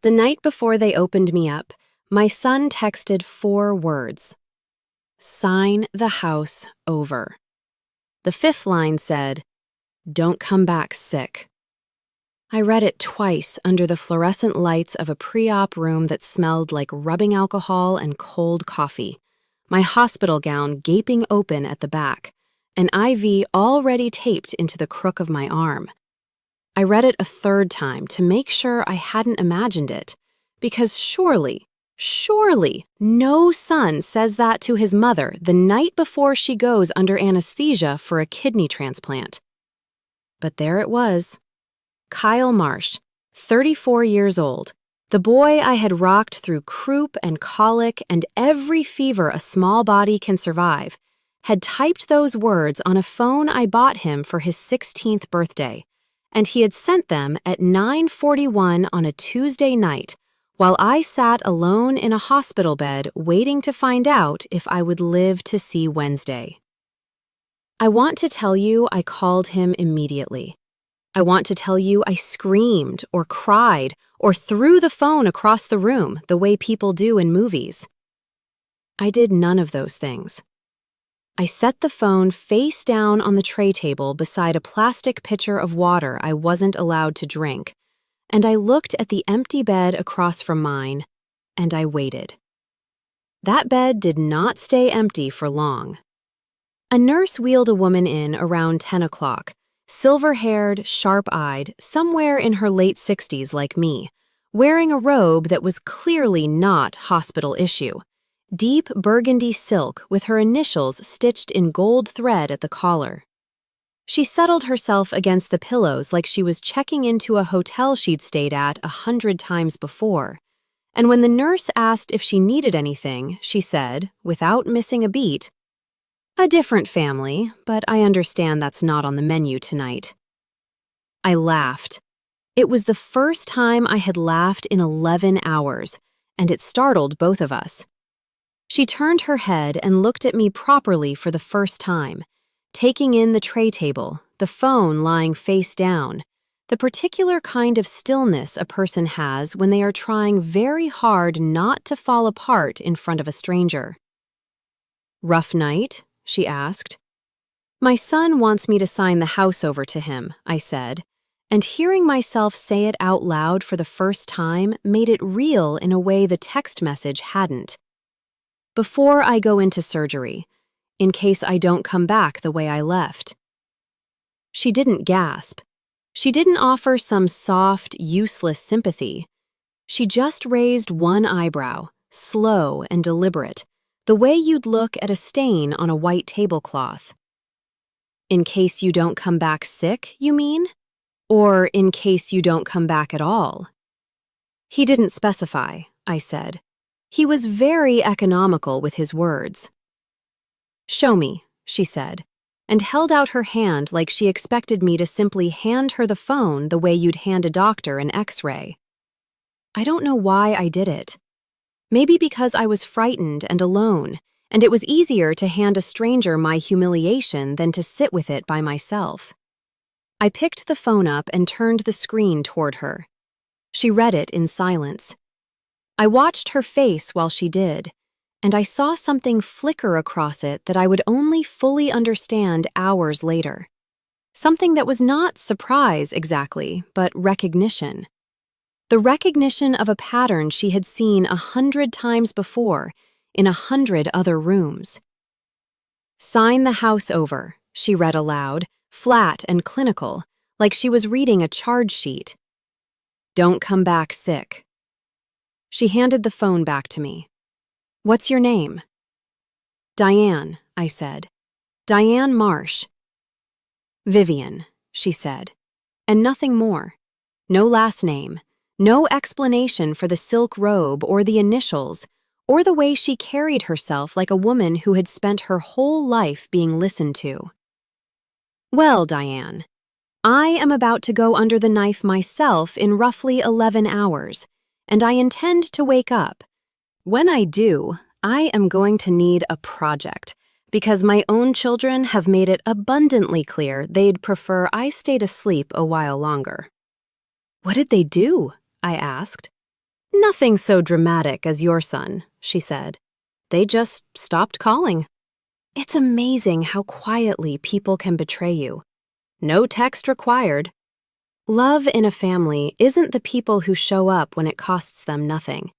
The night before they opened me up, my son texted 4 words. Sign the house over. The 5th line said, "Don't come back sick." I read it twice under the fluorescent lights of a pre-op room that smelled like rubbing alcohol and cold coffee, my hospital gown gaping open at the back, an IV already taped into the crook of my arm. I read it a 3rd time to make sure I hadn't imagined it, because surely, no son says that to his mother the night before she goes under anesthesia for a kidney transplant. But there it was. Kyle Marsh, 34 years old, the boy I had rocked through croup and colic and every fever a small body can survive, had typed those words on a phone I bought him for his 16th birthday, and he had sent them at 9:41 on a Tuesday night while I sat alone in a hospital bed waiting to find out if I would live to see Wednesday. I want to tell you I called him immediately. I want to tell you I screamed or cried or threw the phone across the room the way people do in movies. I did none of those things. I set the phone face down on the tray table beside a plastic pitcher of water I wasn't allowed to drink, and I looked at the empty bed across from mine, and I waited. That bed did not stay empty for long. A nurse wheeled a woman in around 10 o'clock, silver-haired, sharp-eyed, somewhere in her late 60s like me, wearing a robe that was clearly not hospital issue, deep burgundy silk with her initials stitched in gold thread at the collar. She settled herself against the pillows like she was checking into a hotel she'd stayed at 100 times before, and when the nurse asked if she needed anything, she said, without missing a beat, "A different family, but I understand that's not on the menu tonight." I laughed. It was the first time I had laughed in 11 hours, and it startled both of us. She turned her head and looked at me properly for the first time, taking in the tray table, the phone lying face down, the particular kind of stillness a person has when they are trying very hard not to fall apart in front of a stranger. "Rough night?" she asked. "My son wants me to sign the house over to him," I said, and hearing myself say it out loud for the first time made it real in a way the text message hadn't. "Before I go into surgery, in case I don't come back the way I left." She didn't gasp. She didn't offer some soft, useless sympathy. She just raised one eyebrow, slow and deliberate, the way you'd look at a stain on a white tablecloth. "In case you don't come back sick, you mean? Or in case you don't come back at all?" "He didn't specify," I said. He was very economical with his words. "Show me," she said, and held out her hand like she expected me to simply hand her the phone the way you'd hand a doctor an X-ray. I don't know why I did it. Maybe because I was frightened and alone, and it was easier to hand a stranger my humiliation than to sit with it by myself. I picked the phone up and turned the screen toward her. She read it in silence. I watched her face while she did, and I saw something flicker across it that I would only fully understand hours later. Something that was not surprise exactly, but recognition. The recognition of a pattern she had seen 100 times before, in 100 other rooms. "Sign the house over," she read aloud, flat and clinical, like she was reading a charge sheet. "Don't come back sick." She handed the phone back to me. "What's your name?" "Diane," I said. "Diane Marsh." "Vivian," she said, and nothing more. No last name. No explanation for the silk robe or the initials, or the way she carried herself like a woman who had spent her whole life being listened to. "Well, Diane, I am about to go under the knife myself in roughly 11 hours, and I intend to wake up. When I do, I am going to need a project, because my own children have made it abundantly clear they'd prefer I stayed asleep a while longer." "What did they do?" I asked. Nothing so dramatic as your son, she said. They just stopped calling. It's amazing how quietly people can betray you. No text required. Love in a family isn't the people who show up when it costs them nothing.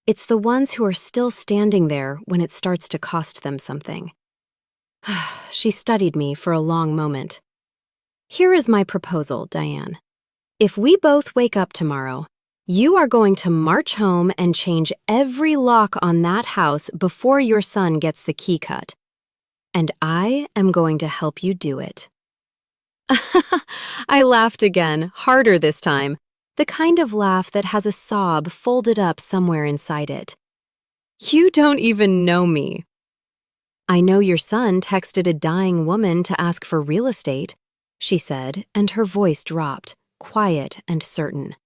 It's the ones who are still standing there when it starts to cost them something. She studied me for a long moment. Here is my proposal, Diane. If we both wake up tomorrow, you are going to march home and change every lock on that house before your son gets the key cut. And I am going to help you do it. I laughed again, harder this time, the kind of laugh that has a sob folded up somewhere inside it. You don't even know me. I know your son texted a dying woman to ask for real estate, she said, and her voice dropped, quiet and certain.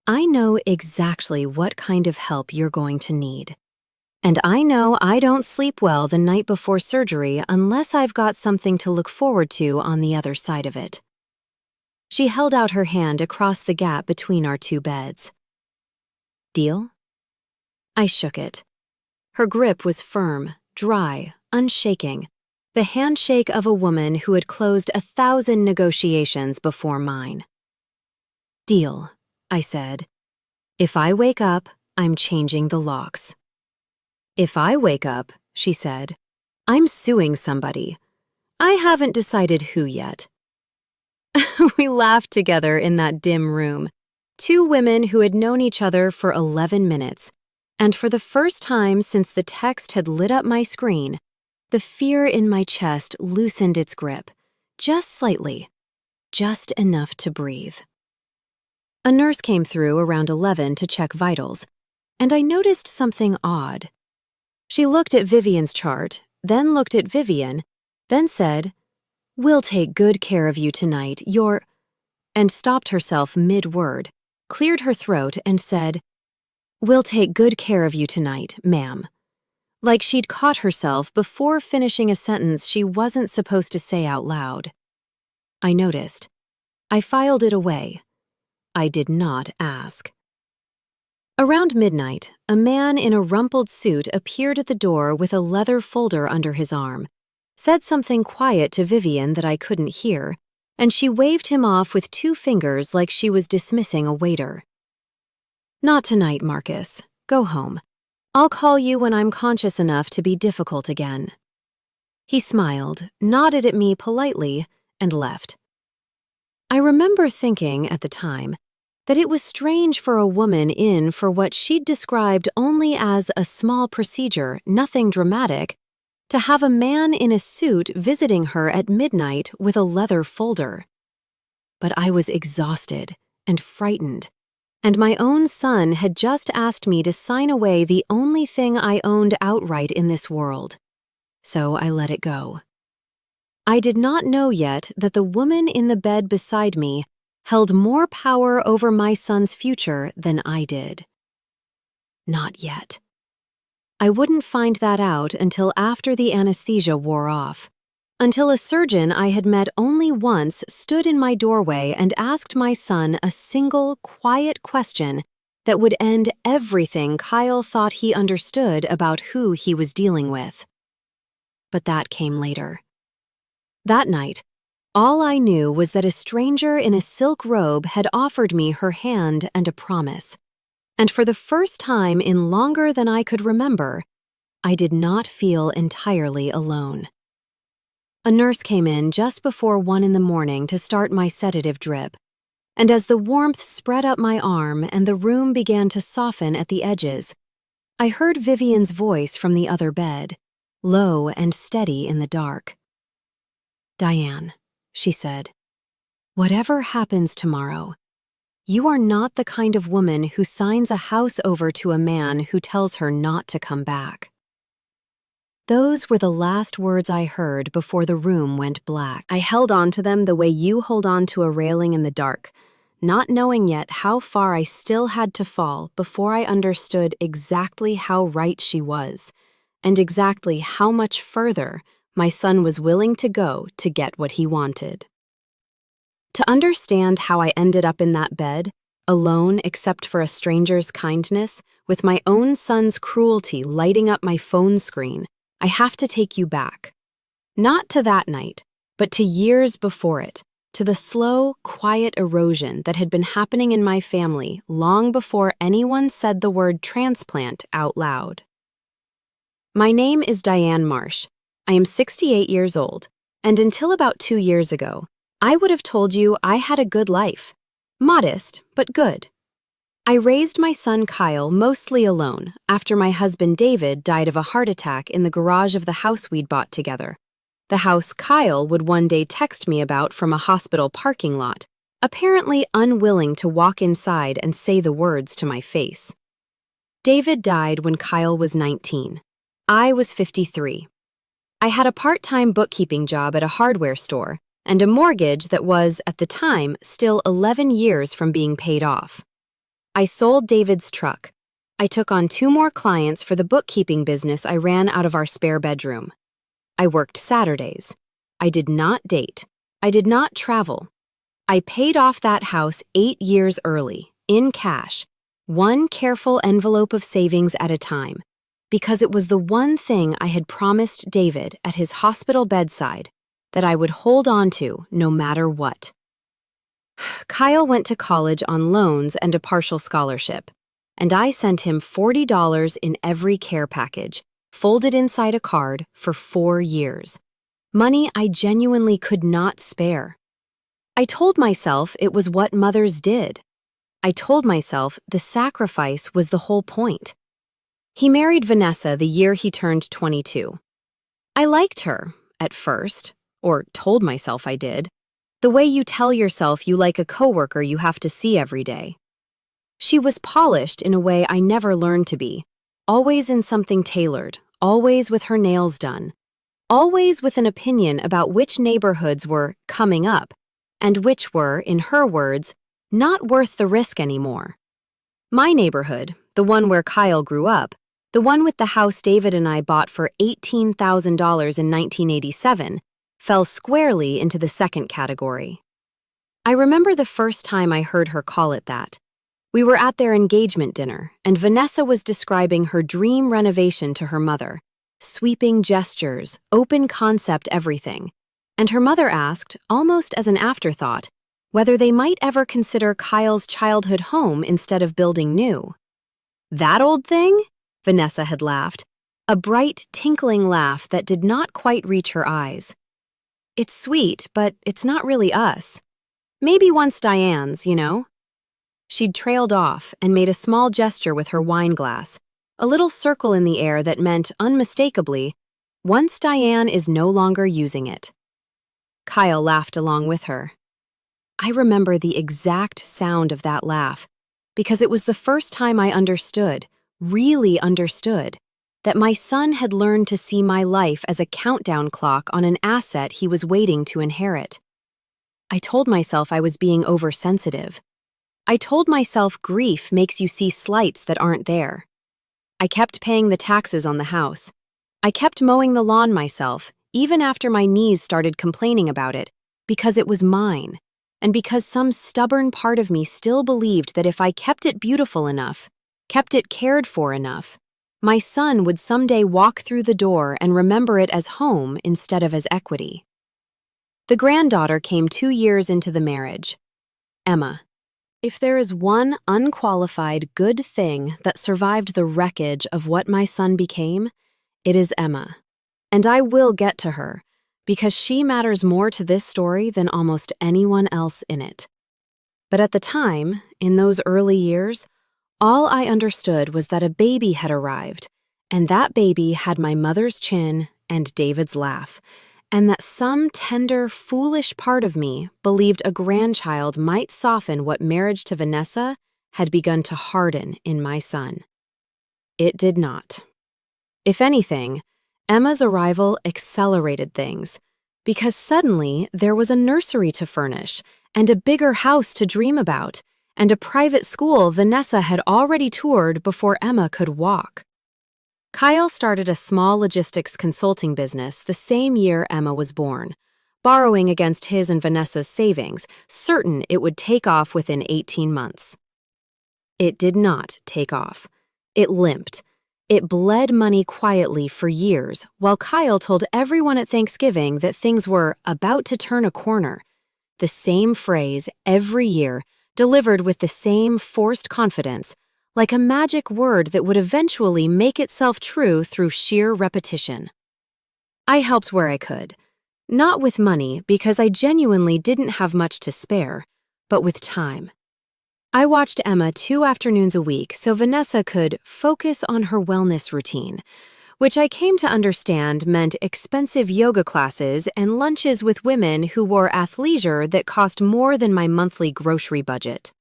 I know exactly what kind of help you're going to need. And I know I don't sleep well the night before surgery unless I've got something to look forward to on the other side of it. She held out her hand across the gap between our two beds. Deal? I shook it. Her grip was firm, dry, unshaking, the handshake of a woman who had closed 1,000 negotiations before mine. Deal, I said. If I wake up, I'm changing the locks. If I wake up, she said, I'm suing somebody. I haven't decided who yet. We laughed together in that dim room, two women who had known each other for 11 minutes, and for the first time since the text had lit up my screen, the fear in my chest loosened its grip, just slightly, just enough to breathe. A nurse came through around 11 to check vitals, and I noticed something odd. She looked at Vivian's chart, then looked at Vivian, then said, We'll take good care of you tonight, and stopped herself mid-word, cleared her throat and said, We'll take good care of you tonight, ma'am. Like she'd caught herself before finishing a sentence she wasn't supposed to say out loud. I noticed. I filed it away. I did not ask. Around midnight, a man in a rumpled suit appeared at the door with a leather folder under his arm, said something quiet to Vivian that I couldn't hear, and she waved him off with 2 fingers like she was dismissing a waiter. Not tonight, Marcus. Go home. I'll call you when I'm conscious enough to be difficult again. He smiled, nodded at me politely, and left. I remember thinking at the time that it was strange for a woman in for what she'd described only as a small procedure, nothing dramatic, to have a man in a suit visiting her at midnight with a leather folder. But I was exhausted and frightened, and my own son had just asked me to sign away the only thing I owned outright in this world. So I let it go. I did not know yet that the woman in the bed beside me held more power over my son's future than I did. Not yet. I wouldn't find that out until after the anesthesia wore off, until a surgeon I had met only once stood in my doorway and asked my son a single, quiet question that would end everything Kyle thought he understood about who he was dealing with. But that came later. That night, all I knew was that a stranger in a silk robe had offered me her hand and a promise. And for the first time in longer than I could remember, I did not feel entirely alone. A nurse came in just before 1 a.m. to start my sedative drip, and as the warmth spread up my arm and the room began to soften at the edges, I heard Vivian's voice from the other bed, low and steady in the dark. Diane, she said, whatever happens tomorrow, you are not the kind of woman who signs a house over to a man who tells her not to come back. Those were the last words I heard before the room went black. I held on to them the way you hold on to a railing in the dark, not knowing yet how far I still had to fall before I understood exactly how right she was, and exactly how much further my son was willing to go to get what he wanted. To understand how I ended up in that bed, alone except for a stranger's kindness, with my own son's cruelty lighting up my phone screen, I have to take you back. Not to that night, but to years before it, to the slow, quiet erosion that had been happening in my family long before anyone said the word transplant out loud. My name is Diane Marsh. I am 68 years old, and until about 2 years ago, I would have told you I had a good life. Modest, but good. I raised my son Kyle mostly alone after my husband David died of a heart attack in the garage of the house we'd bought together. The house Kyle would one day text me about from a hospital parking lot, apparently unwilling to walk inside and say the words to my face. David died when Kyle was 19. I was 53. I had a part-time bookkeeping job at a hardware store and a mortgage that was, at the time, still 11 years from being paid off. I sold David's truck. I took on 2 more clients for the bookkeeping business I ran out of our spare bedroom. I worked Saturdays. I did not date. I did not travel. I paid off that house 8 years early, in cash, one careful envelope of savings at a time, because it was the one thing I had promised David at his hospital bedside that I would hold on to no matter what. Kyle went to college on loans and a partial scholarship, and I sent him $40 in every care package, folded inside a card, for 4 years. Money I genuinely could not spare. I told myself it was what mothers did. I told myself the sacrifice was the whole point. He married Vanessa the year he turned 22. I liked her, at first, or told myself I did, the way you tell yourself you like a coworker you have to see every day. She was polished in a way I never learned to be, always in something tailored, always with her nails done, always with an opinion about which neighborhoods were coming up and which were, in her words, not worth the risk anymore. My neighborhood, the one where Kyle grew up, the one with the house David and I bought for $18,000 in 1987, fell squarely into the second category. I remember the first time I heard her call it that. We were at their engagement dinner, and Vanessa was describing her dream renovation to her mother. Sweeping gestures, open concept everything. And her mother asked, almost as an afterthought, whether they might ever consider Kyle's childhood home instead of building new. That old thing? Vanessa had laughed, a bright, tinkling laugh that did not quite reach her eyes. It's sweet, but it's not really us. Maybe once Diane's, you know? She'd trailed off and made a small gesture with her wine glass, a little circle in the air that meant, unmistakably, once Diane is no longer using it. Kyle laughed along with her. I remember the exact sound of that laugh, because it was the first time I understood, really understood, that my son had learned to see my life as a countdown clock on an asset he was waiting to inherit. I told myself I was being oversensitive. I told myself grief makes you see slights that aren't there. I kept paying the taxes on the house. I kept mowing the lawn myself, even after my knees started complaining about it, because it was mine, and because some stubborn part of me still believed that if I kept it beautiful enough, kept it cared for enough, my son would someday walk through the door and remember it as home instead of as equity. The granddaughter came 2 years into the marriage. Emma. If there is one unqualified good thing that survived the wreckage of what my son became, it is Emma. And I will get to her, because she matters more to this story than almost anyone else in it. But at the time, in those early years, all I understood was that a baby had arrived, and that baby had my mother's chin and David's laugh, and that some tender, foolish part of me believed a grandchild might soften what marriage to Vanessa had begun to harden in my son. It did not. If anything, Emma's arrival accelerated things, because suddenly there was a nursery to furnish, and a bigger house to dream about, and a private school Vanessa had already toured before Emma could walk. Kyle started a small logistics consulting business the same year Emma was born, borrowing against his and Vanessa's savings, certain it would take off within 18 months. It did not take off. It limped. It bled money quietly for years, while Kyle told everyone at Thanksgiving that things were about to turn a corner. The same phrase every year, delivered with the same forced confidence, like a magic word that would eventually make itself true through sheer repetition. I helped where I could. Not with money, because I genuinely didn't have much to spare, but with time. I watched Emma 2 afternoons a week so Vanessa could focus on her wellness routine, which I came to understand meant expensive yoga classes and lunches with women who wore athleisure that cost more than my monthly grocery budget.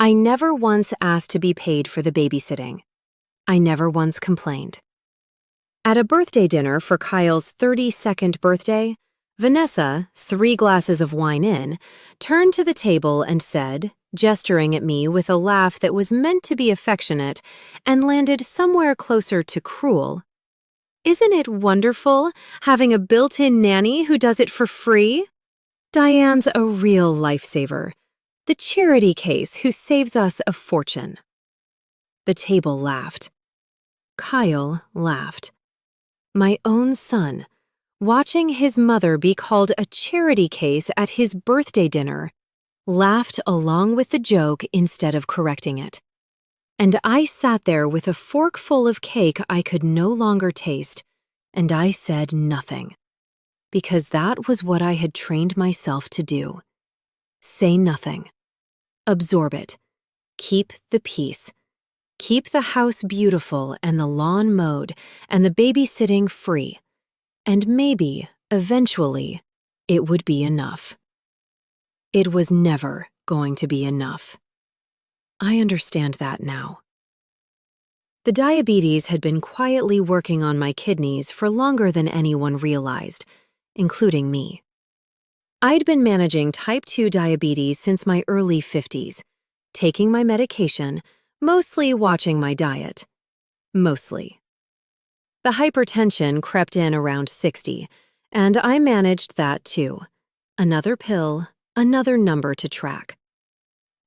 I never once asked to be paid for the babysitting. I never once complained. At a birthday dinner for Kyle's 32nd birthday, Vanessa, 3 glasses of wine in, turned to the table and said, gesturing at me with a laugh that was meant to be affectionate and landed somewhere closer to cruel, "Isn't it wonderful having a built-in nanny who does it for free? Diane's a real lifesaver, the charity case who saves us a fortune." The table laughed. Kyle laughed. My own son, watching his mother be called a charity case at his birthday dinner, laughed along with the joke instead of correcting it. And I sat there with a fork full of cake I could no longer taste, and I said nothing, because that was what I had trained myself to do. Say nothing. Absorb it. Keep the peace. Keep the house beautiful and the lawn mowed and the babysitting free. And maybe, eventually, it would be enough. It was never going to be enough. I understand that now. The diabetes had been quietly working on my kidneys for longer than anyone realized, including me. I'd been managing type 2 diabetes since my early 50s, taking my medication, mostly watching my diet. Mostly. The hypertension crept in around 60, and I managed that too. Another pill, another number to track.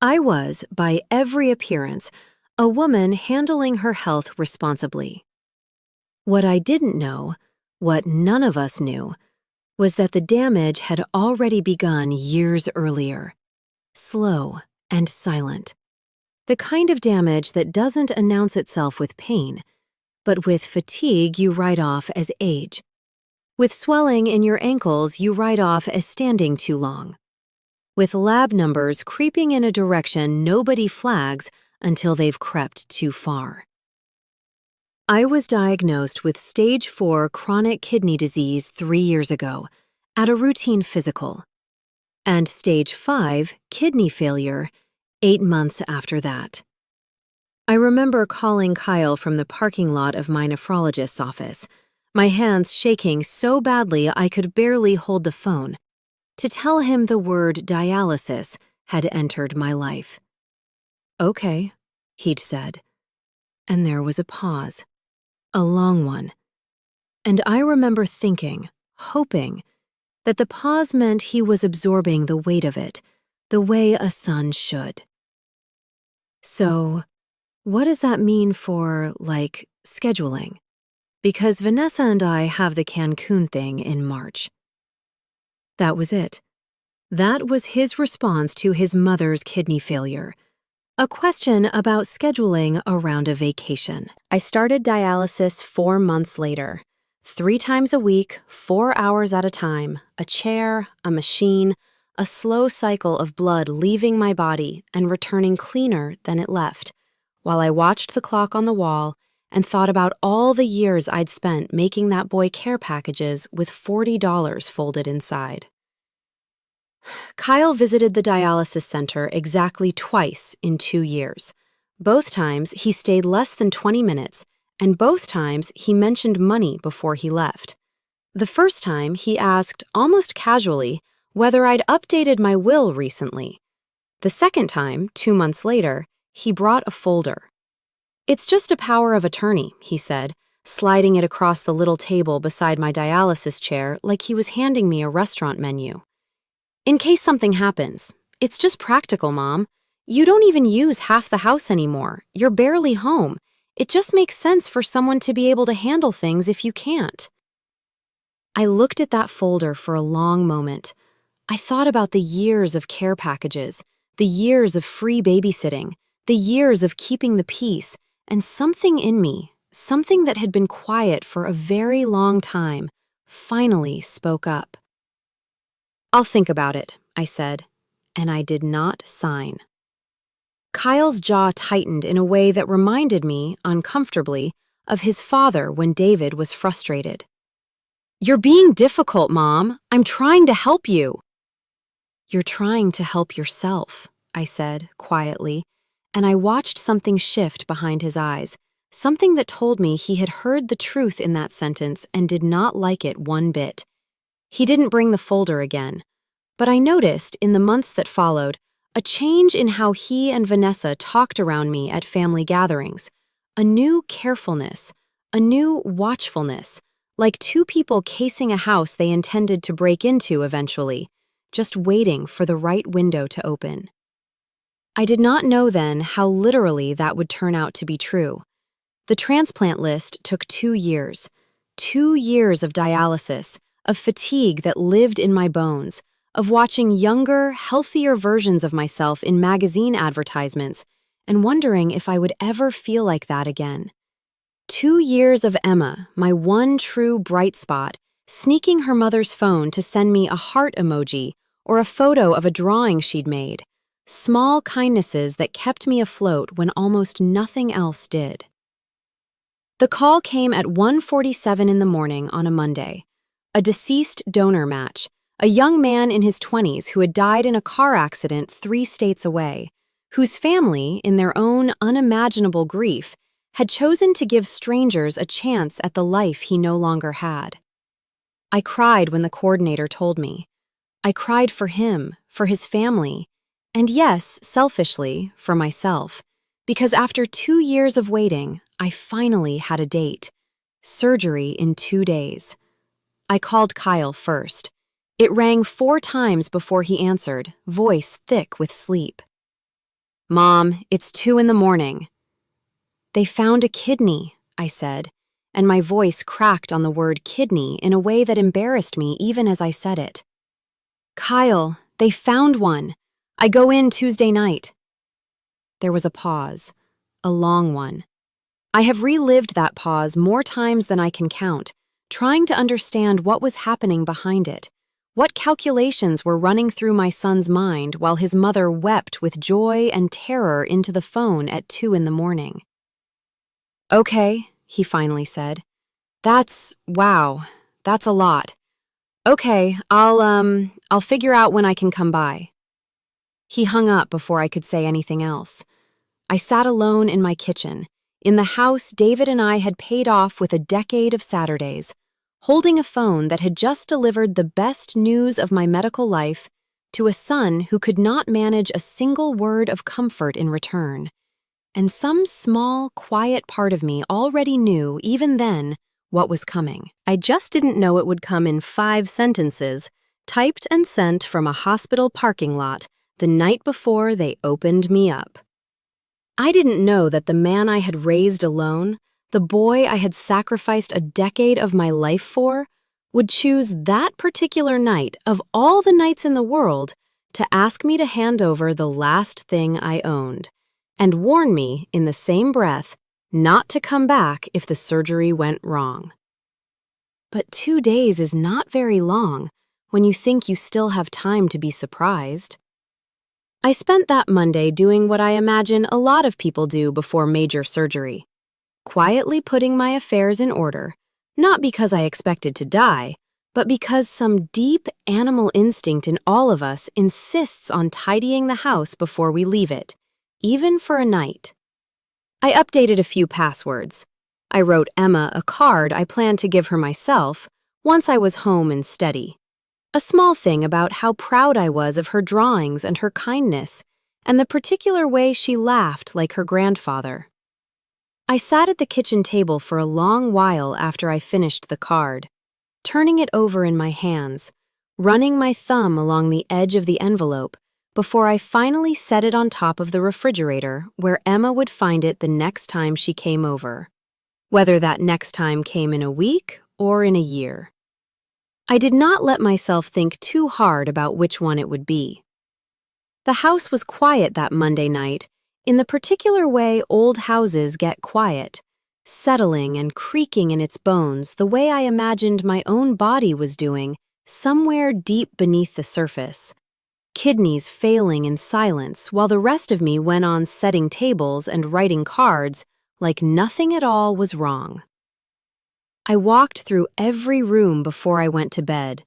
I was, by every appearance, a woman handling her health responsibly. What I didn't know, what none of us knew, was that the damage had already begun years earlier. Slow and silent. The kind of damage that doesn't announce itself with pain, but with fatigue you write off as age. With swelling in your ankles you write off as standing too long. With lab numbers creeping in a direction nobody flags until they've crept too far. I was diagnosed with stage 4 chronic kidney disease 3 years ago, at a routine physical, and stage 5 kidney failure 8 months after that. I remember calling Kyle from the parking lot of my nephrologist's office, my hands shaking so badly I could barely hold the phone, to tell him the word dialysis had entered my life. "Okay," he'd said, and there was a pause, a long one. And I remember thinking, hoping, that the pause meant he was absorbing the weight of it, the way a son should. So, what does that mean for, scheduling? Because Vanessa and I have the Cancun thing in March. That was it. That was his response to his mother's kidney failure. A question about scheduling around a vacation. I started dialysis 4 months later. 3 times a week, 4 hours at a time, a chair, a machine, a slow cycle of blood leaving my body and returning cleaner than it left, while I watched the clock on the wall and thought about all the years I'd spent making that boy care packages with $40 folded inside. Kyle visited the dialysis center exactly twice in 2 years. Both times he stayed less than 20 minutes, and both times he mentioned money before he left. The first time he asked, almost casually, whether I'd updated my will recently. The second time, 2 months later, he brought a folder. "It's just a power of attorney," he said, sliding it across the little table beside my dialysis chair like he was handing me a restaurant menu. "In case something happens. It's just practical, Mom. You don't even use half the house anymore. You're barely home. It just makes sense for someone to be able to handle things if you can't." I looked at that folder for a long moment. I thought about the years of care packages, the years of free babysitting, the years of keeping the peace, and something in me, something that had been quiet for a very long time, finally spoke up. "I'll think about it," I said, and I did not sign. Kyle's jaw tightened in a way that reminded me, uncomfortably, of his father when David was frustrated. "You're being difficult, Mom. I'm trying to help you." "You're trying to help yourself," I said, quietly, and I watched something shift behind his eyes, something that told me he had heard the truth in that sentence and did not like it one bit. He didn't bring the folder again, but I noticed, in the months that followed, a change in how he and Vanessa talked around me at family gatherings, a new carefulness, a new watchfulness, like two people casing a house they intended to break into eventually, just waiting for the right window to open. I did not know then how literally that would turn out to be true. The transplant list took 2 years. 2 years of dialysis, of fatigue that lived in my bones, of watching younger, healthier versions of myself in magazine advertisements, and wondering if I would ever feel like that again. 2 years of Emma, my one true bright spot, sneaking her mother's phone to send me a heart emoji or a photo of a drawing she'd made. Small kindnesses that kept me afloat when almost nothing else did. The call came at 1:47 in the morning on a Monday. A deceased donor match, a young man in his 20s who had died in a car accident 3 states away, whose family, in their own unimaginable grief, had chosen to give strangers a chance at the life he no longer had. I cried when the coordinator told me. I cried for him, for his family, and yes, selfishly, for myself, because after 2 years of waiting, I finally had a date. Surgery in 2 days. I called Kyle first. It rang 4 times before he answered, voice thick with sleep. "Mom, it's 2 in the morning. "They found a kidney," I said, and my voice cracked on the word kidney in a way that embarrassed me even as I said it. "Kyle, they found one. I go in Tuesday night." There was a pause, a long one. I have relived that pause more times than I can count, trying to understand what was happening behind it, what calculations were running through my son's mind while his mother wept with joy and terror into the phone at 2 in the morning. "Okay," he finally said. Wow, that's a lot. Okay, I'll figure out when I can come by." He hung up before I could say anything else. I sat alone in my kitchen, in the house David and I had paid off with a decade of Saturdays, holding a phone that had just delivered the best news of my medical life to a son who could not manage a single word of comfort in return. And some small, quiet part of me already knew, even then, what was coming. I just didn't know it would come in 5 sentences, typed and sent from a hospital parking lot the night before they opened me up. I didn't know that the man I had raised alone, the boy I had sacrificed a decade of my life for, would choose that particular night of all the nights in the world to ask me to hand over the last thing I owned, and warn me, in the same breath, not to come back if the surgery went wrong. But 2 days is not very long when you think you still have time to be surprised. I spent that Monday doing what I imagine a lot of people do before major surgery, quietly putting my affairs in order, not because I expected to die, but because some deep animal instinct in all of us insists on tidying the house before we leave it, even for a night. I updated a few passwords. I wrote Emma a card I planned to give her myself once I was home and steady. A small thing about how proud I was of her drawings and her kindness, and the particular way she laughed like her grandfather. I sat at the kitchen table for a long while after I finished the card, turning it over in my hands, running my thumb along the edge of the envelope before I finally set it on top of the refrigerator where Emma would find it the next time she came over, whether that next time came in a week or in a year. I did not let myself think too hard about which one it would be. The house was quiet that Monday night, in the particular way old houses get quiet, settling and creaking in its bones the way I imagined my own body was doing somewhere deep beneath the surface, kidneys failing in silence while the rest of me went on setting tables and writing cards like nothing at all was wrong. I walked through every room before I went to bed,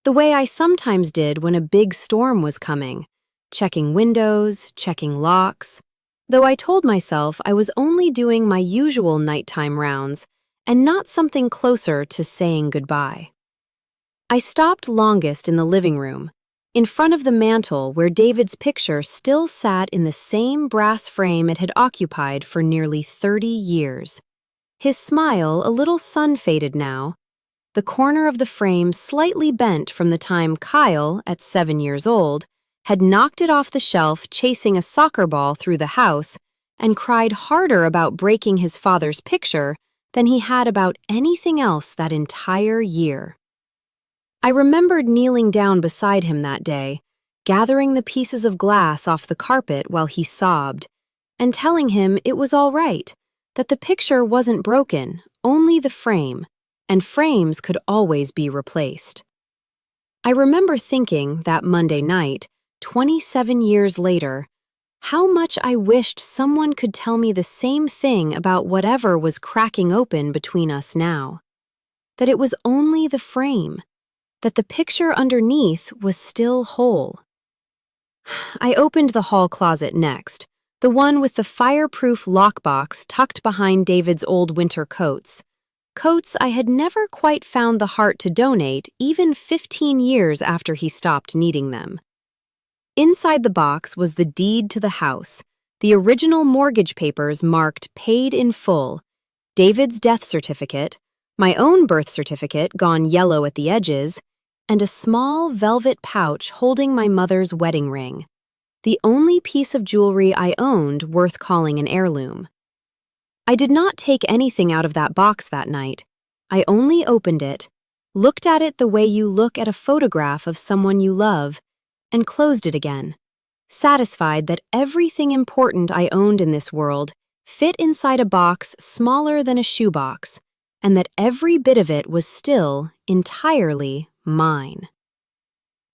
the way I sometimes did when a big storm was coming, checking windows, checking locks, though I told myself I was only doing my usual nighttime rounds and not something closer to saying goodbye. I stopped longest in the living room, in front of the mantel where David's picture still sat in the same brass frame it had occupied for nearly 30 years. His smile a little sun-faded now, the corner of the frame slightly bent from the time Kyle, at 7 years old, had knocked it off the shelf chasing a soccer ball through the house and cried harder about breaking his father's picture than he had about anything else that entire year. I remembered kneeling down beside him that day, gathering the pieces of glass off the carpet while he sobbed, and telling him it was all right, that the picture wasn't broken, only the frame, and frames could always be replaced. I remember thinking that Monday night, 27 years later, how much I wished someone could tell me the same thing about whatever was cracking open between us now. That it was only the frame, that the picture underneath was still whole. I opened the hall closet next, the one with the fireproof lockbox tucked behind David's old winter coats. Coats I had never quite found the heart to donate even 15 years after he stopped needing them. Inside the box was the deed to the house, the original mortgage papers marked paid in full, David's death certificate, my own birth certificate gone yellow at the edges, and a small velvet pouch holding my mother's wedding ring, the only piece of jewelry I owned worth calling an heirloom. I did not take anything out of that box that night. I only opened it, looked at it the way you look at a photograph of someone you love, and closed it again, satisfied that everything important I owned in this world fit inside a box smaller than a shoebox, and that every bit of it was still entirely mine.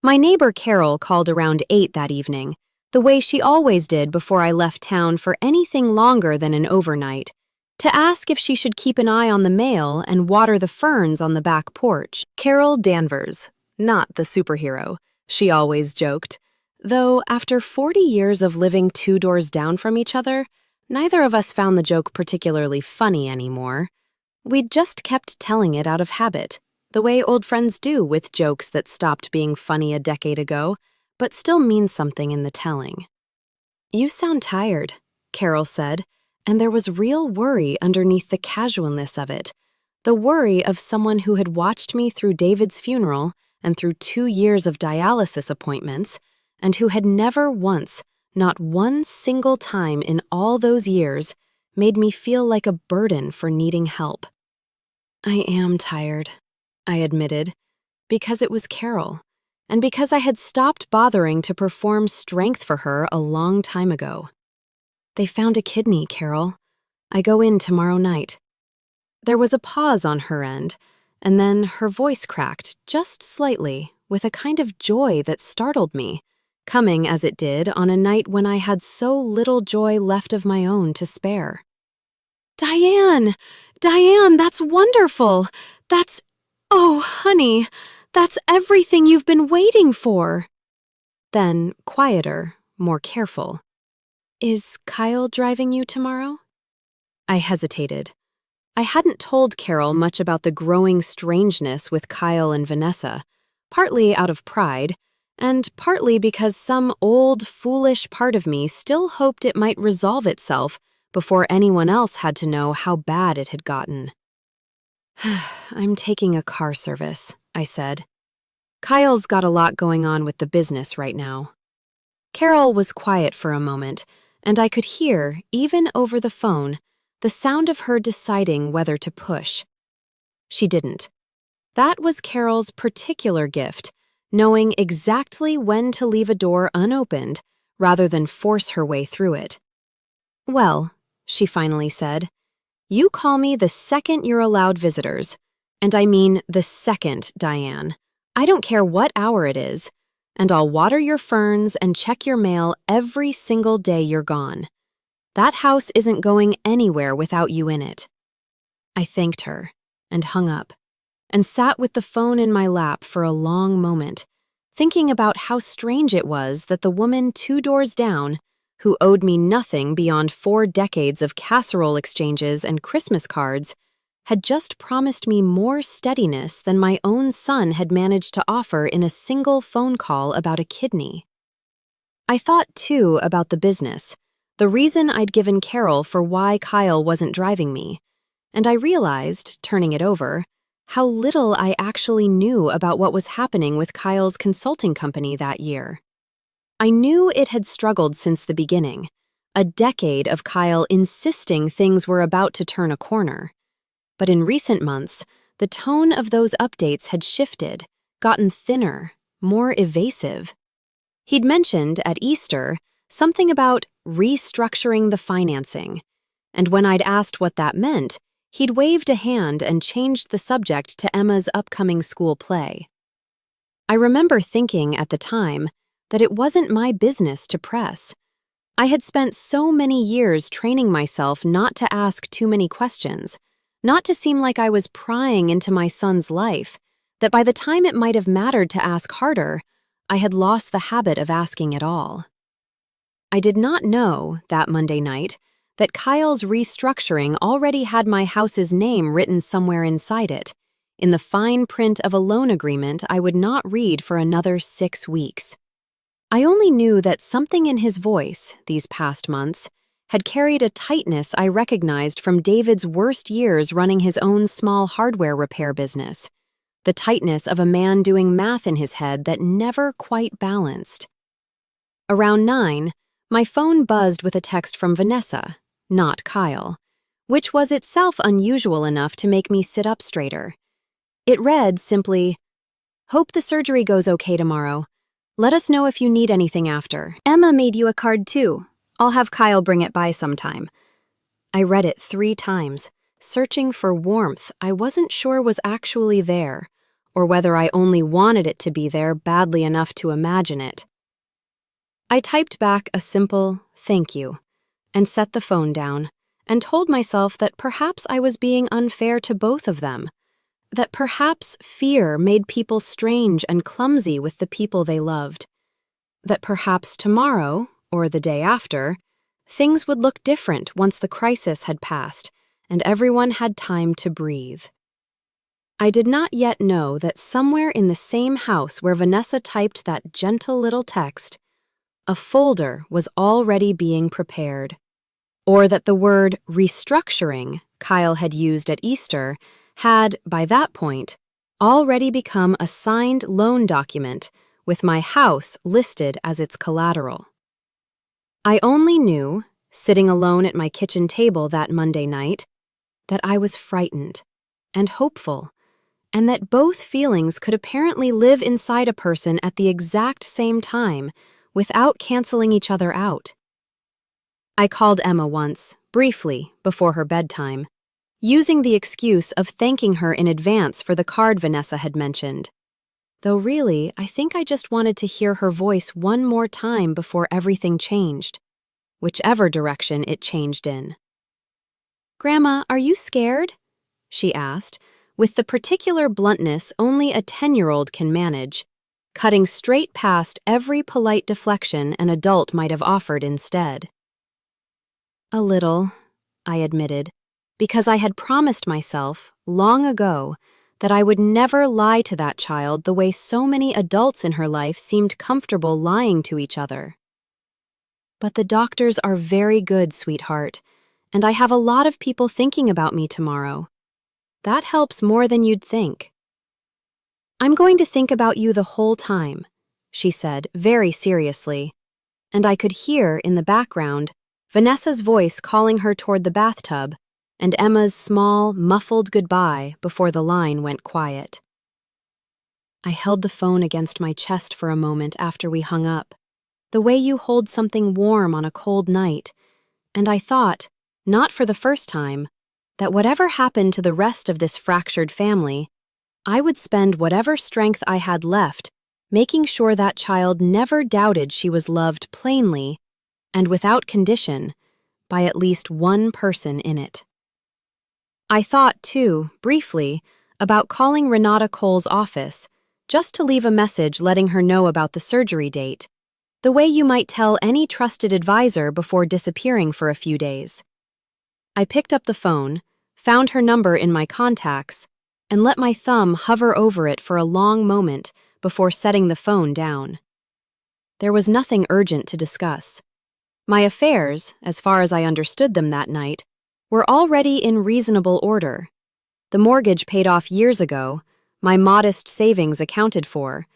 My neighbor Carol called around 8 that evening, the way she always did before I left town for anything longer than an overnight, to ask if she should keep an eye on the mail and water the ferns on the back porch. Carol Danvers, not the superhero, she always joked, though after 40 years of living 2 doors down from each other, neither of us found the joke particularly funny anymore. We'd just kept telling it out of habit, the way old friends do with jokes that stopped being funny a decade ago, but still mean something in the telling. "You sound tired," Carol said, and there was real worry underneath the casualness of it, the worry of someone who had watched me through David's funeral and through 2 years of dialysis appointments, and who had never once, not one single time in all those years, made me feel like a burden for needing help. "I am tired," I admitted, because it was Carol, and because I had stopped bothering to perform strength for her a long time ago. "They found a kidney, Carol. I go in tomorrow night." There was a pause on her end, and then her voice cracked just slightly with a kind of joy that startled me, coming as it did on a night when I had so little joy left of my own to spare. "Diane! Diane, that's wonderful! Oh, honey, that's everything you've been waiting for." Then, quieter, more careful. "Is Kyle driving you tomorrow?" I hesitated. I hadn't told Carol much about the growing strangeness with Kyle and Vanessa, partly out of pride, and partly because some old, foolish part of me still hoped it might resolve itself before anyone else had to know how bad it had gotten. "I'm taking a car service," I said. "Kyle's got a lot going on with the business right now." Carol was quiet for a moment, and I could hear, even over the phone, the sound of her deciding whether to push. She didn't. That was Carol's particular gift, knowing exactly when to leave a door unopened rather than force her way through it. "Well," she finally said, "you call me the second you're allowed visitors. And I mean the second, Diane. I don't care what hour it is. And I'll water your ferns and check your mail every single day you're gone. That house isn't going anywhere without you in it." I thanked her and hung up, and sat with the phone in my lap for a long moment, thinking about how strange it was that the woman 2 doors down, who owed me nothing beyond 4 decades of casserole exchanges and Christmas cards, had just promised me more steadiness than my own son had managed to offer in a single phone call about a kidney. I thought, too, about the business, the reason I'd given Carol for why Kyle wasn't driving me, and I realized, turning it over, how little I actually knew about what was happening with Kyle's consulting company that year. I knew it had struggled since the beginning, a decade of Kyle insisting things were about to turn a corner. But in recent months, the tone of those updates had shifted, gotten thinner, more evasive. He'd mentioned at Easter something about restructuring the financing, and when I'd asked what that meant, he'd waved a hand and changed the subject to Emma's upcoming school play. I remember thinking at the time that it wasn't my business to press. I had spent so many years training myself not to ask too many questions, not to seem like I was prying into my son's life, that by the time it might have mattered to ask harder, I had lost the habit of asking at all. I did not know, that Monday night, that Kyle's restructuring already had my house's name written somewhere inside it, in the fine print of a loan agreement I would not read for another 6 weeks. I only knew that something in his voice, these past months, had carried a tightness I recognized from David's worst years running his own small hardware repair business, the tightness of a man doing math in his head that never quite balanced. Around 9, my phone buzzed with a text from Vanessa, not Kyle, which was itself unusual enough to make me sit up straighter. It read simply, "Hope the surgery goes okay tomorrow. Let us know if you need anything after. Emma made you a card too. I'll have Kyle bring it by sometime." I read it 3 times, searching for warmth I wasn't sure was actually there, or whether I only wanted it to be there badly enough to imagine it. I typed back a simple "thank you" and set the phone down, and told myself that perhaps I was being unfair to both of them, that perhaps fear made people strange and clumsy with the people they loved, that perhaps tomorrow, or the day after, things would look different once the crisis had passed and everyone had time to breathe. I did not yet know that somewhere in the same house where Vanessa typed that gentle little text, a folder was already being prepared, or that the word restructuring Kyle had used at Easter had, by that point, already become a signed loan document with my house listed as its collateral. I only knew, sitting alone at my kitchen table that Monday night, that I was frightened and hopeful, and that both feelings could apparently live inside a person at the exact same time without canceling each other out. I called Emma once, briefly, before her bedtime, using the excuse of thanking her in advance for the card Vanessa had mentioned. Though really, I think I just wanted to hear her voice one more time before everything changed, whichever direction it changed in. "Grandma, are you scared?" she asked, with the particular bluntness only a 10-year-old can manage, cutting straight past every polite deflection an adult might have offered instead. "A little," I admitted, because I had promised myself, long ago, that I would never lie to that child the way so many adults in her life seemed comfortable lying to each other. "But the doctors are very good, sweetheart, and I have a lot of people thinking about me tomorrow. That helps more than you'd think." "I'm going to think about you the whole time," she said very seriously, and I could hear, in the background, Vanessa's voice calling her toward the bathtub, and Emma's small, muffled goodbye before the line went quiet. I held the phone against my chest for a moment after we hung up, the way you hold something warm on a cold night, and I thought, not for the first time, that whatever happened to the rest of this fractured family, I would spend whatever strength I had left making sure that child never doubted she was loved plainly and without condition by at least one person in it. I thought, too, briefly, about calling Renata Cole's office just to leave a message letting her know about the surgery date, the way you might tell any trusted advisor before disappearing for a few days. I picked up the phone, found her number in my contacts, and let my thumb hover over it for a long moment before setting the phone down. There was nothing urgent to discuss. My affairs, as far as I understood them that night, were already in reasonable order. The mortgage paid off years ago, my modest savings accounted for,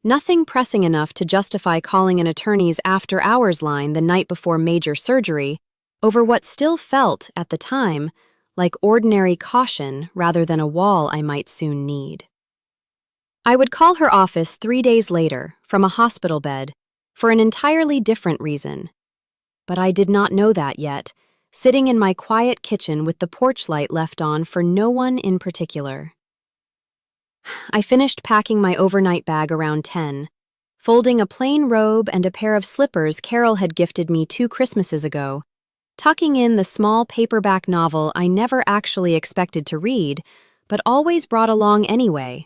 nothing pressing enough to justify calling an attorney's after-hours line the night before major surgery over what still felt, at the time, like ordinary caution rather than a wall I might soon need. I would call her office 3 days later, from a hospital bed, for an entirely different reason. But I did not know that yet, sitting in my quiet kitchen with the porch light left on for no one in particular. I finished packing my overnight bag around 10, folding a plain robe and a pair of slippers Carol had gifted me 2 Christmases ago, tucking in the small paperback novel I never actually expected to read, but always brought along anyway,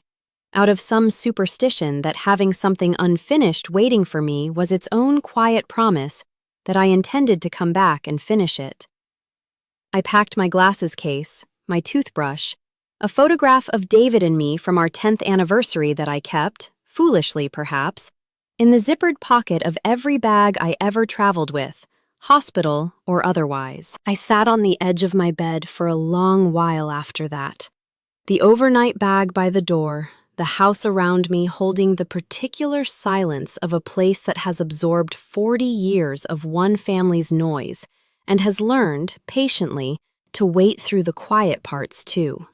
out of some superstition that having something unfinished waiting for me was its own quiet promise that I intended to come back and finish it. I packed my glasses case, my toothbrush, a photograph of David and me from our 10th anniversary that I kept, foolishly perhaps, in the zippered pocket of every bag I ever traveled with, hospital or otherwise. I sat on the edge of my bed for a long while after that, the overnight bag by the door, the house around me holding the particular silence of a place that has absorbed 40 years of one family's noise and has learned, patiently, to wait through the quiet parts too.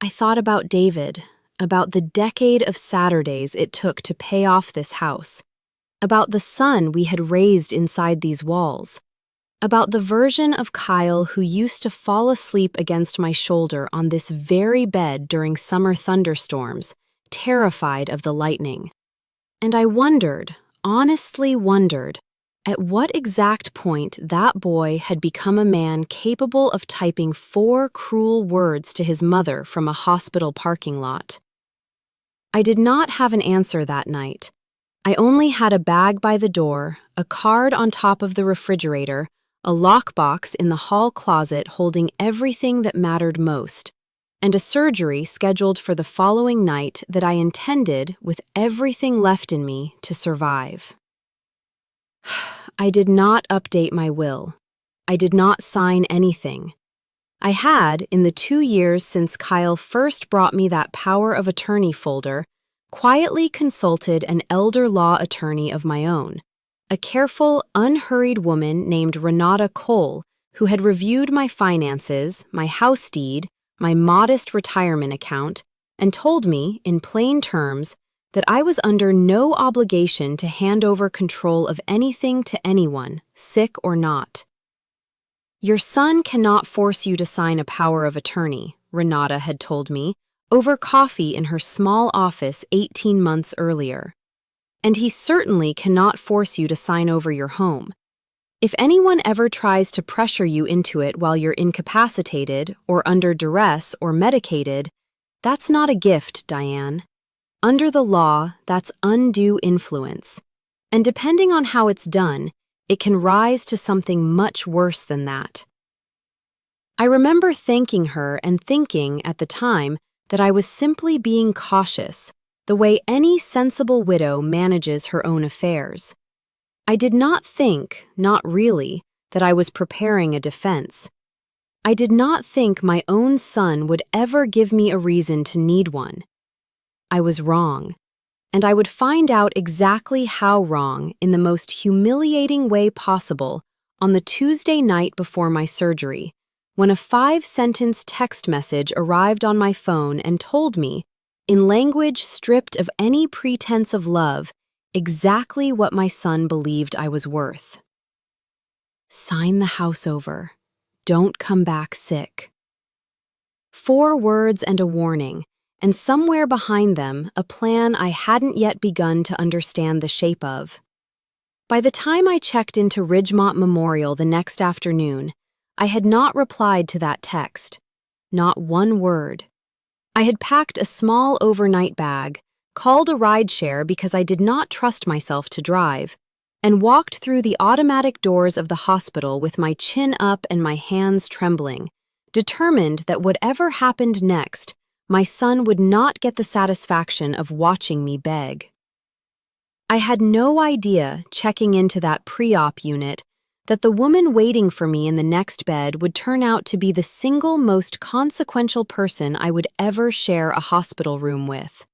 I thought about David, about the decade of Saturdays it took to pay off this house, about the son we had raised inside these walls, about the version of Kyle who used to fall asleep against my shoulder on this very bed during summer thunderstorms, terrified of the lightning. And I wondered, honestly wondered, at what exact point that boy had become a man capable of typing 4 cruel words to his mother from a hospital parking lot. I did not have an answer that night. I only had a bag by the door, a card on top of the refrigerator, a lockbox in the hall closet holding everything that mattered most, and a surgery scheduled for the following night that I intended, with everything left in me, to survive. I did not update my will. I did not sign anything. I had, in the 2 years since Kyle first brought me that power of attorney folder, quietly consulted an elder law attorney of my own, a careful, unhurried woman named Renata Cole, who had reviewed my finances, my house deed, my modest retirement account, and told me, in plain terms, that I was under no obligation to hand over control of anything to anyone, sick or not. Your son cannot force you to sign a power of attorney, Renata had told me, over coffee in her small office 18 months earlier. And he certainly cannot force you to sign over your home. If anyone ever tries to pressure you into it while you're incapacitated or under duress or medicated, that's not a gift, Diane. Under the law, that's undue influence. And depending on how it's done, it can rise to something much worse than that. I remember thanking her and thinking, at the time, that I was simply being cautious, the way any sensible widow manages her own affairs. I did not think, not really, that I was preparing a defense. I did not think my own son would ever give me a reason to need one. I was wrong, and I would find out exactly how wrong in the most humiliating way possible on the Tuesday night before my surgery, when a 5-sentence text message arrived on my phone and told me, in language stripped of any pretense of love, exactly what my son believed I was worth. Sign the house over. Don't come back sick. 4 words and a warning, and somewhere behind them, a plan I hadn't yet begun to understand the shape of. By the time I checked into Ridgemont Memorial the next afternoon, I had not replied to that text. Not one word. I had packed a small overnight bag, called a rideshare because I did not trust myself to drive, and walked through the automatic doors of the hospital with my chin up and my hands trembling, determined that whatever happened next, my son would not get the satisfaction of watching me beg. I had no idea, checking into that pre-op unit, that the woman waiting for me in the next bed would turn out to be the single most consequential person I would ever share a hospital room with.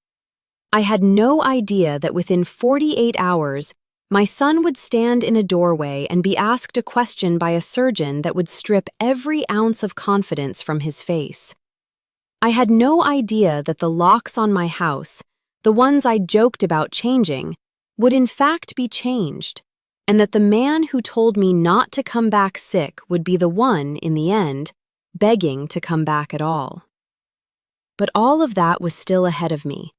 I had no idea that within 48 hours, my son would stand in a doorway and be asked a question by a surgeon that would strip every ounce of confidence from his face. I had no idea that the locks on my house, the ones I joked about changing, would in fact be changed, and that the man who told me not to come back sick would be the one, in the end, begging to come back at all. But all of that was still ahead of me.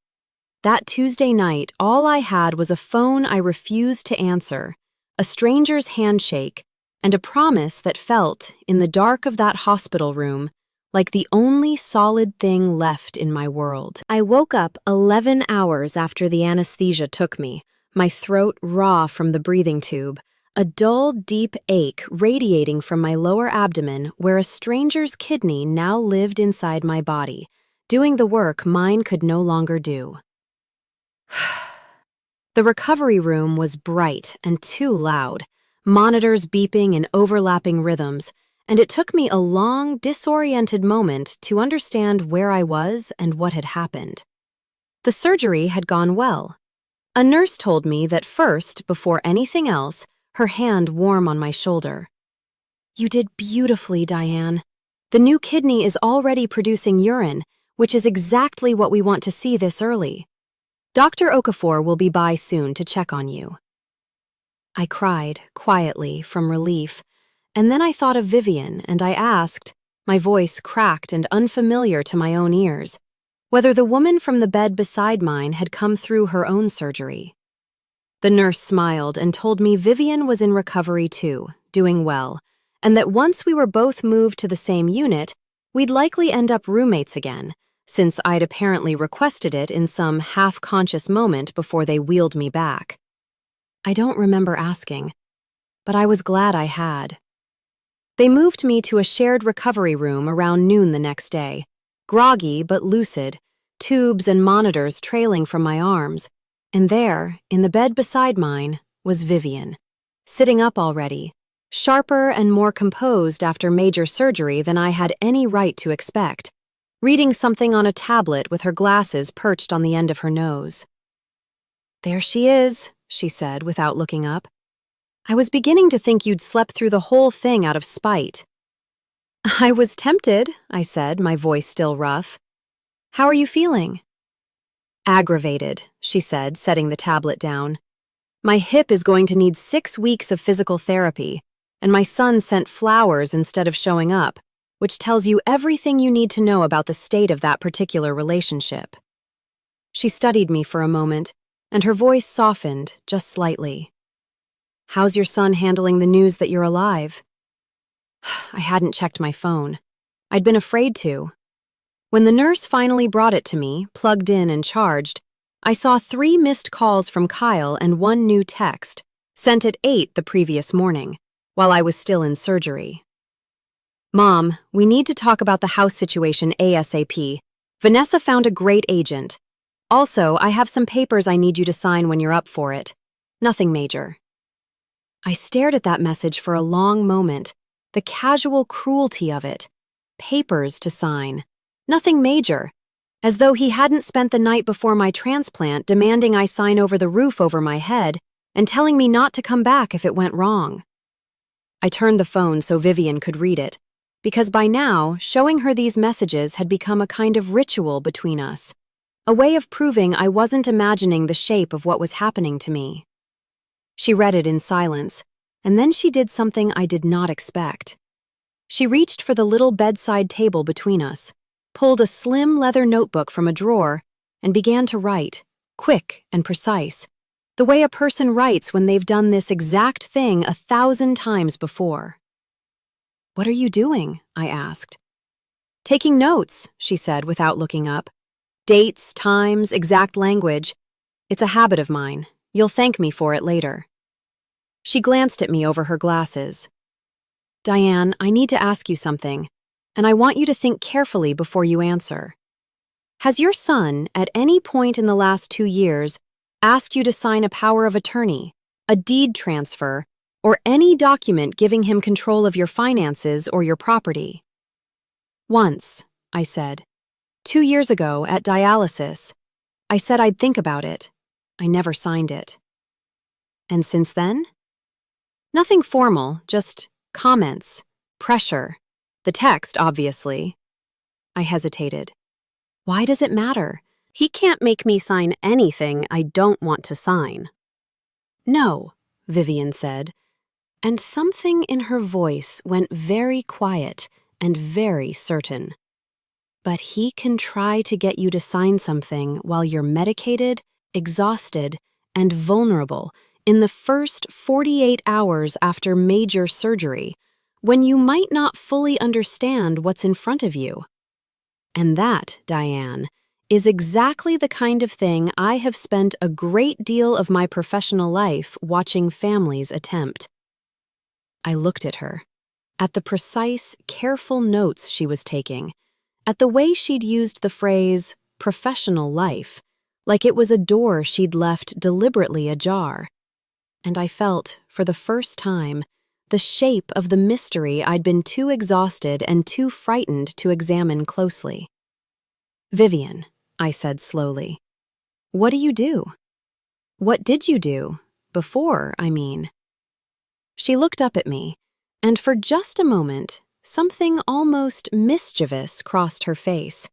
That Tuesday night, all I had was a phone I refused to answer, a stranger's handshake, and a promise that felt, in the dark of that hospital room, like the only solid thing left in my world. I woke up 11 hours after the anesthesia took me, my throat raw from the breathing tube, a dull, deep ache radiating from my lower abdomen where a stranger's kidney now lived inside my body, doing the work mine could no longer do. The recovery room was bright and too loud, monitors beeping in overlapping rhythms, and it took me a long, disoriented moment to understand where I was and what had happened. The surgery had gone well. A nurse told me that first, before anything else, her hand warm on my shoulder. "You did beautifully, Diane. The new kidney is already producing urine, which is exactly what we want to see this early. Dr. Okafor will be by soon to check on you." I cried, quietly, from relief, and then I thought of Vivian and I asked, my voice cracked and unfamiliar to my own ears, whether the woman from the bed beside mine had come through her own surgery. The nurse smiled and told me Vivian was in recovery too, doing well, and that once we were both moved to the same unit, we'd likely end up roommates again, since I'd apparently requested it in some half-conscious moment before they wheeled me back. I don't remember asking, but I was glad I had. They moved me to a shared recovery room around noon the next day, groggy but lucid, tubes and monitors trailing from my arms, and there, in the bed beside mine, was Vivian, sitting up already, sharper and more composed after major surgery than I had any right to expect, reading something on a tablet with her glasses perched on the end of her nose. "There she is," she said without looking up. "I was beginning to think you'd slept through the whole thing out of spite." "I was tempted," I said, my voice still rough. "How are you feeling?" "Aggravated," she said, setting the tablet down. "My hip is going to need 6 weeks of physical therapy, and my son sent flowers instead of showing up, which tells you everything you need to know about the state of that particular relationship." She studied me for a moment, and her voice softened, just slightly. "How's your son handling the news that you're alive?" I hadn't checked my phone. I'd been afraid to. When the nurse finally brought it to me, plugged in and charged, I saw 3 missed calls from Kyle and 1 new text, sent at 8 the previous morning, while I was still in surgery. "Mom, we need to talk about the house situation ASAP. Vanessa found a great agent. Also, I have some papers I need you to sign when you're up for it. Nothing major." I stared at that message for a long moment, the casual cruelty of it. Papers to sign. Nothing major. as though he hadn't spent the night before my transplant demanding I sign over the roof over my head and telling me not to come back if it went wrong. I turned the phone so Vivian could read it, because by now, showing her these messages had become a kind of ritual between us, a way of proving I wasn't imagining the shape of what was happening to me. She read it in silence, and then she did something I did not expect. She reached for the little bedside table between us, pulled a slim leather notebook from a drawer, and began to write, quick and precise, the way a person writes when they've done this exact thing 1,000 times before. "What are you doing?" I asked. "Taking notes," she said without looking up. "Dates, times, exact language. It's a habit of mine. You'll thank me for it later." She glanced at me over her glasses. "Diane, I need to ask you something, and I want you to think carefully before you answer. Has your son, at any point in the last 2 years, asked you to sign a power of attorney, a deed transfer, or any document giving him control of your finances or your property?" "Once," I said. 2 years ago, at dialysis. I said I'd think about it. I never signed it." "And since then?" "Nothing formal, just comments, pressure. The text, obviously." I hesitated. "Why does it matter? He can't make me sign anything I don't want to sign." "No," Vivian said, and something in her voice went very quiet and very certain. "But he can try to get you to sign something while you're medicated, exhausted, and vulnerable in the first 48 hours after major surgery, when you might not fully understand what's in front of you. And that, Diane, is exactly the kind of thing I have spent a great deal of my professional life watching families attempt." I looked at her, at the precise, careful notes she was taking, at the way she'd used the phrase professional life, like it was a door she'd left deliberately ajar. And I felt, for the first time, the shape of the mystery I'd been too exhausted and too frightened to examine closely. "Vivian," I said slowly, "what do you do? What did you do? Before, I mean." She looked up at me, and for just a moment, something almost mischievous crossed her face.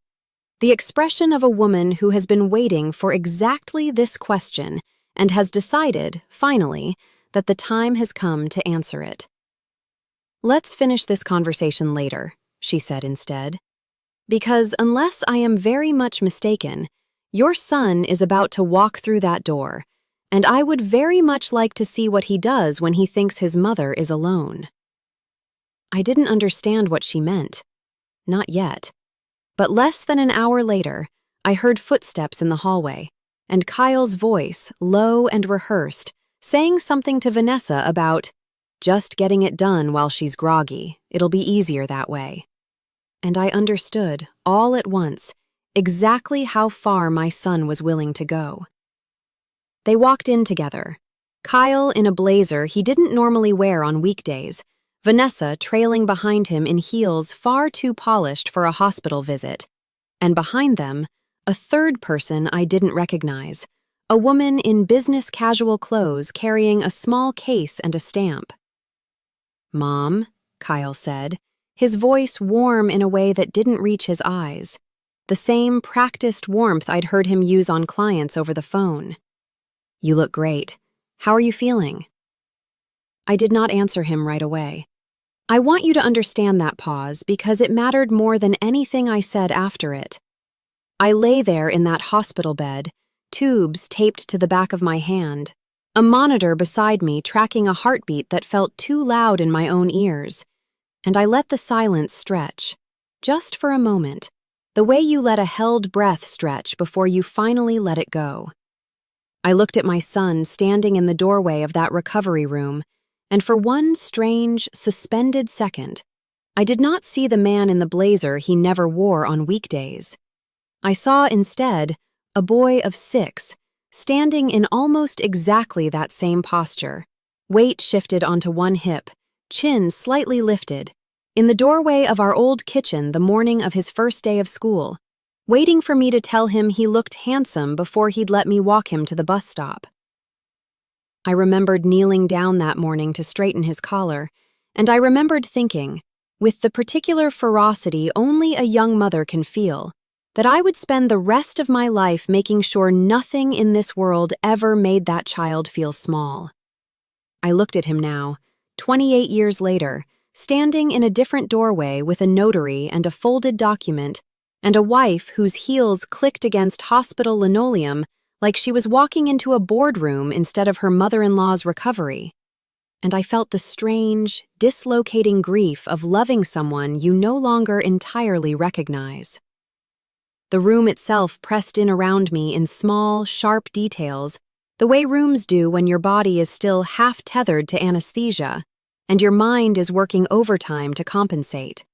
The expression of a woman who has been waiting for exactly this question and has decided, finally, that the time has come to answer it. "Let's finish this conversation later," she said instead. "Because unless I am very much mistaken, your son is about to walk through that door, and I would very much like to see what he does when he thinks his mother is alone." I didn't understand what she meant. Not yet. But less than an hour later, I heard footsteps in the hallway, and Kyle's voice, low and rehearsed, saying something to Vanessa about just getting it done while she's groggy. It'll be easier that way. And I understood, all at once, exactly how far my son was willing to go. They walked in together, Kyle in a blazer he didn't normally wear on weekdays, Vanessa trailing behind him in heels far too polished for a hospital visit, and behind them, a third person I didn't recognize, a woman in business casual clothes carrying a small case and a stamp. "Mom," Kyle said, his voice warm in a way that didn't reach his eyes, the same practiced warmth I'd heard him use on clients over the phone. "You look great. How are you feeling?" I did not answer him right away. I want you to understand that pause because it mattered more than anything I said after it. I lay there in that hospital bed, tubes taped to the back of my hand, a monitor beside me tracking a heartbeat that felt too loud in my own ears, and I let the silence stretch, just for a moment, the way you let a held breath stretch before you finally let it go. I looked at my son standing in the doorway of that recovery room, and for one strange, suspended second, I did not see the man in the blazer he never wore on weekdays. I saw instead a boy of 6, standing in almost exactly that same posture, weight shifted onto one hip, chin slightly lifted, in the doorway of our old kitchen the morning of his first day of school, waiting for me to tell him he looked handsome before he'd let me walk him to the bus stop. I remembered kneeling down that morning to straighten his collar, and I remembered thinking, with the particular ferocity only a young mother can feel, that I would spend the rest of my life making sure nothing in this world ever made that child feel small. I looked at him now, 28 years later, standing in a different doorway with a notary and a folded document, and a wife whose heels clicked against hospital linoleum like she was walking into a boardroom instead of her mother-in-law's recovery. And I felt the strange, dislocating grief of loving someone you no longer entirely recognize. The room itself pressed in around me in small, sharp details, the way rooms do when your body is still half-tethered to anesthesia, and your mind is working overtime to compensate.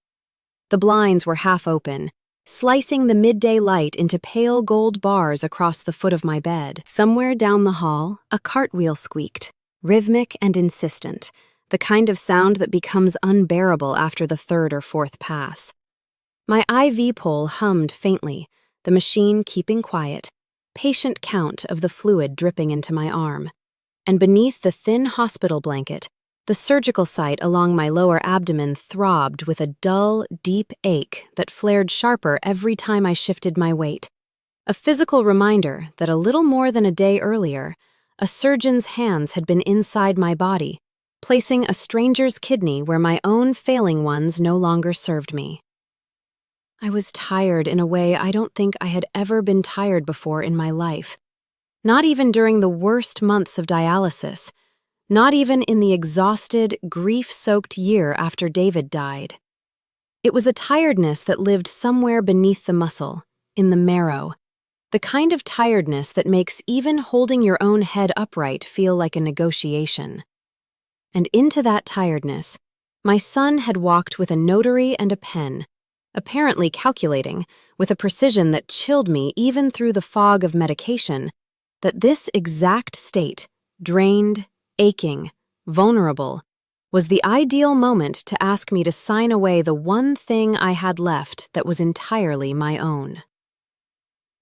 The blinds were half open, slicing the midday light into pale gold bars across the foot of my bed. Somewhere down the hall, a cartwheel squeaked, rhythmic and insistent, the kind of sound that becomes unbearable after the third or fourth pass. My IV pole hummed faintly, the machine keeping quiet, patient count of the fluid dripping into my arm. And beneath the thin hospital blanket, the surgical site along my lower abdomen throbbed with a dull, deep ache that flared sharper every time I shifted my weight. A physical reminder that a little more than a day earlier, a surgeon's hands had been inside my body, placing a stranger's kidney where my own failing ones no longer served me. I was tired in a way I don't think I had ever been tired before in my life. Not even during the worst months of dialysis. Not even in the exhausted, grief-soaked year after David died. It was a tiredness that lived somewhere beneath the muscle, in the marrow, the kind of tiredness that makes even holding your own head upright feel like a negotiation. And into that tiredness, my son had walked with a notary and a pen, apparently calculating, with a precision that chilled me even through the fog of medication, that this exact state, drained, aching, vulnerable, was the ideal moment to ask me to sign away the one thing I had left that was entirely my own.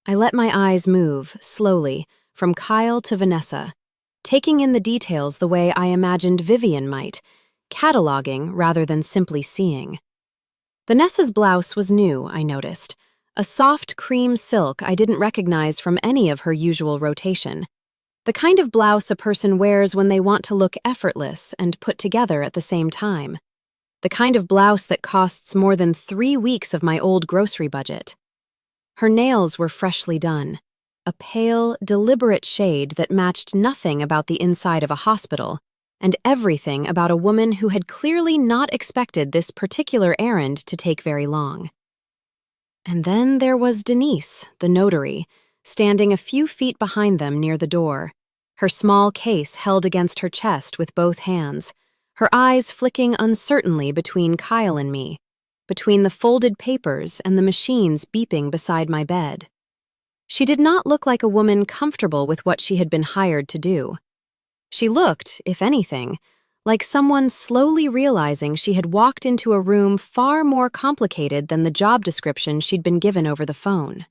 I let my eyes move, slowly, from Kyle to Vanessa, taking in the details the way I imagined Vivian might, cataloging rather than simply seeing. Vanessa's blouse was new, I noticed, a soft cream silk I didn't recognize from any of her usual rotation. The kind of blouse a person wears when they want to look effortless and put together at the same time. The kind of blouse that costs more than 3 weeks of my old grocery budget. Her nails were freshly done, a pale, deliberate shade that matched nothing about the inside of a hospital, and everything about a woman who had clearly not expected this particular errand to take very long. And then there was Denise, the notary, standing a few feet behind them near the door, her small case held against her chest with both hands, her eyes flicking uncertainly between Kyle and me, between the folded papers and the machines beeping beside my bed. She did not look like a woman comfortable with what she had been hired to do. She looked, if anything, like someone slowly realizing she had walked into a room far more complicated than the job description she'd been given over the phone.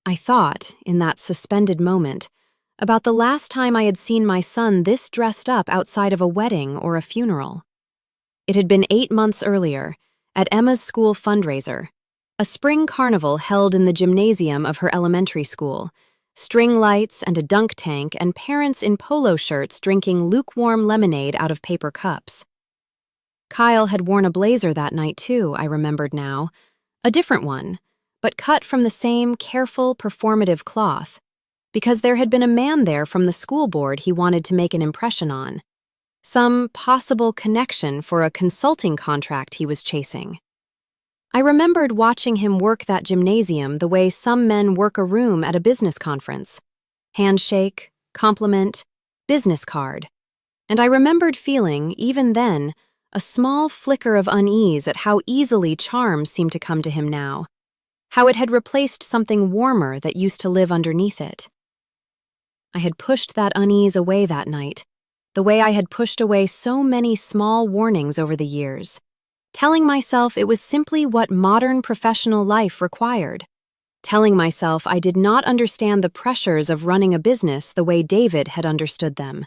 I thought, in that suspended moment, about the last time I had seen my son this dressed up outside of a wedding or a funeral. It had been 8 months earlier, at Emma's school fundraiser, a spring carnival held in the gymnasium of her elementary school, string lights and a dunk tank and parents in polo shirts drinking lukewarm lemonade out of paper cups. Kyle had worn a blazer that night too, I remembered now, a different one, but cut from the same careful, performative cloth, because there had been a man there from the school board he wanted to make an impression on, some possible connection for a consulting contract he was chasing. I remembered watching him work that gymnasium the way some men work a room at a business conference. Handshake, compliment, business card. And I remembered feeling, even then, a small flicker of unease at how easily charm seemed to come to him now, how it had replaced something warmer that used to live underneath it. I had pushed that unease away that night, the way I had pushed away so many small warnings over the years, telling myself it was simply what modern professional life required. telling myself I did not understand the pressures of running a business the way David had understood them,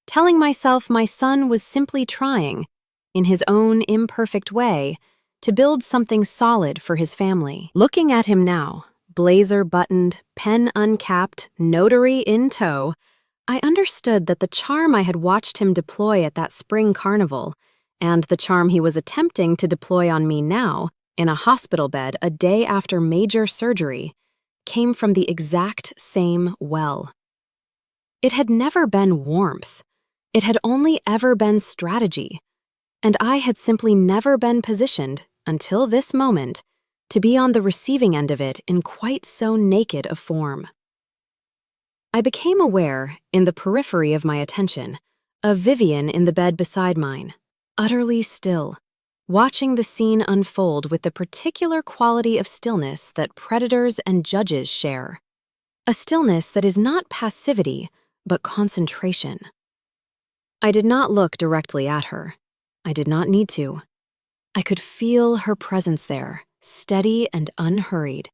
telling myself my son was simply trying, in his own imperfect way, to build something solid for his family. Looking at him now, blazer buttoned, pen uncapped, notary in tow, I understood that the charm I had watched him deploy at that spring carnival, and the charm he was attempting to deploy on me now, in a hospital bed a day after major surgery, came from the exact same well. It had never been warmth. It had only ever been strategy, and I had simply never been positioned, until this moment, to be on the receiving end of it in quite so naked a form. I became aware, in the periphery of my attention, of Vivian in the bed beside mine, utterly still, watching the scene unfold with the particular quality of stillness that predators and judges share. A stillness that is not passivity, but concentration. I did not look directly at her. I did not need to. I could feel her presence there, steady and unhurried,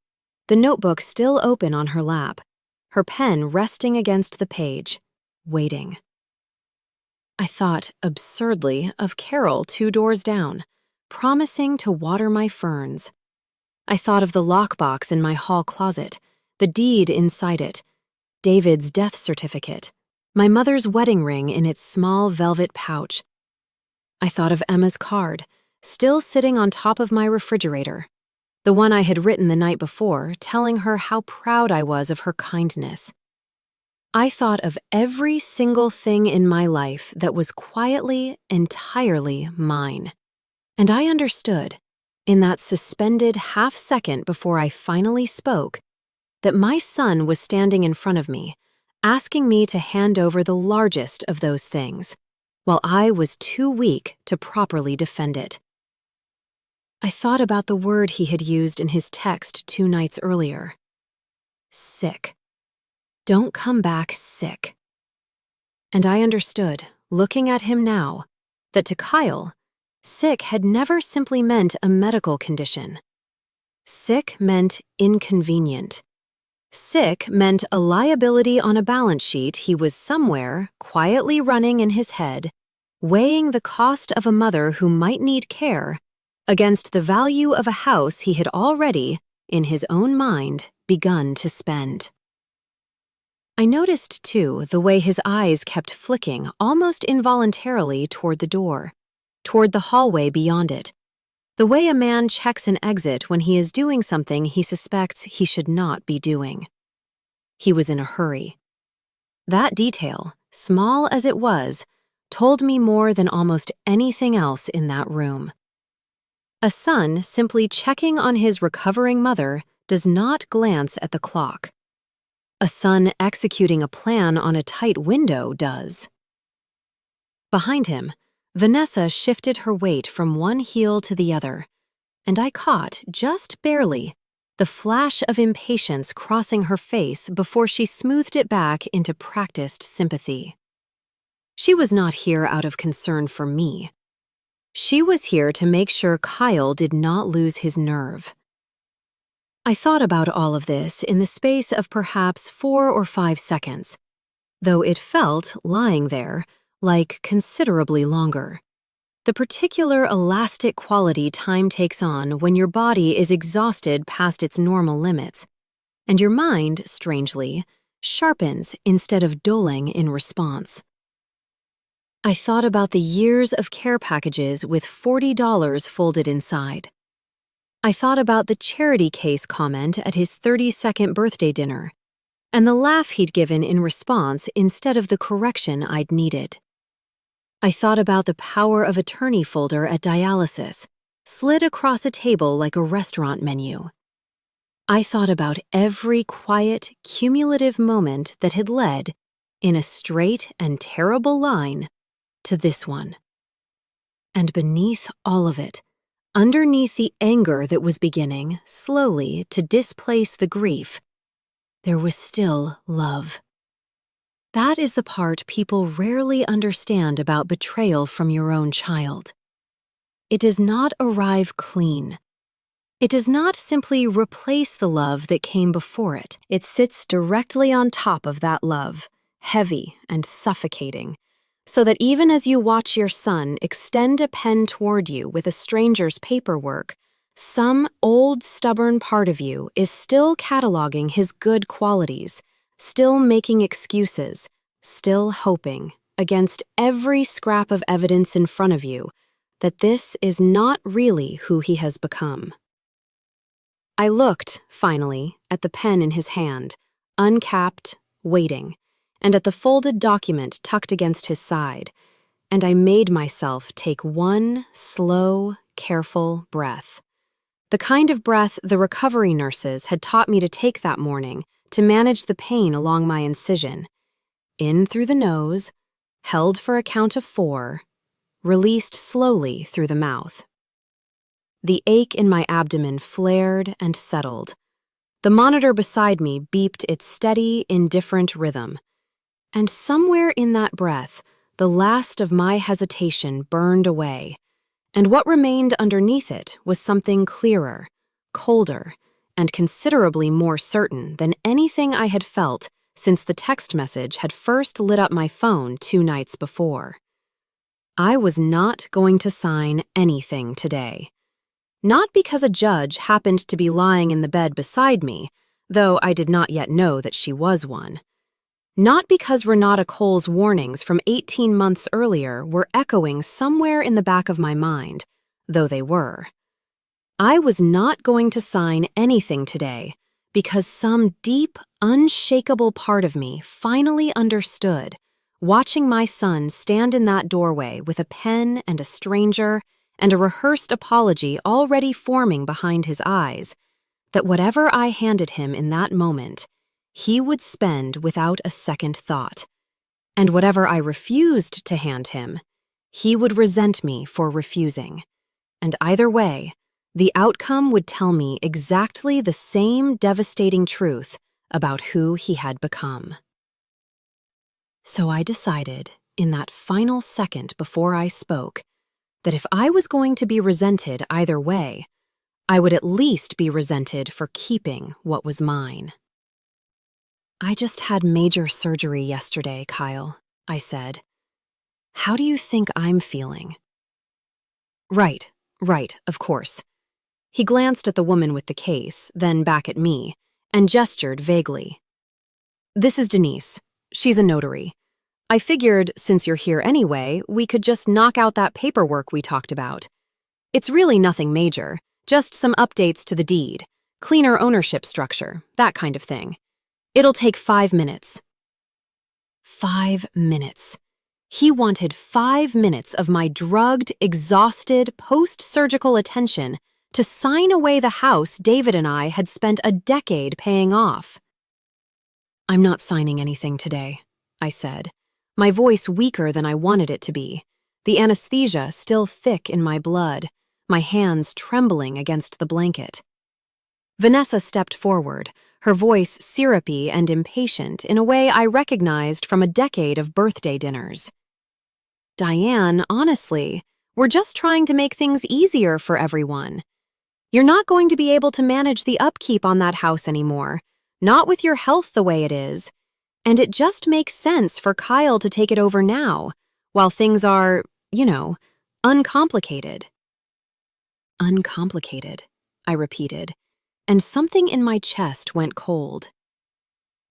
the notebook still open on her lap, her pen resting against the page, waiting. I thought, absurdly, of Carol 2 doors down, promising to water my ferns. I thought of the lockbox in my hall closet, the deed inside it, David's death certificate, my mother's wedding ring in its small velvet pouch. I thought of Emma's card, still sitting on top of my refrigerator, the one I had written the night before, telling her how proud I was of her kindness. I thought of every single thing in my life that was quietly, entirely mine. And I understood, in that suspended half-second before I finally spoke, that my son was standing in front of me, asking me to hand over the largest of those things, while I was too weak to properly defend it. I thought about the word he had used in his text 2 nights earlier. Sick. Don't come back sick. And I understood, looking at him now, that to Kyle, sick had never simply meant a medical condition. Sick meant inconvenient. Sick meant a liability on a balance sheet he was somewhere, quietly running in his head, weighing the cost of a mother who might need care against the value of a house he had already, in his own mind, begun to spend. I noticed, too, the way his eyes kept flicking almost involuntarily toward the door, toward the hallway beyond it, the way a man checks an exit when he is doing something he suspects he should not be doing. He was in a hurry. That detail, small as it was, told me more than almost anything else in that room. A son simply checking on his recovering mother does not glance at the clock. A son executing a plan on a tight window does. Behind him, Vanessa shifted her weight from one heel to the other, and I caught, just barely, the flash of impatience crossing her face before she smoothed it back into practiced sympathy. She was not here out of concern for me. She was here to make sure Kyle did not lose his nerve. I thought about all of this in the space of perhaps 4 or 5 seconds, though it felt, lying there, like considerably longer. The particular elastic quality time takes on when your body is exhausted past its normal limits, and your mind, strangely, sharpens instead of dulling in response. I thought about the years of care packages with $40 folded inside. I thought about the charity case comment at his 32nd birthday dinner, and the laugh he'd given in response instead of the correction I'd needed. I thought about the power of attorney folder at dialysis, slid across a table like a restaurant menu. I thought about every quiet, cumulative moment that had led, in a straight and terrible line, to this one. And beneath all of it, underneath the anger that was beginning, slowly, to displace the grief, there was still love. That is the part people rarely understand about betrayal from your own child. It does not arrive clean. It does not simply replace the love that came before it. It sits directly on top of that love, heavy and suffocating, so that even as you watch your son extend a pen toward you with a stranger's paperwork, some old, stubborn part of you is still cataloging his good qualities, still making excuses, still hoping, against every scrap of evidence in front of you, that this is not really who he has become. I looked, finally, at the pen in his hand, uncapped, waiting, and at the folded document tucked against his side, and I made myself take one slow, careful breath. The kind of breath the recovery nurses had taught me to take that morning to manage the pain along my incision. In through the nose, held for a count of 4, released slowly through the mouth. The ache in my abdomen flared and settled. The monitor beside me beeped its steady, indifferent rhythm. And somewhere in that breath, the last of my hesitation burned away, and what remained underneath it was something clearer, colder, and considerably more certain than anything I had felt since the text message had first lit up my phone 2 nights before. I was not going to sign anything today. Not because a judge happened to be lying in the bed beside me, though I did not yet know that she was one. Not because Renata Cole's warnings from 18 months earlier were echoing somewhere in the back of my mind, though they were. I was not going to sign anything today because some deep, unshakable part of me finally understood, watching my son stand in that doorway with a pen and a stranger and a rehearsed apology already forming behind his eyes, that whatever I handed him in that moment, he would spend without a second thought, and whatever I refused to hand him, he would resent me for refusing. And either way, the outcome would tell me exactly the same devastating truth about who he had become. So I decided, in that final second before I spoke, that if I was going to be resented either way, I would at least be resented for keeping what was mine. I just had major surgery yesterday, Kyle, I said. How do you think I'm feeling? Right, of course. He glanced at the woman with the case, then back at me, and gestured vaguely. This is Denise. She's a notary. I figured, since you're here anyway, we could just knock out that paperwork we talked about. It's really nothing major, just some updates to the deed, cleaner ownership structure, that kind of thing. It'll take 5 minutes. 5 minutes. He wanted 5 minutes of my drugged, exhausted, post-surgical attention to sign away the house David and I had spent a decade paying off. I'm not signing anything today, I said, my voice weaker than I wanted it to be, the anesthesia still thick in my blood, my hands trembling against the blanket. Vanessa stepped forward, her voice syrupy and impatient in a way I recognized from a decade of birthday dinners. Diane, honestly, we're just trying to make things easier for everyone. You're not going to be able to manage the upkeep on that house anymore, not with your health the way it is. And it just makes sense for Kyle to take it over now, while things are, uncomplicated. Uncomplicated, I repeated, and something in my chest went cold.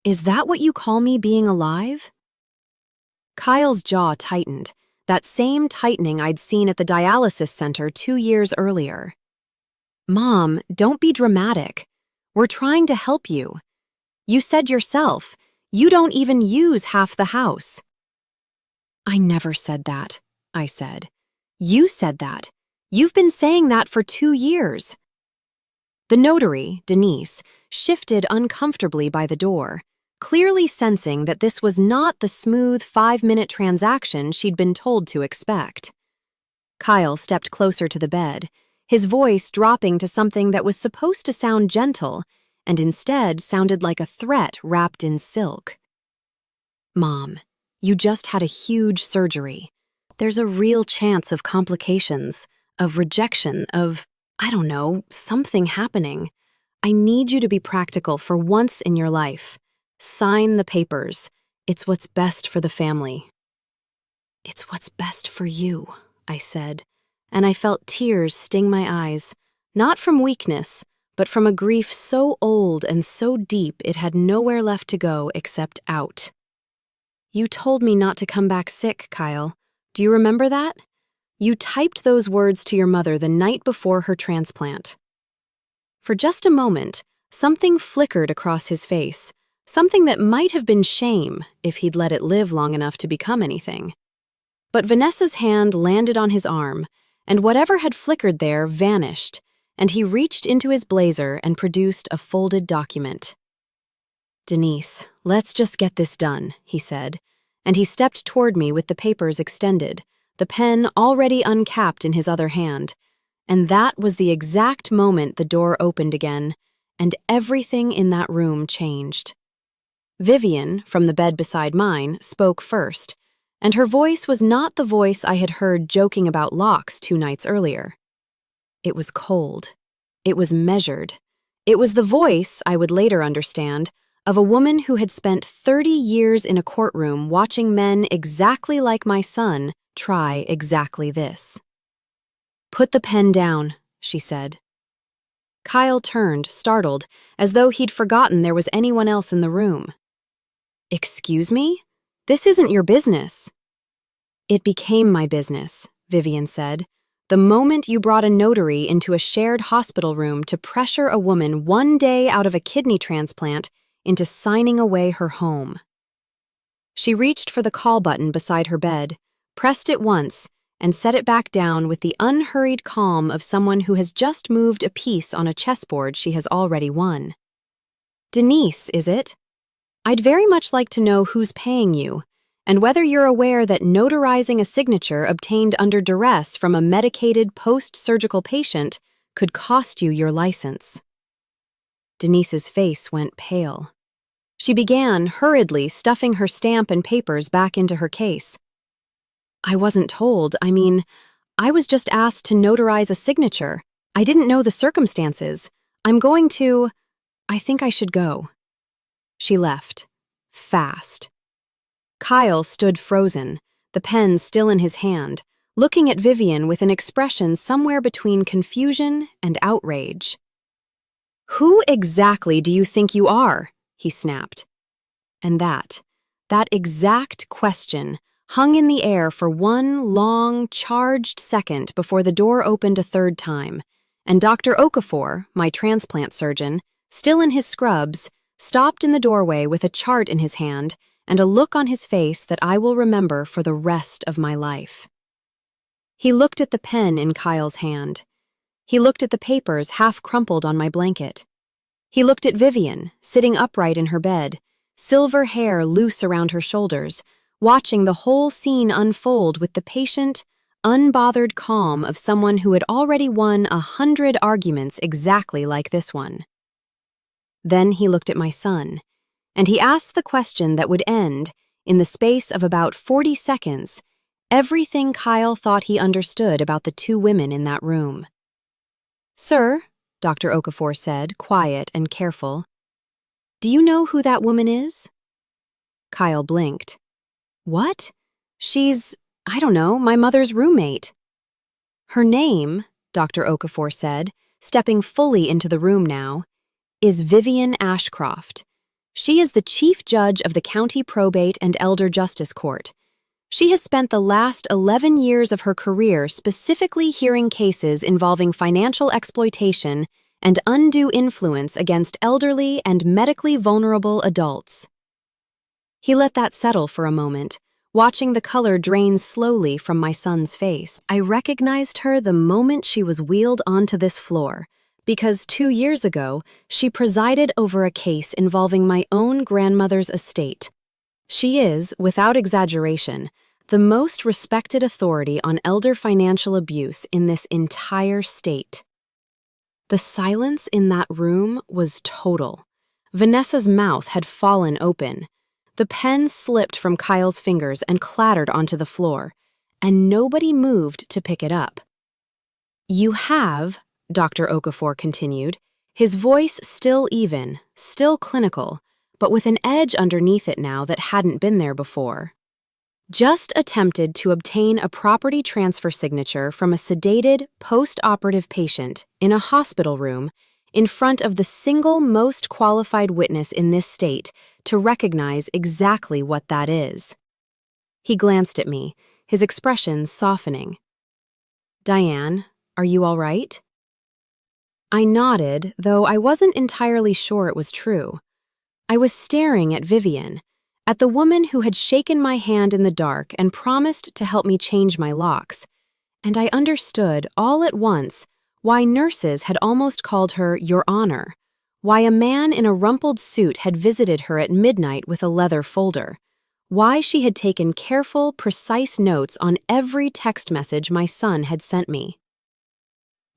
Is that what you call me being alive? Kyle's jaw tightened, that same tightening I'd seen at the dialysis center 2 years earlier. Mom, don't be dramatic. We're trying to help you. You said yourself, you don't even use half the house. I never said that, I said. You said that. You've been saying that for 2 years. The notary, Denise, shifted uncomfortably by the door, clearly sensing that this was not the smooth 5-minute transaction she'd been told to expect. Kyle stepped closer to the bed, his voice dropping to something that was supposed to sound gentle and instead sounded like a threat wrapped in silk. Mom, you just had a huge surgery. There's a real chance of complications, of rejection, of I don't know, something happening. I need you to be practical for once in your life. Sign the papers. It's what's best for the family." "It's what's best for you," I said, and I felt tears sting my eyes, not from weakness, but from a grief so old and so deep it had nowhere left to go except out. "You told me not to come back sick, Kyle. Do you remember that? You typed those words to your mother the night before her transplant." For just a moment, something flickered across his face, something that might have been shame if he'd let it live long enough to become anything. But Vanessa's hand landed on his arm, and whatever had flickered there vanished, and he reached into his blazer and produced a folded document. "Denise, let's just get this done," he said, and he stepped toward me with the papers extended, the pen already uncapped in his other hand. And that was the exact moment the door opened again, and everything in that room changed. Vivian, from the bed beside mine, spoke first, and her voice was not the voice I had heard joking about locks 2 nights earlier. It was cold. It was measured. It was the voice, I would later understand, of a woman who had spent 30 years in a courtroom watching men exactly like my son try exactly this. "Put the pen down," she said. Kyle turned, startled, as though he'd forgotten there was anyone else in the room. "Excuse me? This isn't your business." "It became my business," Vivian said, "the moment you brought a notary into a shared hospital room to pressure a woman 1 day out of a kidney transplant into signing away her home." She reached for the call button beside her bed, pressed it once, and set it back down with the unhurried calm of someone who has just moved a piece on a chessboard she has already won. "Denise, is it? I'd very much like to know who's paying you, and whether you're aware that notarizing a signature obtained under duress from a medicated post-surgical patient could cost you your license." Denise's face went pale. She began hurriedly stuffing her stamp and papers back into her case. "I wasn't told. I was just asked to notarize a signature. I didn't know the circumstances. I think I should go." She left. Fast. Kyle stood frozen, the pen still in his hand, looking at Vivian with an expression somewhere between confusion and outrage. "Who exactly do you think you are?" he snapped. And that exact question hung in the air for one long, charged second before the door opened a third time, and Dr. Okafor, my transplant surgeon, still in his scrubs, stopped in the doorway with a chart in his hand and a look on his face that I will remember for the rest of my life. He looked at the pen in Kyle's hand. He looked at the papers half crumpled on my blanket. He looked at Vivian, sitting upright in her bed, silver hair loose around her shoulders, watching the whole scene unfold with the patient, unbothered calm of someone who had already won 100 arguments exactly like this one. Then he looked at my son, and he asked the question that would end, in the space of about 40 seconds, everything Kyle thought he understood about the 2 women in that room. "Sir," Dr. Okafor said, quiet and careful, "do you know who that woman is?" Kyle blinked. "What? I don't know, my mother's roommate." "Her name," Dr. Okafor said, stepping fully into the room now, "is Vivian Ashcroft. She is the chief judge of the County Probate and Elder Justice Court. She has spent the last 11 years of her career specifically hearing cases involving financial exploitation and undue influence against elderly and medically vulnerable adults." He let that settle for a moment, watching the color drain slowly from my son's face. I recognized her the moment she was wheeled onto this floor, because 2 years ago, she presided over a case involving my own grandmother's estate. She is, without exaggeration, the most respected authority on elder financial abuse in this entire state. The silence in that room was total. Vanessa's mouth had fallen open. The pen slipped from Kyle's fingers and clattered onto the floor, and nobody moved to pick it up. "You have," Dr. Okafor continued, his voice still even, still clinical, but with an edge underneath it now that hadn't been there before. Just attempted to obtain a property transfer signature from a sedated, post-operative patient in a hospital room in front of the single most qualified witness in this state to recognize exactly what that is. He glanced at me, his expression softening. "Diane, are you all right?" I nodded, though I wasn't entirely sure it was true. I was staring at Vivian, at the woman who had shaken my hand in the dark and promised to help me change my locks, and I understood all at once why nurses had almost called her Your Honor, why a man in a rumpled suit had visited her at midnight with a leather folder, why she had taken careful, precise notes on every text message my son had sent me.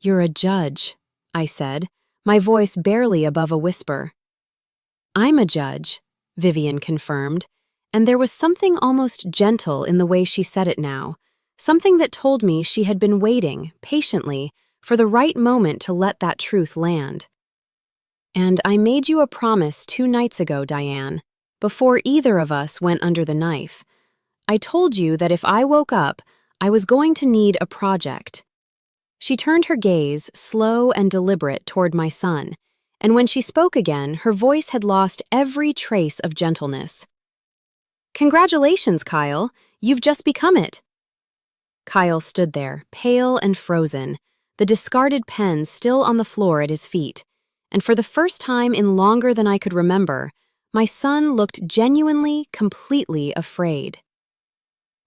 "You're a judge," I said, my voice barely above a whisper. "I'm a judge," Vivian confirmed, and there was something almost gentle in the way she said it now, something that told me she had been waiting, patiently, for the right moment to let that truth land. "And I made you a promise 2 nights ago, Diane, before either of us went under the knife. I told you that if I woke up, I was going to need a project." She turned her gaze, slow and deliberate, toward my son, and when she spoke again, her voice had lost every trace of gentleness. "Congratulations, Kyle. You've just become it." Kyle stood there, pale and frozen, the discarded pen still on the floor at his feet, and for the first time in longer than I could remember, my son looked genuinely, completely afraid.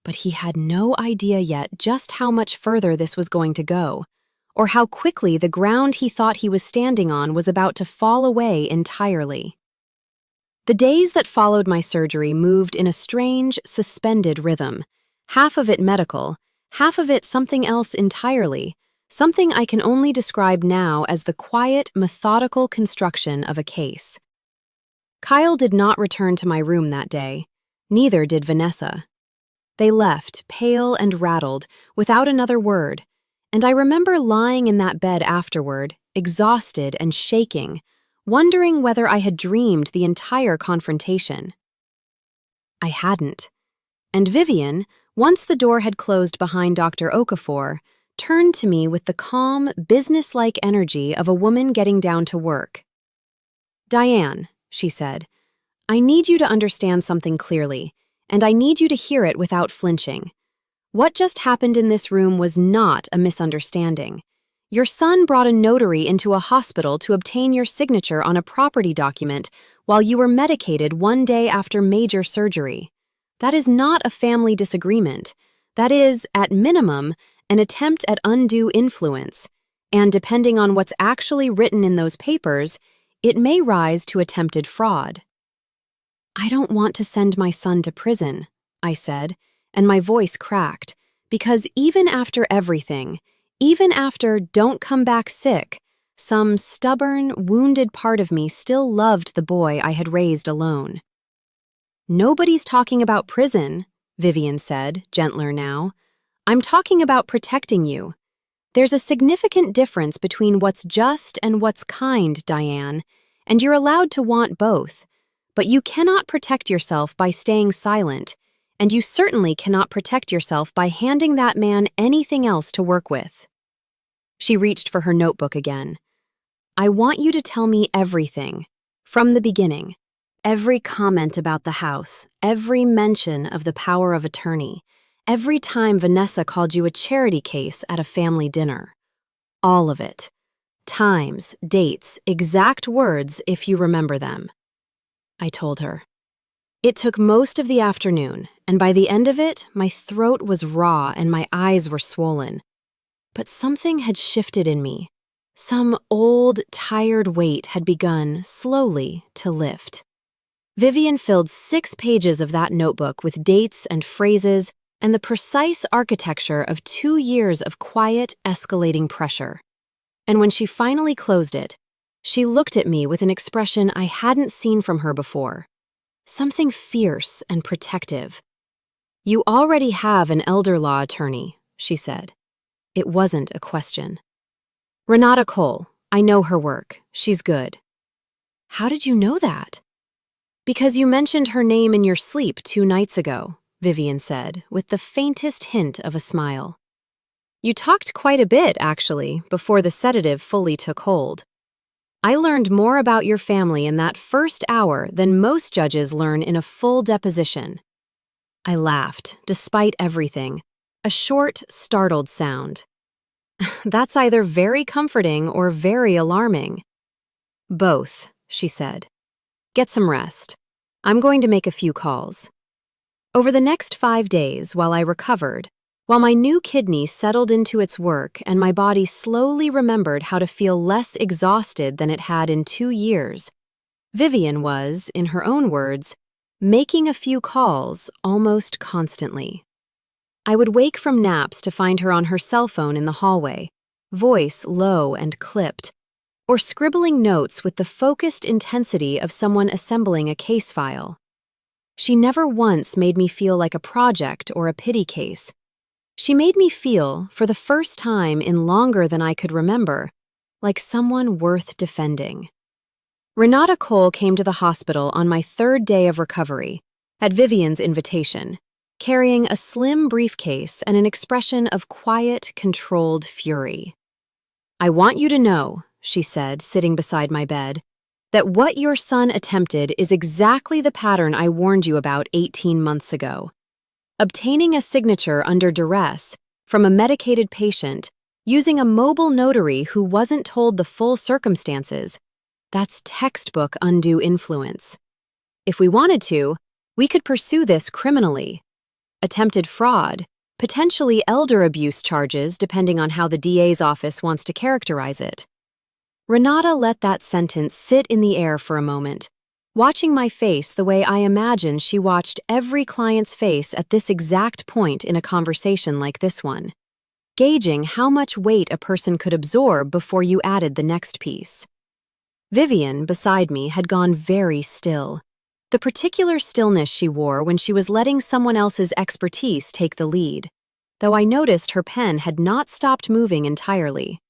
But he had no idea yet just how much further this was going to go, or how quickly the ground he thought he was standing on was about to fall away entirely. The days that followed my surgery moved in a strange, suspended rhythm, half of it medical, half of it something else entirely, something I can only describe now as the quiet, methodical construction of a case. Kyle did not return to my room that day. Neither did Vanessa. They left, pale and rattled, without another word, and I remember lying in that bed afterward, exhausted and shaking, wondering whether I had dreamed the entire confrontation. I hadn't, and Vivian, once the door had closed behind Dr. Okafor, turned to me with the calm, businesslike energy of a woman getting down to work. "Diane," she said, "I need you to understand something clearly, and I need you to hear it without flinching. What just happened in this room was not a misunderstanding. Your son brought a notary into a hospital to obtain your signature on a property document while you were medicated 1 day after major surgery. That is not a family disagreement. That is, at minimum, an attempt at undue influence, and depending on what's actually written in those papers, it may rise to attempted fraud." "I don't want to send my son to prison," I said, and my voice cracked, because even after everything, even after "don't come back sick," some stubborn, wounded part of me still loved the boy I had raised alone. "Nobody's talking about prison," Vivian said, gentler now. "I'm talking about protecting you. There's a significant difference between what's just and what's kind, Diane, and you're allowed to want both. But you cannot protect yourself by staying silent, and you certainly cannot protect yourself by handing that man anything else to work with." She reached for her notebook again. "I want you to tell me everything, from the beginning. Every comment about the house, every mention of the power of attorney, every time Vanessa called you a charity case at a family dinner. All of it. Times, dates, exact words if you remember them." I told her. It took most of the afternoon, and by the end of it, my throat was raw and my eyes were swollen. But something had shifted in me. Some old, tired weight had begun, slowly, to lift. Vivian filled 6 pages of that notebook with dates and phrases and the precise architecture of 2 years of quiet, escalating pressure. And when she finally closed it, she looked at me with an expression I hadn't seen from her before. Something fierce and protective. "You already have an elder law attorney," she said. It wasn't a question. Renata Cole. I know her work. She's good. How did you know that? Because you mentioned her name in your sleep 2 nights ago, Vivian said, with the faintest hint of a smile. You talked quite a bit, actually, before the sedative fully took hold. I learned more about your family in that first hour than most judges learn in a full deposition. I laughed, despite everything, a short, startled sound. That's either very comforting or very alarming. Both, she said. Get some rest. I'm going to make a few calls. Over the next 5 days, while I recovered, while my new kidney settled into its work and my body slowly remembered how to feel less exhausted than it had in 2 years, Vivian was, in her own words, making a few calls almost constantly. I would wake from naps to find her on her cell phone in the hallway, voice low and clipped, or scribbling notes with the focused intensity of someone assembling a case file. She never once made me feel like a project or a pity case. She made me feel, for the first time in longer than I could remember, like someone worth defending. Renata Cole came to the hospital on my 3rd day of recovery, at Vivian's invitation, carrying a slim briefcase and an expression of quiet, controlled fury. I want you to know, she said, sitting beside my bed, that what your son attempted is exactly the pattern I warned you about 18 months ago. Obtaining a signature under duress from a medicated patient, using a mobile notary who wasn't told the full circumstances, that's textbook undue influence. If we wanted to, we could pursue this criminally. Attempted fraud, potentially elder abuse charges depending on how the DA's office wants to characterize it. Renata let that sentence sit in the air for a moment, watching my face the way I imagine she watched every client's face at this exact point in a conversation like this one, gauging how much weight a person could absorb before you added the next piece. Vivian, beside me, had gone very still, the particular stillness she wore when she was letting someone else's expertise take the lead, though I noticed her pen had not stopped moving entirely,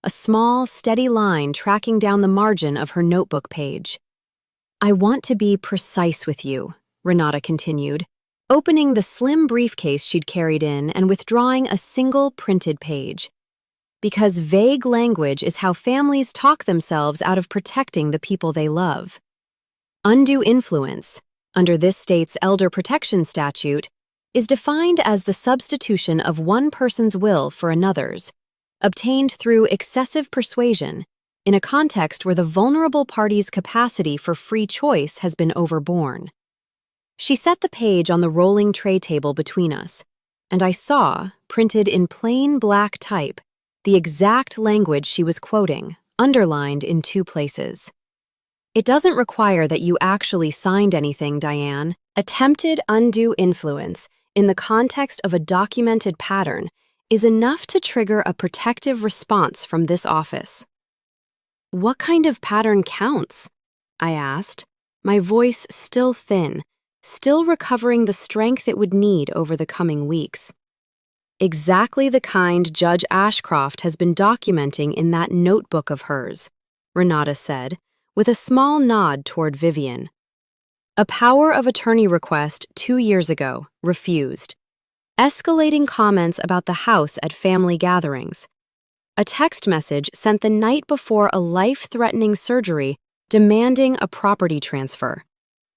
a small, steady line tracking down the margin of her notebook page. I want to be precise with you, Renata continued, opening the slim briefcase she'd carried in and withdrawing a single printed page. Because vague language is how families talk themselves out of protecting the people they love. Undue influence, under this state's elder protection statute, is defined as the substitution of one person's will for another's, obtained through excessive persuasion, in a context where the vulnerable party's capacity for free choice has been overborne. She set the page on the rolling tray table between us, and I saw, printed in plain black type, the exact language she was quoting, underlined in 2 places. It doesn't require that you actually signed anything, Diane. Attempted undue influence, in the context of a documented pattern, is enough to trigger a protective response from this office. What kind of pattern counts? I asked, my voice still thin, still recovering the strength it would need over the coming weeks. Exactly the kind Judge Ashcroft has been documenting in that notebook of hers, Renata said, with a small nod toward Vivian. A power of attorney request 2 years ago, refused. Escalating comments about the house at family gatherings. A text message sent the night before a life-threatening surgery demanding a property transfer.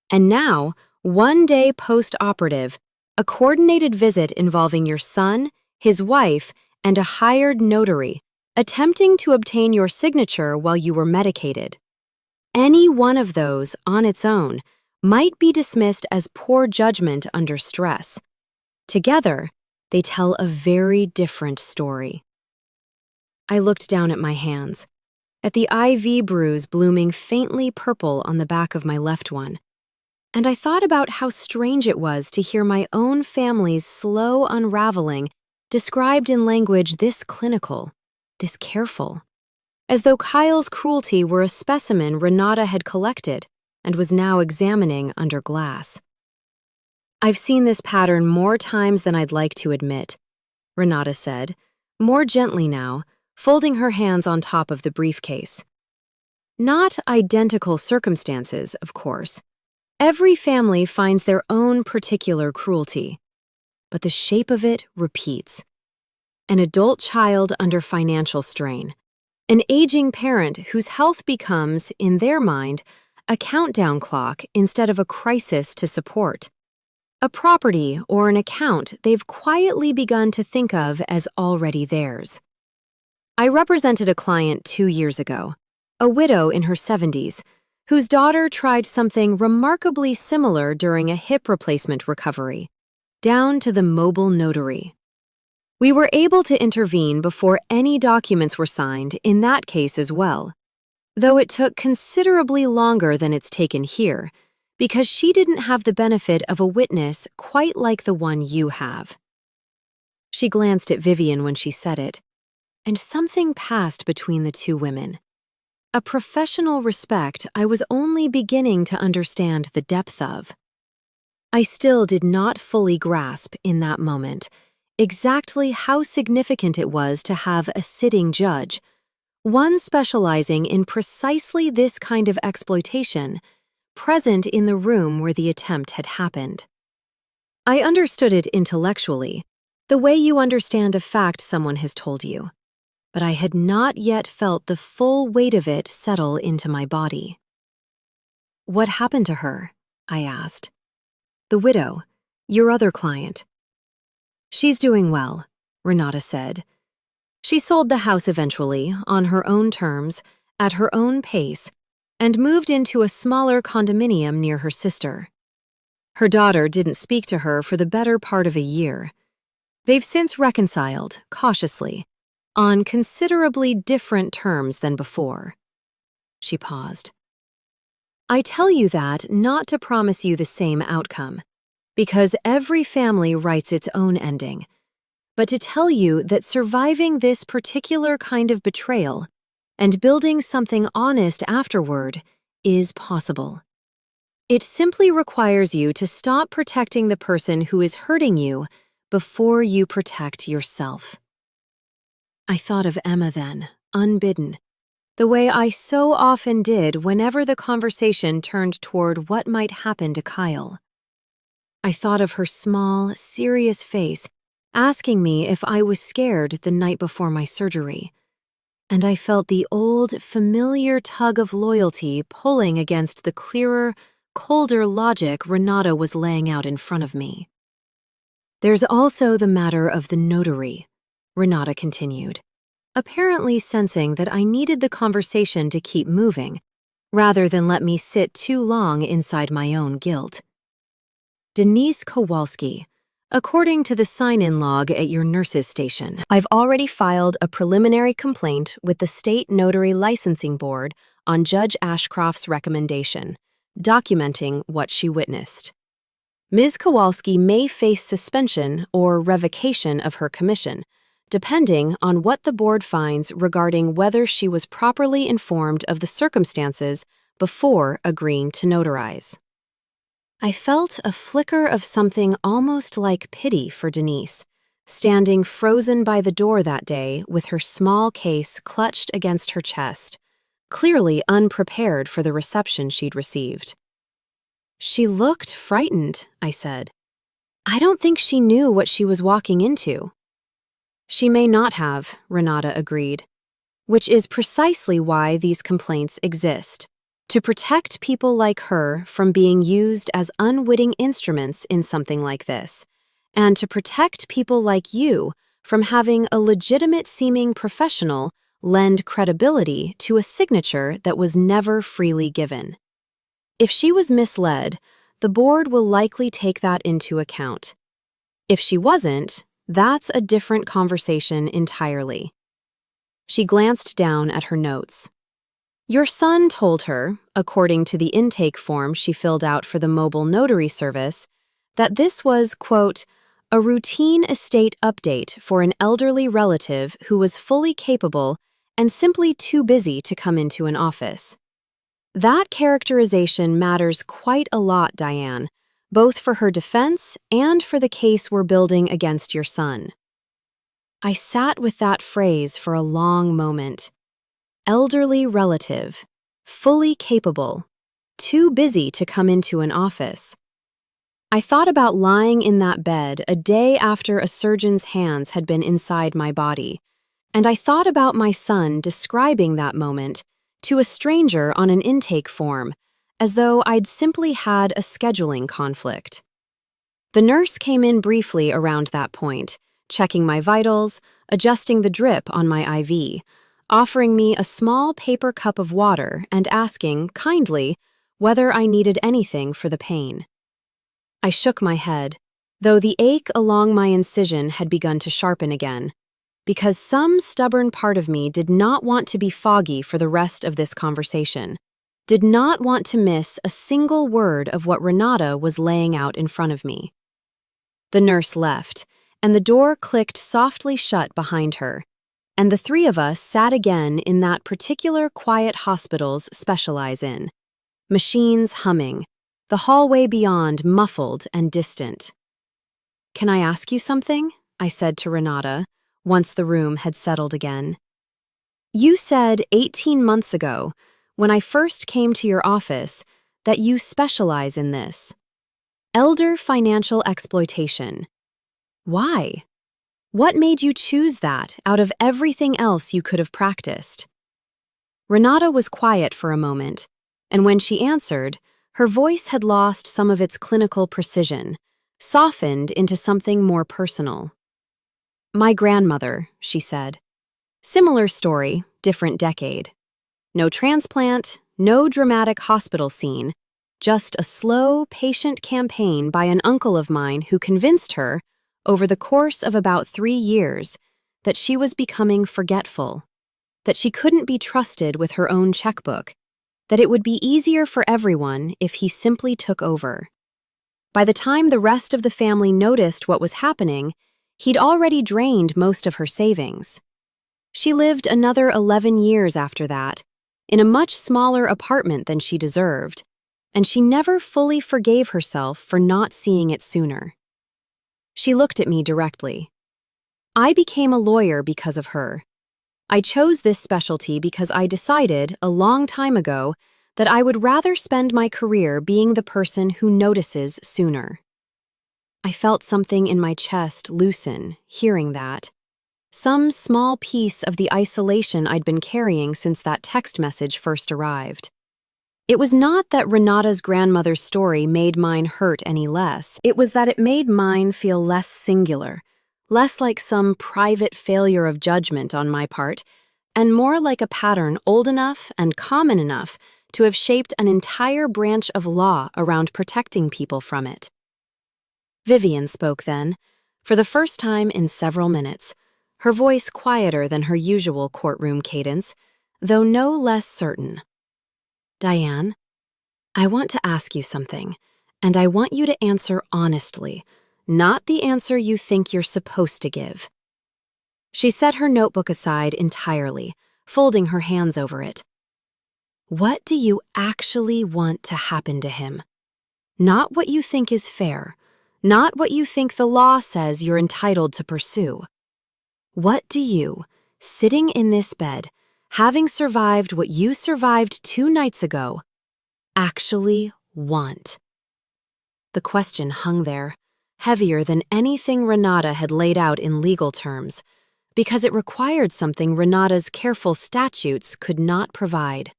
And now, 1 day post-operative, a coordinated visit involving your son, his wife, and a hired notary, attempting to obtain your signature while you were medicated. Any one of those, on its own, might be dismissed as poor judgment under stress. Together, they tell a very different story. I looked down at my hands, at the IV bruise blooming faintly purple on the back of my left one, and I thought about how strange it was to hear my own family's slow unraveling described in language this clinical, this careful, as though Kyle's cruelty were a specimen Renata had collected and was now examining under glass. I've seen this pattern more times than I'd like to admit, Renata said, more gently now, folding her hands on top of the briefcase. Not identical circumstances, of course. Every family finds their own particular cruelty, but the shape of it repeats. An adult child under financial strain. An aging parent whose health becomes, in their mind, a countdown clock instead of a crisis to support. A property or an account they've quietly begun to think of as already theirs. I represented a client 2 years ago, a widow in her 70s, whose daughter tried something remarkably similar during a hip replacement recovery, down to the mobile notary. We were able to intervene before any documents were signed in that case as well, though it took considerably longer than it's taken here, because she didn't have the benefit of a witness quite like the one you have. She glanced at Vivian when she said it, and something passed between the two women. A professional respect I was only beginning to understand the depth of. I still did not fully grasp in that moment exactly how significant it was to have a sitting judge, one specializing in precisely this kind of exploitation, present in the room where the attempt had happened. I understood it intellectually, the way you understand a fact someone has told you, but I had not yet felt the full weight of it settle into my body. "What happened to her?" I asked. "The widow, your other client." "She's doing well," Renata said. "She sold the house eventually, on her own terms, at her own pace, and moved into a smaller condominium near her sister. Her daughter didn't speak to her for the better part of a year. They've since reconciled, cautiously, on considerably different terms than before." She paused. "I tell you that not to promise you the same outcome, because every family writes its own ending, but to tell you that surviving this particular kind of betrayal and building something honest afterward is possible. It simply requires you to stop protecting the person who is hurting you before you protect yourself." I thought of Emma then, unbidden, the way I so often did whenever the conversation turned toward what might happen to Kyle. I thought of her small, serious face asking me if I was scared the night before my surgery, and I felt the old, familiar tug of loyalty pulling against the clearer, colder logic Renata was laying out in front of me. "There's also the matter of the notary," Renata continued, apparently sensing that I needed the conversation to keep moving, rather than let me sit too long inside my own guilt. "Denise Kowalski, according to the sign-in log at your nurse's station, I've already filed a preliminary complaint with the State Notary Licensing Board on Judge Ashcroft's recommendation, documenting what she witnessed. Ms. Kowalski may face suspension or revocation of her commission, depending on what the board finds regarding whether she was properly informed of the circumstances before agreeing to notarize." I felt a flicker of something almost like pity for Denise, standing frozen by the door that day with her small case clutched against her chest, clearly unprepared for the reception she'd received. "She looked frightened," I said. "I don't think she knew what she was walking into." "She may not have," Renata agreed, "which is precisely why these complaints exist, to protect people like her from being used as unwitting instruments in something like this, and to protect people like you from having a legitimate-seeming professional lend credibility to a signature that was never freely given. If she was misled, the board will likely take that into account. If she wasn't, that's a different conversation entirely." She glanced down at her notes. "Your son told her, according to the intake form she filled out for the mobile notary service, that this was, quote, a routine estate update for an elderly relative who was fully capable and simply too busy to come into an office. That characterization matters quite a lot, Diane, both for her defense and for the case we're building against your son." I sat with that phrase for a long moment. Elderly relative, fully capable, too busy to come into an office. I thought about lying in that bed a day after a surgeon's hands had been inside my body, and I thought about my son describing that moment to a stranger on an intake form, as though I'd simply had a scheduling conflict. The nurse came in briefly around that point, checking my vitals, adjusting the drip on my IV, offering me a small paper cup of water and asking, kindly, whether I needed anything for the pain. I shook my head, though the ache along my incision had begun to sharpen again, because some stubborn part of me did not want to be foggy for the rest of this conversation, did not want to miss a single word of what Renata was laying out in front of me. The nurse left, and the door clicked softly shut behind her, and the three of us sat again in that particular quiet hospitals specialize in, machines humming, the hallway beyond muffled and distant. "Can I ask you something?" I said to Renata, once the room had settled again. "You said 18 months ago, when I first came to your office, that you specialize in this. Elder financial exploitation. Why? What made you choose that out of everything else you could have practiced?" Renata was quiet for a moment, and when she answered, her voice had lost some of its clinical precision, softened into something more personal. "My grandmother," she said. "Similar story, different decade. No transplant, no dramatic hospital scene, just a slow, patient campaign by an uncle of mine who convinced her, over the course of about 3 years, that she was becoming forgetful, that she couldn't be trusted with her own checkbook, that it would be easier for everyone if he simply took over. By the time the rest of the family noticed what was happening, he'd already drained most of her savings. She lived another 11 years after that, in a much smaller apartment than she deserved, and she never fully forgave herself for not seeing it sooner." She looked at me directly. "I became a lawyer because of her. I chose this specialty because I decided, a long time ago, that I would rather spend my career being the person who notices sooner." I felt something in my chest loosen, hearing that. Some small piece of the isolation I'd been carrying since that text message first arrived. It was not that Renata's grandmother's story made mine hurt any less. It was that it made mine feel less singular, less like some private failure of judgment on my part, and more like a pattern old enough and common enough to have shaped an entire branch of law around protecting people from it. Vivian spoke then, for the first time in several minutes, her voice quieter than her usual courtroom cadence, though no less certain. "Diane, I want to ask you something, and I want you to answer honestly, not the answer you think you're supposed to give." She set her notebook aside entirely, folding her hands over it. "What do you actually want to happen to him? Not what you think is fair, not what you think the law says you're entitled to pursue. What do you, sitting in this bed, having survived what you survived 2 nights ago, actually want?" The question hung there, heavier than anything Renata had laid out in legal terms, because it required something Renata's careful statutes could not provide.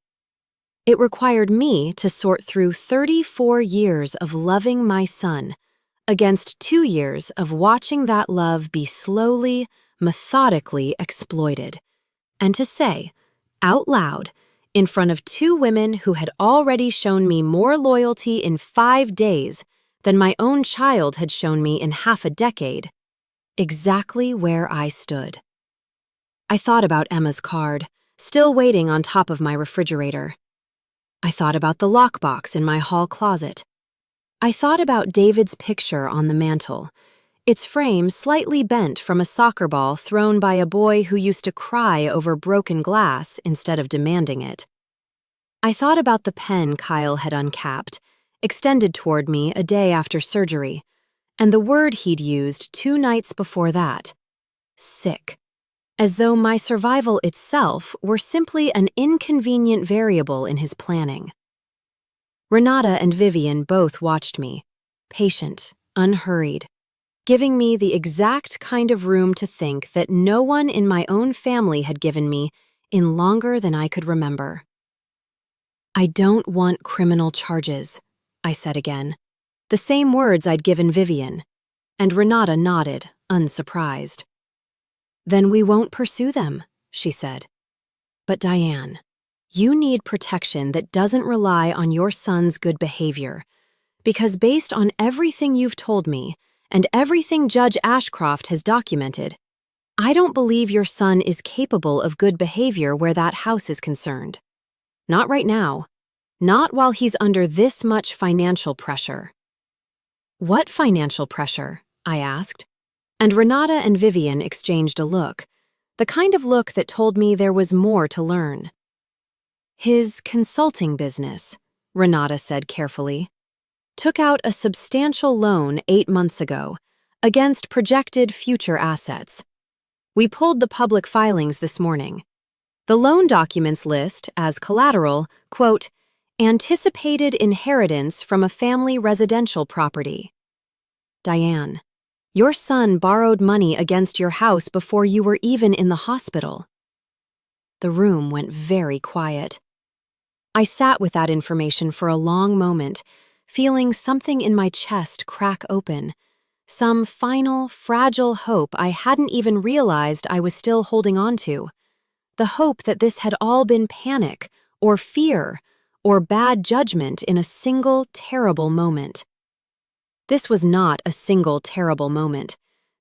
It required me to sort through 34 years of loving my son against 2 years of watching that love be slowly, methodically exploited, and to say, out loud, in front of 2 women who had already shown me more loyalty in 5 days than my own child had shown me in half a decade, exactly where I stood. I thought about Emma's card, still waiting on top of my refrigerator. I thought about the lockbox in my hall closet. I thought about David's picture on the mantel, its frame slightly bent from a soccer ball thrown by a boy who used to cry over broken glass instead of demanding it. I thought about the pen Kyle had uncapped, extended toward me a day after surgery, and the word he'd used 2 nights before that, sick, as though my survival itself were simply an inconvenient variable in his planning. Renata and Vivian both watched me, patient, unhurried, giving me the exact kind of room to think that no one in my own family had given me in longer than I could remember. "I don't want criminal charges," I said again, the same words I'd given Vivian, and Renata nodded, unsurprised. "Then we won't pursue them," she said. "But Diane, you need protection that doesn't rely on your son's good behavior, because based on everything you've told me and everything Judge Ashcroft has documented, I don't believe your son is capable of good behavior where that house is concerned. Not right now. Not while he's under this much financial pressure." "What financial pressure?" I asked, and Renata and Vivian exchanged a look, the kind of look that told me there was more to learn. "His consulting business," Renata said carefully, "took out a substantial loan 8 months ago against projected future assets. We pulled the public filings this morning. The loan documents list as collateral, quote, anticipated inheritance from a family residential property. Diane, your son borrowed money against your house before you were even in the hospital." The room went very quiet. I sat with that information for a long moment, feeling something in my chest crack open, some final, fragile hope I hadn't even realized I was still holding on to, the hope that this had all been panic or fear or bad judgment in a single terrible moment. This was not a single terrible moment.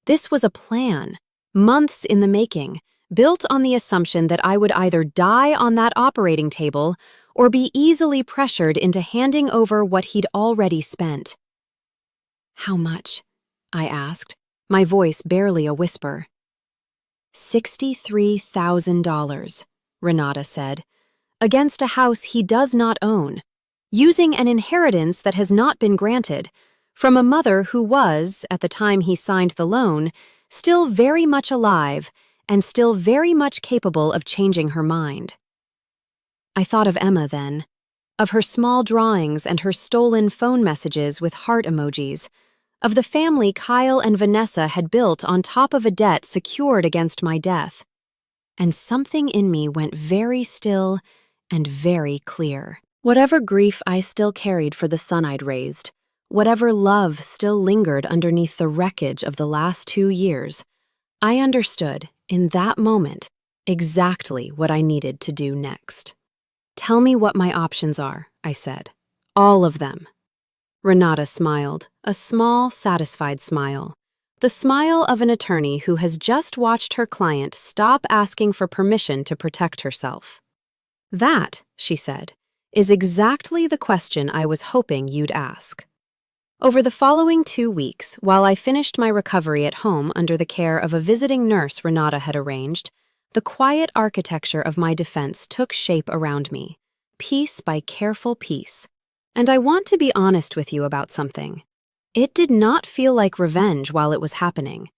This was a plan, months in the making, built on the assumption that I would either die on that operating table or be easily pressured into handing over what he'd already spent. "How much?" I asked, my voice barely a whisper. $63,000, Renata said, "against a house he does not own, using an inheritance that has not been granted, from a mother who was, at the time he signed the loan, still very much alive and still very much capable of changing her mind." I thought of Emma then, of her small drawings and her stolen phone messages with heart emojis, of the family Kyle and Vanessa had built on top of a debt secured against my death. And something in me went very still and very clear. Whatever grief I still carried for the son I'd raised, whatever love still lingered underneath the wreckage of the last 2 years, I understood, in that moment, exactly what I needed to do next. "Tell me what my options are," I said. "All of them." Renata smiled, a small, satisfied smile. The smile of an attorney who has just watched her client stop asking for permission to protect herself. "That," she said, "is exactly the question I was hoping you'd ask." Over the following 2 weeks, while I finished my recovery at home under the care of a visiting nurse Renata had arranged, the quiet architecture of my defense took shape around me, piece by careful piece. And I want to be honest with you about something. It did not feel like revenge while it was happening.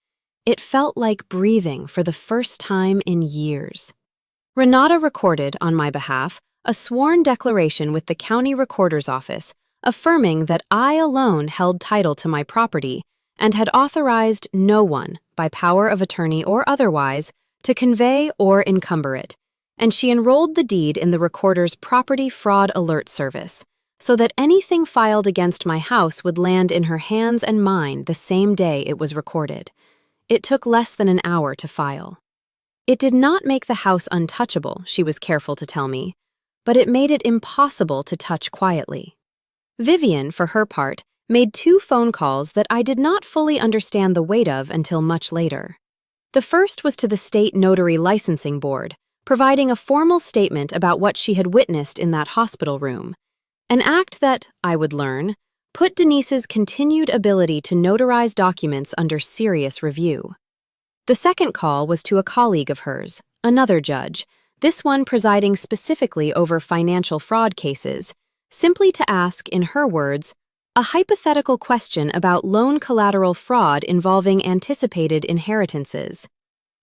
It felt like breathing for the first time in years. Renata recorded, on my behalf, a sworn declaration with the county recorder's office, affirming that I alone held title to my property and had authorized no one, by power of attorney or otherwise, to convey or encumber it, and she enrolled the deed in the recorder's Property Fraud Alert Service, so that anything filed against my house would land in her hands and mine the same day it was recorded. It took less than an hour to file. It did not make the house untouchable, she was careful to tell me, but it made it impossible to touch quietly. Vivian, for her part, made 2 phone calls that I did not fully understand the weight of until much later. The first was to the State Notary Licensing Board, providing a formal statement about what she had witnessed in that hospital room, an act that, I would learn, put Denise's continued ability to notarize documents under serious review. The second call was to a colleague of hers, another judge, this one presiding specifically over financial fraud cases, simply to ask, in her words, a hypothetical question about loan collateral fraud involving anticipated inheritances.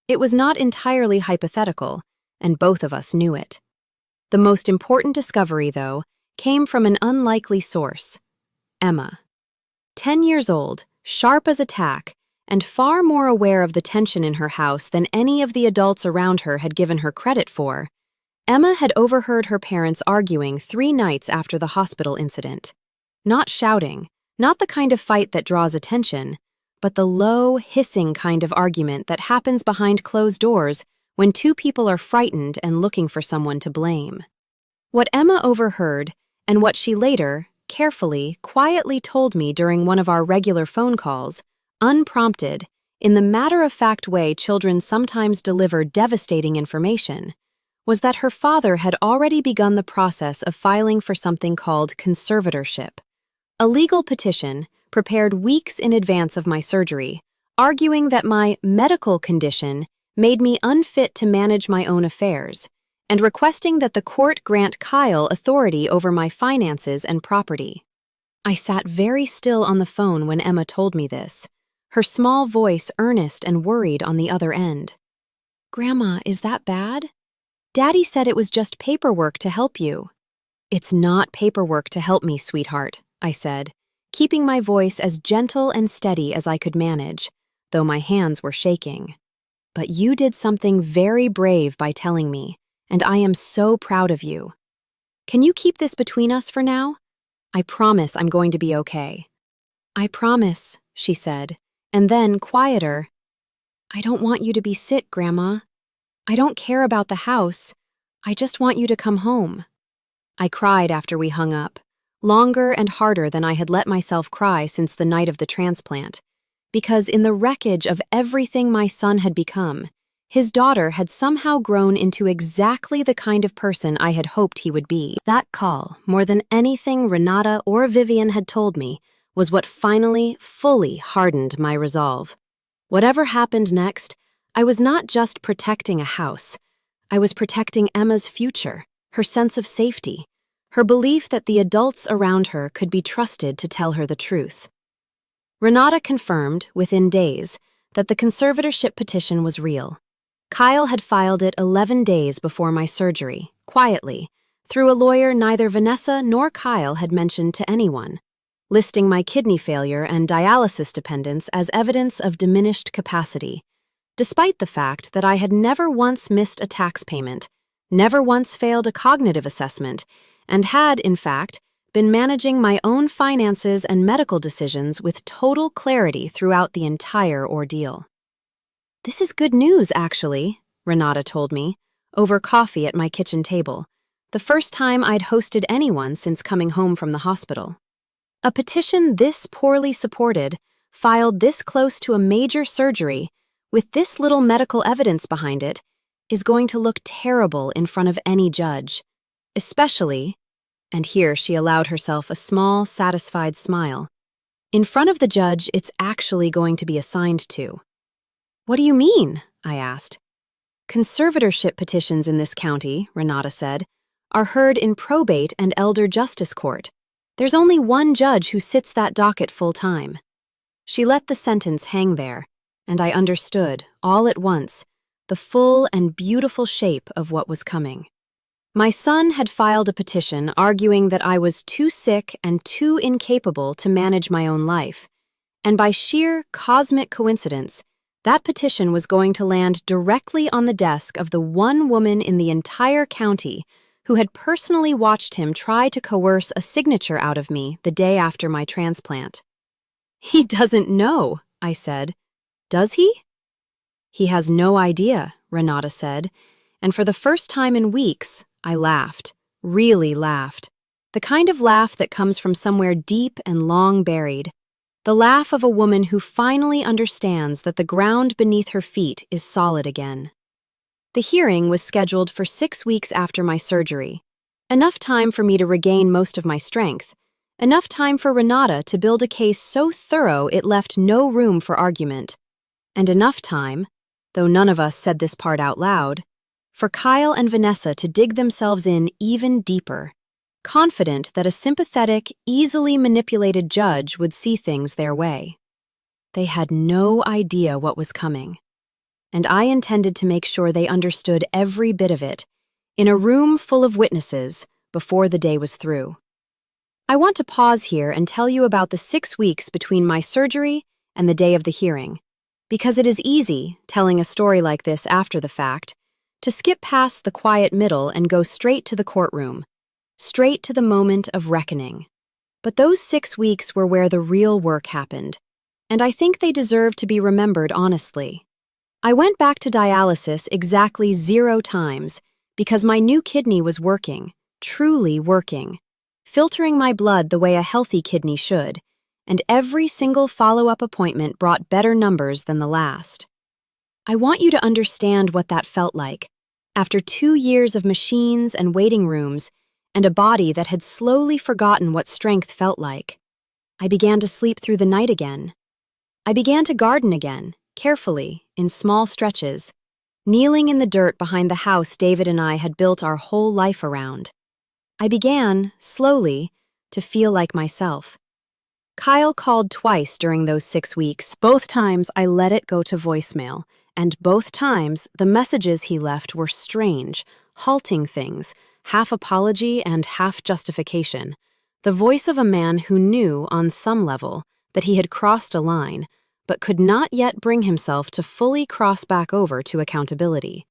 It was not entirely hypothetical, and both of us knew it. The most important discovery, though, came from an unlikely source: Emma. 10 years old, sharp as a tack, and far more aware of the tension in her house than any of the adults around her had given her credit for, Emma had overheard her parents arguing 3 nights after the hospital incident. Not shouting, not the kind of fight that draws attention, but the low, hissing kind of argument that happens behind closed doors when 2 people are frightened and looking for someone to blame. What Emma overheard, and what she later, carefully, quietly told me during one of our regular phone calls, unprompted, in the matter-of-fact way children sometimes deliver devastating information, was that her father had already begun the process of filing for something called conservatorship, a legal petition prepared weeks in advance of my surgery, arguing that my medical condition made me unfit to manage my own affairs, and requesting that the court grant Kyle authority over my finances and property. I sat very still on the phone when Emma told me this, her small voice earnest and worried on the other end. "Grandma, is that bad? Daddy said it was just paperwork to help you." "It's not paperwork to help me, sweetheart," I said, keeping my voice as gentle and steady as I could manage, though my hands were shaking. "But you did something very brave by telling me, and I am so proud of you. Can you keep this between us for now? I promise I'm going to be okay." "I promise," she said, and then, quieter, "I don't want you to be sick, Grandma. I don't care about the house. I just want you to come home." I cried after we hung up, longer and harder than I had let myself cry since the night of the transplant, because in the wreckage of everything my son had become, his daughter had somehow grown into exactly the kind of person I had hoped he would be. That call, more than anything Renata or Vivian had told me, was what finally, fully hardened my resolve. Whatever happened next, I was not just protecting a house. I was protecting Emma's future, her sense of safety, her belief that the adults around her could be trusted to tell her the truth. Renata confirmed, within days, that the conservatorship petition was real. Kyle had filed it 11 days before my surgery, quietly, through a lawyer neither Vanessa nor Kyle had mentioned to anyone, listing my kidney failure and dialysis dependence as evidence of diminished capacity, despite the fact that I had never once missed a tax payment, never once failed a cognitive assessment, and had, in fact, been managing my own finances and medical decisions with total clarity throughout the entire ordeal. "This is good news, actually," Renata told me, over coffee at my kitchen table, the first time I'd hosted anyone since coming home from the hospital. "A petition this poorly supported, filed this close to a major surgery, with this little medical evidence behind it, is going to look terrible in front of any judge, especially," and here she allowed herself a small, satisfied smile, "in front of the judge it's actually going to be assigned to." "What do you mean?" I asked. "Conservatorship petitions in this county," Renata said, "are heard in probate and elder justice court. There's only one judge who sits that docket full-time." She let the sentence hang there, and I understood, all at once, the full and beautiful shape of what was coming. My son had filed a petition arguing that I was too sick and too incapable to manage my own life, and by sheer cosmic coincidence, that petition was going to land directly on the desk of the one woman in the entire county who had personally watched him try to coerce a signature out of me the day after my transplant. "He doesn't know," I said. "Does he?" "He has no idea," Renata said, and for the first time in weeks, I laughed, really laughed. The kind of laugh that comes from somewhere deep and long buried. The laugh of a woman who finally understands that the ground beneath her feet is solid again. The hearing was scheduled for 6 weeks after my surgery. Enough time for me to regain most of my strength. Enough time for Renata to build a case so thorough it left no room for argument. And enough time, though none of us said this part out loud, for Kyle and Vanessa to dig themselves in even deeper, confident that a sympathetic, easily manipulated judge would see things their way. They had no idea what was coming. and I intended to make sure they understood every bit of it, in a room full of witnesses, before the day was through. I want to pause here and tell you about the 6 weeks between my surgery and the day of the hearing, because it is easy, telling a story like this after the fact, to skip past the quiet middle and go straight to the courtroom, straight to the moment of reckoning. But those 6 weeks were where the real work happened, and I think they deserve to be remembered honestly. I went back to dialysis exactly 0 times because my new kidney was working, truly working, filtering my blood the way a healthy kidney should, and every single follow-up appointment brought better numbers than the last. I want you to understand what that felt like, after 2 years of machines and waiting rooms, and a body that had slowly forgotten what strength felt like. I began to sleep through the night again. I began to garden again, carefully, in small stretches, kneeling in the dirt behind the house David and I had built our whole life around. I began, slowly, to feel like myself. Kyle called twice during those 6 weeks. Both times I let it go to voicemail, and both times the messages he left were strange, halting things, half apology and half justification. The voice of a man who knew, on some level, that he had crossed a line, but could not yet bring himself to fully cross back over to accountability.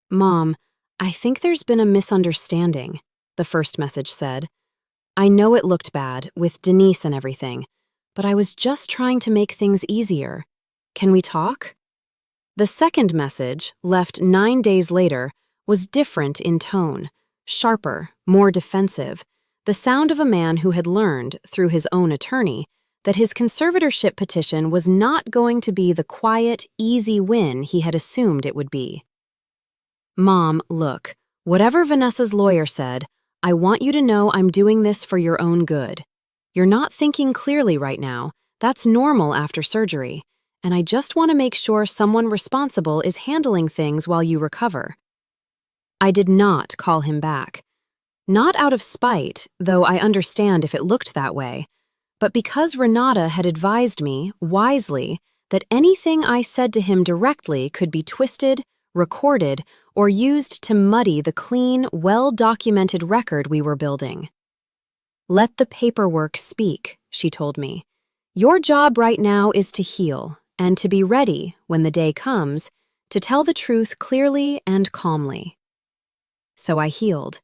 "Mom, I think there's been a misunderstanding," the first message said. "I know it looked bad, with Denise and everything, but I was just trying to make things easier. Can we talk?" The second message, left 9 days later, was different in tone, sharper, more defensive, the sound of a man who had learned, through his own attorney, that his conservatorship petition was not going to be the quiet, easy win he had assumed it would be. "Mom, look, whatever Vanessa's lawyer said, I want you to know I'm doing this for your own good. You're not thinking clearly right now. That's normal after surgery, and I just want to make sure someone responsible is handling things while you recover." I did not call him back. Not out of spite, though I understand if it looked that way, but because Renata had advised me, wisely, that anything I said to him directly could be twisted, recorded, or used to muddy the clean, well-documented record we were building. "Let the paperwork speak," she told me. "Your job right now is to heal, and to be ready, when the day comes, to tell the truth clearly and calmly." So I healed.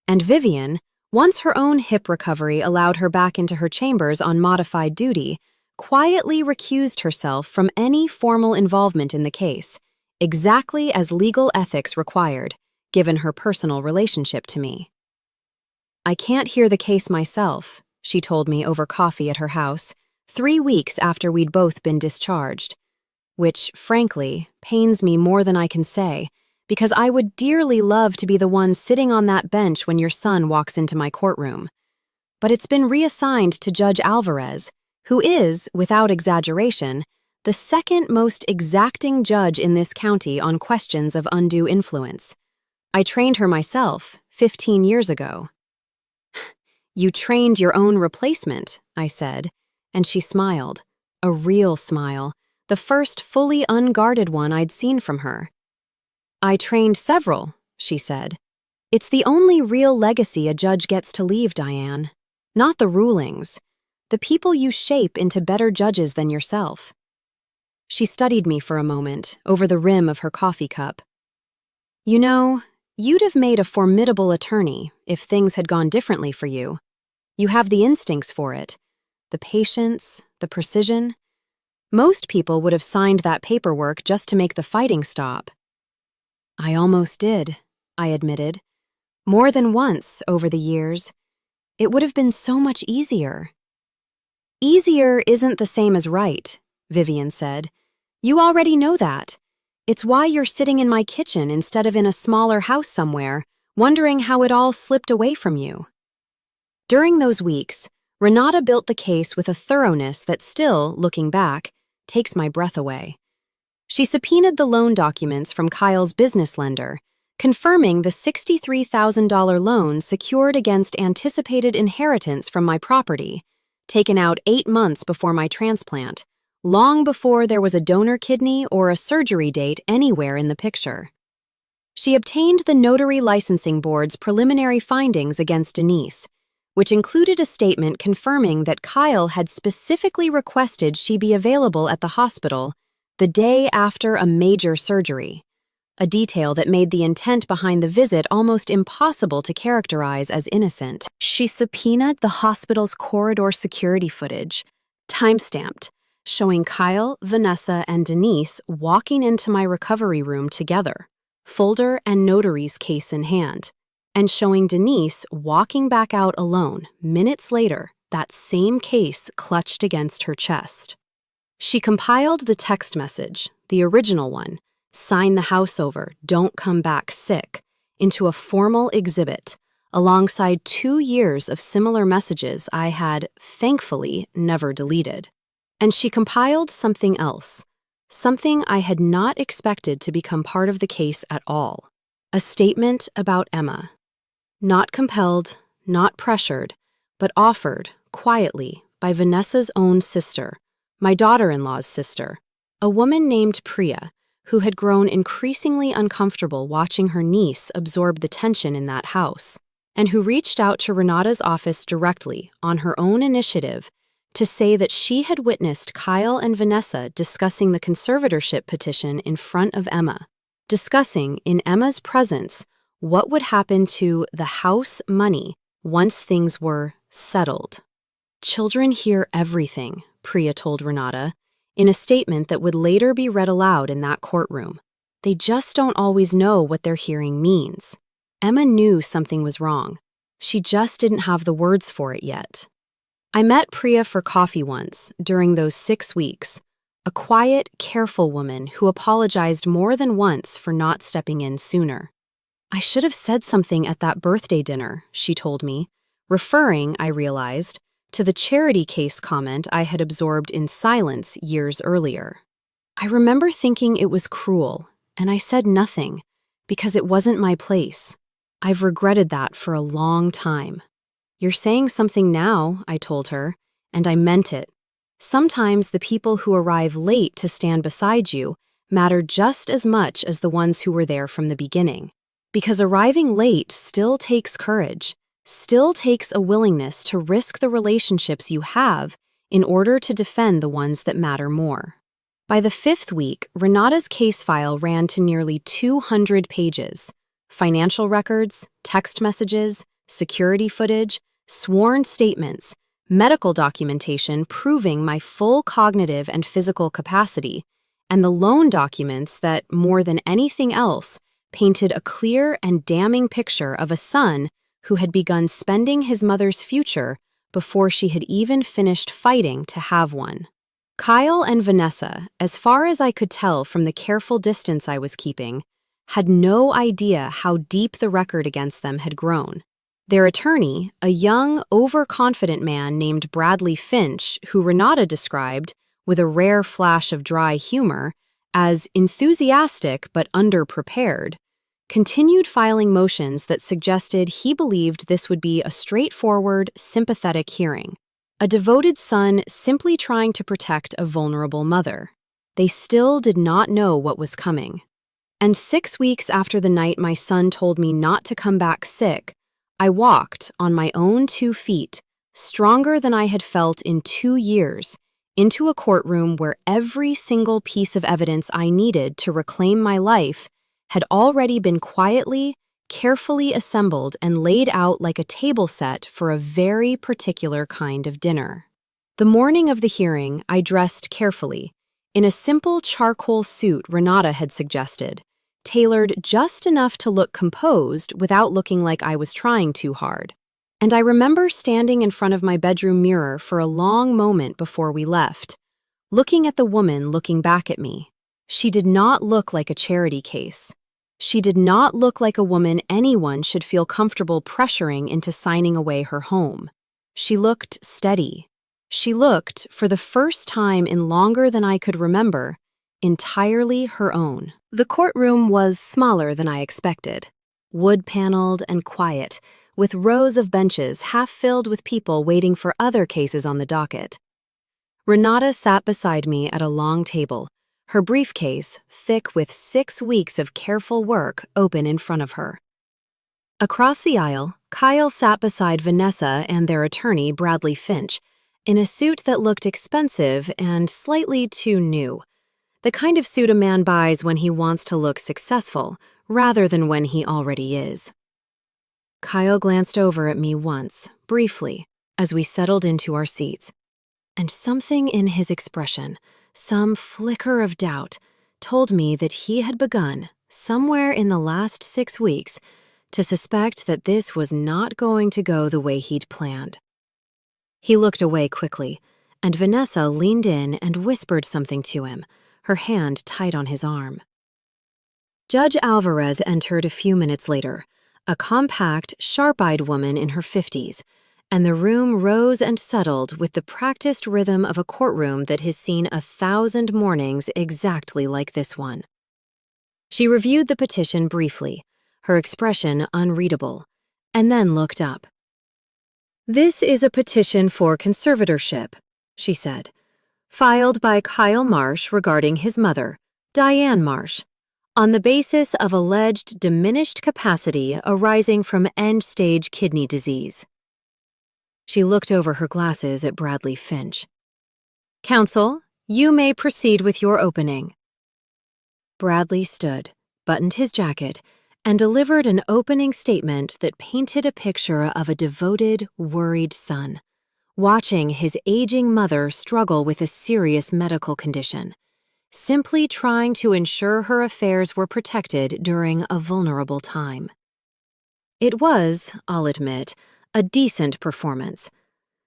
And Vivian, once her own hip recovery allowed her back into her chambers on modified duty, quietly recused herself from any formal involvement in the case, exactly as legal ethics required, given her personal relationship to me. "I can't hear the case myself," she told me over coffee at her house, 3 weeks after we'd both been discharged, which, frankly, pains me more than I can say, because I would dearly love to be the one sitting on that bench when your son walks into my courtroom. But it's been reassigned to Judge Alvarez, who is, without exaggeration, the second most exacting judge in this county on questions of undue influence. I trained her myself 15 years ago. "You trained your own replacement," I said, and she smiled, a real smile, the first fully unguarded one I'd seen from her. "I trained several," she said. "It's the only real legacy a judge gets to leave, Diane. Not the rulings. The people you shape into better judges than yourself." She studied me for a moment, over the rim of her coffee cup. "You know, you'd have made a formidable attorney if things had gone differently for you. You have the instincts for it, the patience, the precision. Most people would have signed that paperwork just to make the fighting stop." "I almost did," I admitted. "More than once over the years. It would have been so much easier." "Easier isn't the same as right," Vivian said. "You already know that. It's why you're sitting in my kitchen instead of in a smaller house somewhere, wondering how it all slipped away from you." During those weeks, Renata built the case with a thoroughness that still, looking back, takes my breath away. She subpoenaed the loan documents from Kyle's business lender, confirming the $63,000 loan secured against anticipated inheritance from my property, taken out 8 months before my transplant, long before there was a donor kidney or a surgery date anywhere in the picture. She obtained the Notary Licensing Board's preliminary findings against Denise, which included a statement confirming that Kyle had specifically requested she be available at the hospital the day after a major surgery, a detail that made the intent behind the visit almost impossible to characterize as innocent. She subpoenaed the hospital's corridor security footage, timestamped, showing Kyle, Vanessa, and Denise walking into my recovery room together, folder and notary's case in hand, and showing Denise walking back out alone minutes later, that same case clutched against her chest. She compiled the text message, the original one, "Sign the house over, don't come back sick," into a formal exhibit, alongside 2 years of similar messages I had, thankfully, never deleted. And she compiled something else, something I had not expected to become part of the case at all. A statement about Emma. Not compelled, not pressured, but offered, quietly, by Vanessa's own sister, my daughter-in-law's sister, a woman named Priya, who had grown increasingly uncomfortable watching her niece absorb the tension in that house, and who reached out to Renata's office directly, on her own initiative, to say that she had witnessed Kyle and Vanessa discussing the conservatorship petition in front of Emma, discussing, in Emma's presence, what would happen to the house money once things were settled. "Children hear everything," Priya told Renata, in a statement that would later be read aloud in that courtroom. "They just don't always know what their hearing means." Emma knew something was wrong. She just didn't have the words for it yet. I met Priya for coffee once, during those 6 weeks, a quiet, careful woman who apologized more than once for not stepping in sooner. "I should have said something at that birthday dinner," she told me, referring, I realized, to the charity case comment I had absorbed in silence years earlier. I remember thinking it was cruel, and I said nothing, because it wasn't my place. I've regretted that for a long time. "You're saying something now," I told her, and I meant it. Sometimes the people who arrive late to stand beside you matter just as much as the ones who were there from the beginning. Because arriving late still takes courage, still takes a willingness to risk the relationships you have in order to defend the ones that matter more. By the 5th week, Renata's case file ran to nearly 200 pages. Financial records, text messages, security footage, sworn statements, medical documentation proving my full cognitive and physical capacity, and the loan documents that, more than anything else, painted a clear and damning picture of a son who had begun spending his mother's future before she had even finished fighting to have one. Kyle and Vanessa, as far as I could tell from the careful distance I was keeping, had no idea how deep the record against them had grown. Their attorney, a young, overconfident man named Bradley Finch, who Renata described, with a rare flash of dry humor, as enthusiastic but underprepared, continued filing motions that suggested he believed this would be a straightforward, sympathetic hearing. A devoted son simply trying to protect a vulnerable mother. They still did not know what was coming. And 6 weeks after the night my son told me not to come back sick, I walked on my own 2 feet, stronger than I had felt in 2 years, into a courtroom where every single piece of evidence I needed to reclaim my life had already been quietly, carefully assembled and laid out like a table set for a very particular kind of dinner. The morning of the hearing, I dressed carefully, in a simple charcoal suit Renata had suggested, tailored just enough to look composed without looking like I was trying too hard. And I remember standing in front of my bedroom mirror for a long moment before we left, looking at the woman looking back at me. She did not look like a charity case. She did not look like a woman anyone should feel comfortable pressuring into signing away her home. She looked steady. She looked, for the first time in longer than I could remember, entirely her own. The courtroom was smaller than I expected, wood-paneled and quiet, with rows of benches half filled with people waiting for other cases on the docket. Renata sat beside me at a long table, her briefcase, thick with 6 weeks of careful work, open in front of her. Across the aisle, Kyle sat beside Vanessa and their attorney, Bradley Finch, in a suit that looked expensive and slightly too new. The kind of suit a man buys when he wants to look successful, rather than when he already is. Kyle glanced over at me once, briefly, as we settled into our seats, and something in his expression, some flicker of doubt, told me that he had begun, somewhere in the last 6 weeks, to suspect that this was not going to go the way he'd planned. He looked away quickly, and Vanessa leaned in and whispered something to him, her hand tight on his arm. Judge Alvarez entered a few minutes later, a compact, sharp-eyed woman in her 50s, and the room rose and settled with the practiced rhythm of a courtroom that has seen 1,000 mornings exactly like this one. She reviewed the petition briefly, her expression unreadable, and then looked up. "This is a petition for conservatorship," she said, "filed by Kyle Marsh regarding his mother, Diane Marsh, on the basis of alleged diminished capacity arising from end-stage kidney disease." She looked over her glasses at Bradley Finch. "Counsel, you may proceed with your opening." Bradley stood, buttoned his jacket, and delivered an opening statement that painted a picture of a devoted, worried son, watching his aging mother struggle with a serious medical condition, simply trying to ensure her affairs were protected during a vulnerable time. It was, I'll admit, a decent performance.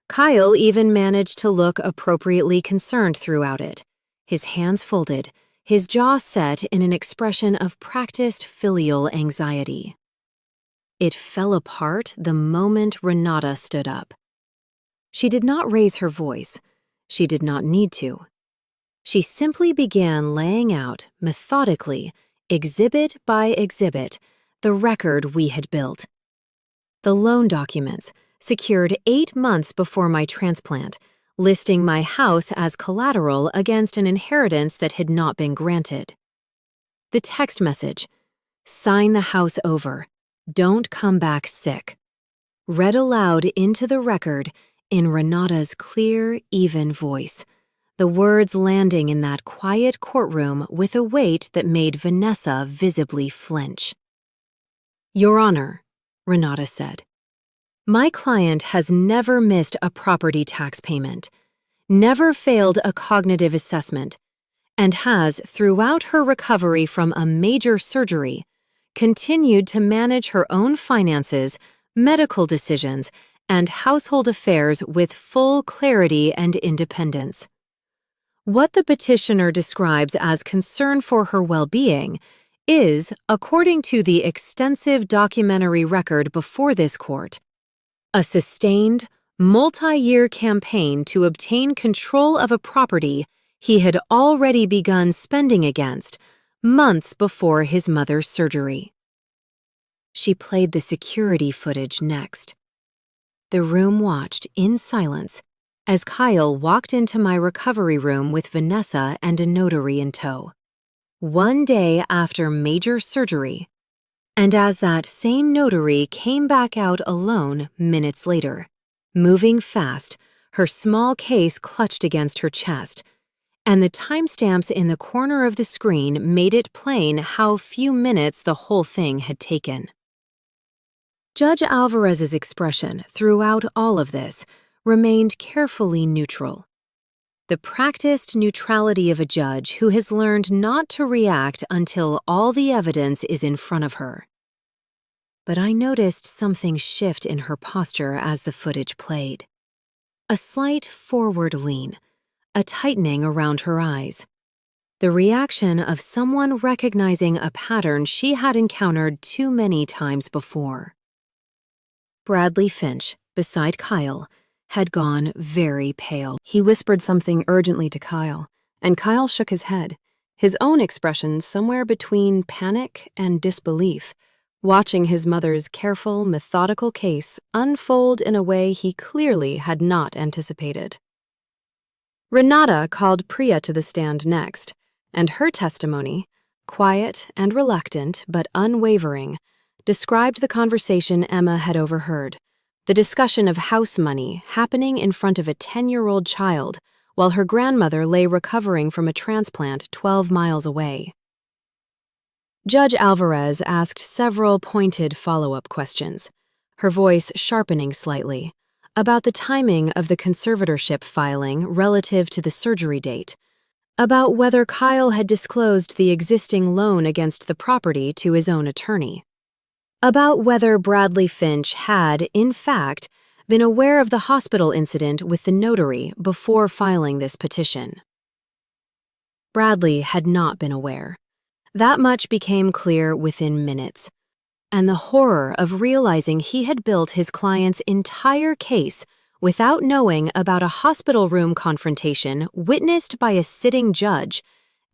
Kyle even managed to look appropriately concerned throughout it, his hands folded, his jaw set in an expression of practiced filial anxiety. It fell apart the moment Renata stood up. She did not raise her voice. She did not need to. She simply began laying out, methodically, exhibit by exhibit, the record we had built. The loan documents, secured 8 months before my transplant, listing my house as collateral against an inheritance that had not been granted. The text message, "Sign the house over. Don't come back sick," read aloud into the record in Renata's clear, even voice, the words landing in that quiet courtroom with a weight that made Vanessa visibly flinch. "Your Honor," Renata said, "my client has never missed a property tax payment, never failed a cognitive assessment, and has, throughout her recovery from a major surgery, continued to manage her own finances, medical decisions, and household affairs with full clarity and independence. What the petitioner describes as concern for her well-being is, according to the extensive documentary record before this court, a sustained, multi-year campaign to obtain control of a property he had already begun spending against months before his mother's surgery." She played the security footage next. The room watched in silence as Kyle walked into my recovery room with Vanessa and a notary in tow. 1 day after major surgery, and as that same notary came back out alone minutes later, moving fast, her small case clutched against her chest, and the timestamps in the corner of the screen made it plain how few minutes the whole thing had taken. Judge Alvarez's expression throughout all of this remained carefully neutral. The practiced neutrality of a judge who has learned not to react until all the evidence is in front of her. But I noticed something shift in her posture as the footage played. A slight forward lean, a tightening around her eyes. The reaction of someone recognizing a pattern she had encountered too many times before. Bradley Finch, beside Kyle, had gone very pale. He whispered something urgently to Kyle, and Kyle shook his head, his own expression somewhere between panic and disbelief, watching his mother's careful, methodical case unfold in a way he clearly had not anticipated. Renata called Priya to the stand next, and her testimony, quiet and reluctant but unwavering, described the conversation Emma had overheard, the discussion of house money happening in front of a 10-year-old child while her grandmother lay recovering from a transplant 12 miles away. Judge Alvarez asked several pointed follow-up questions, her voice sharpening slightly, about the timing of the conservatorship filing relative to the surgery date, about whether Kyle had disclosed the existing loan against the property to his own attorney, about whether Bradley Finch had, in fact, been aware of the hospital incident with the notary before filing this petition. Bradley had not been aware. That much became clear within minutes, and the horror of realizing he had built his client's entire case without knowing about a hospital room confrontation witnessed by a sitting judge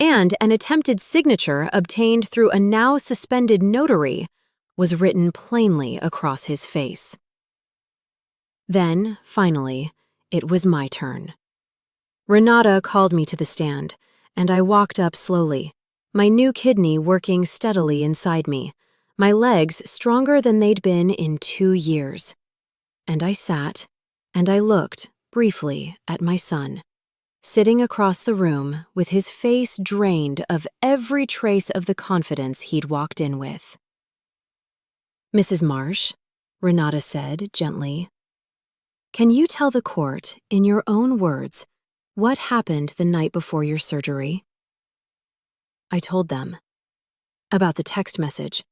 and an attempted signature obtained through a now suspended notary was written plainly across his face. Then, finally, it was my turn. Renata called me to the stand, and I walked up slowly, my new kidney working steadily inside me, my legs stronger than they'd been in 2 years. And I sat, and I looked, briefly, at my son, sitting across the room with his face drained of every trace of the confidence he'd walked in with. "Mrs. Marsh," Renata said gently, "can you tell the court, in your own words, what happened the night before your surgery?" I told them. About the text message.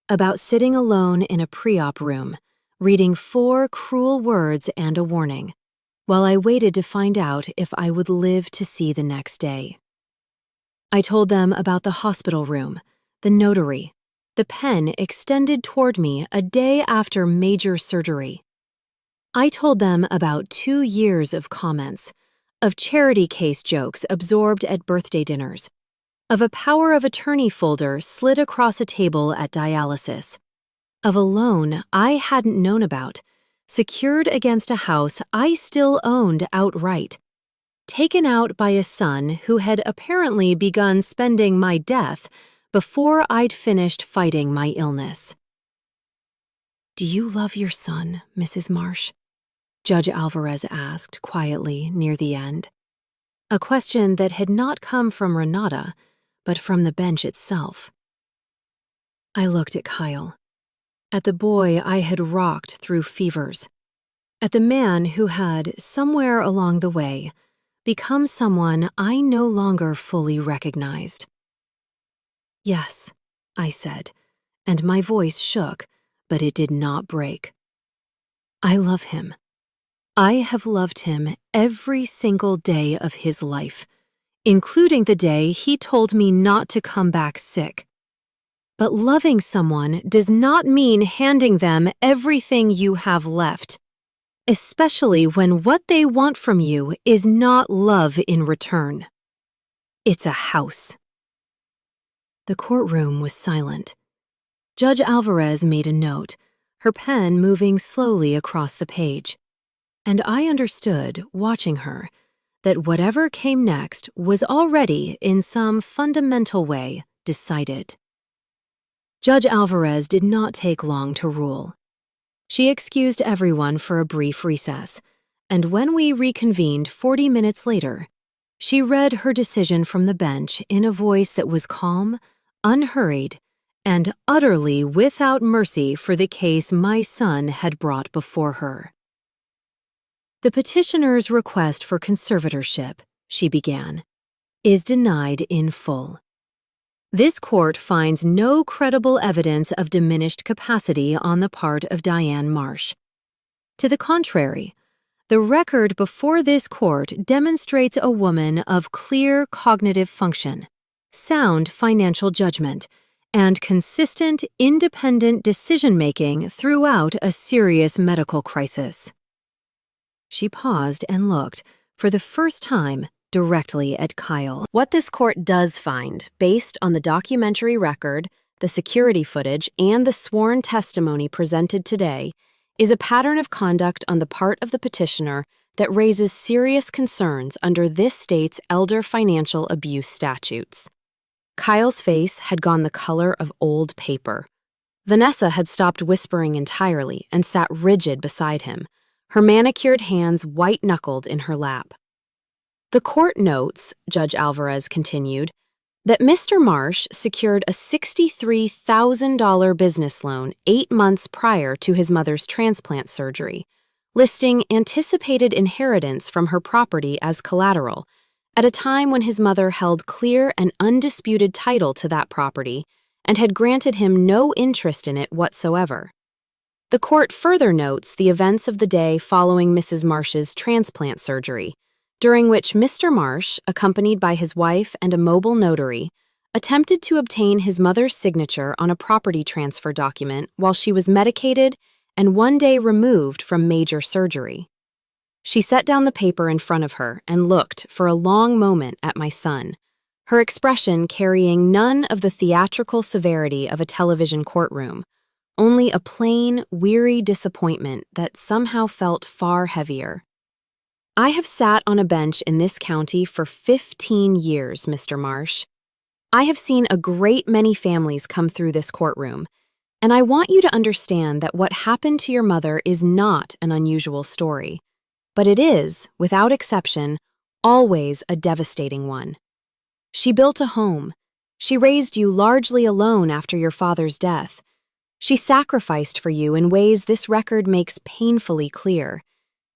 About sitting alone in a pre-op room, reading 4 cruel words and a warning, while I waited to find out if I would live to see the next day. I told them about the hospital room, the notary, the pen extended toward me a day after major surgery. I told them about 2 years of comments, of charity case jokes absorbed at birthday dinners, of a power of attorney folder slid across a table at dialysis, of a loan I hadn't known about, secured against a house I still owned outright, taken out by a son who had apparently begun spending my death before I'd finished fighting my illness. "Do you love your son, Mrs. Marsh?" Judge Alvarez asked quietly near the end, a question that had not come from Renata, but from the bench itself. I looked at Kyle, at the boy I had rocked through fevers, at the man who had, somewhere along the way, become someone I no longer fully recognized. "Yes," I said, and my voice shook, but it did not break. "I love him. I have loved him every single day of his life, including the day he told me not to come back sick. But loving someone does not mean handing them everything you have left, especially when what they want from you is not love in return. It's a house." The courtroom was silent. Judge Alvarez made a note, her pen moving slowly across the page, and I understood, watching her, that whatever came next was already, in some fundamental way, decided. Judge Alvarez did not take long to rule. She excused everyone for a brief recess, and when we reconvened 40 minutes later, she read her decision from the bench in a voice that was calm, unhurried, and utterly without mercy for the case my son had brought before her. "The petitioner's request for conservatorship," she began, "is denied in full. This court finds no credible evidence of diminished capacity on the part of Diane Marsh. To the contrary, the record before this court demonstrates a woman of clear cognitive function, sound financial judgment, and consistent, independent decision-making throughout a serious medical crisis." She paused and looked, for the first time, directly at Kyle. What this court does find, based on the documentary record, the security footage, and the sworn testimony presented today, is a pattern of conduct on the part of the petitioner that raises serious concerns under this state's elder financial abuse statutes. Kyle's face had gone the color of old paper. Vanessa had stopped whispering entirely and sat rigid beside him, her manicured hands white-knuckled in her lap. The court notes, Judge Alvarez continued, that Mr. Marsh secured a $63,000 business loan 8 months prior to his mother's transplant surgery, listing anticipated inheritance from her property as collateral, at a time when his mother held clear and undisputed title to that property and had granted him no interest in it whatsoever. The court further notes the events of the day following Mrs. Marsh's transplant surgery, during which Mr. Marsh, accompanied by his wife and a mobile notary, attempted to obtain his mother's signature on a property transfer document while she was medicated and 1 day removed from major surgery. She set down the paper in front of her and looked for a long moment at my son, her expression carrying none of the theatrical severity of a television courtroom, only a plain, weary disappointment that somehow felt far heavier. "I have sat on a bench in this county for 15 years, Mr. Marsh. I have seen a great many families come through this courtroom, and I want you to understand that what happened to your mother is not an unusual story, but it is, without exception, always a devastating one. She built a home. She raised you largely alone after your father's death. She sacrificed for you in ways this record makes painfully clear.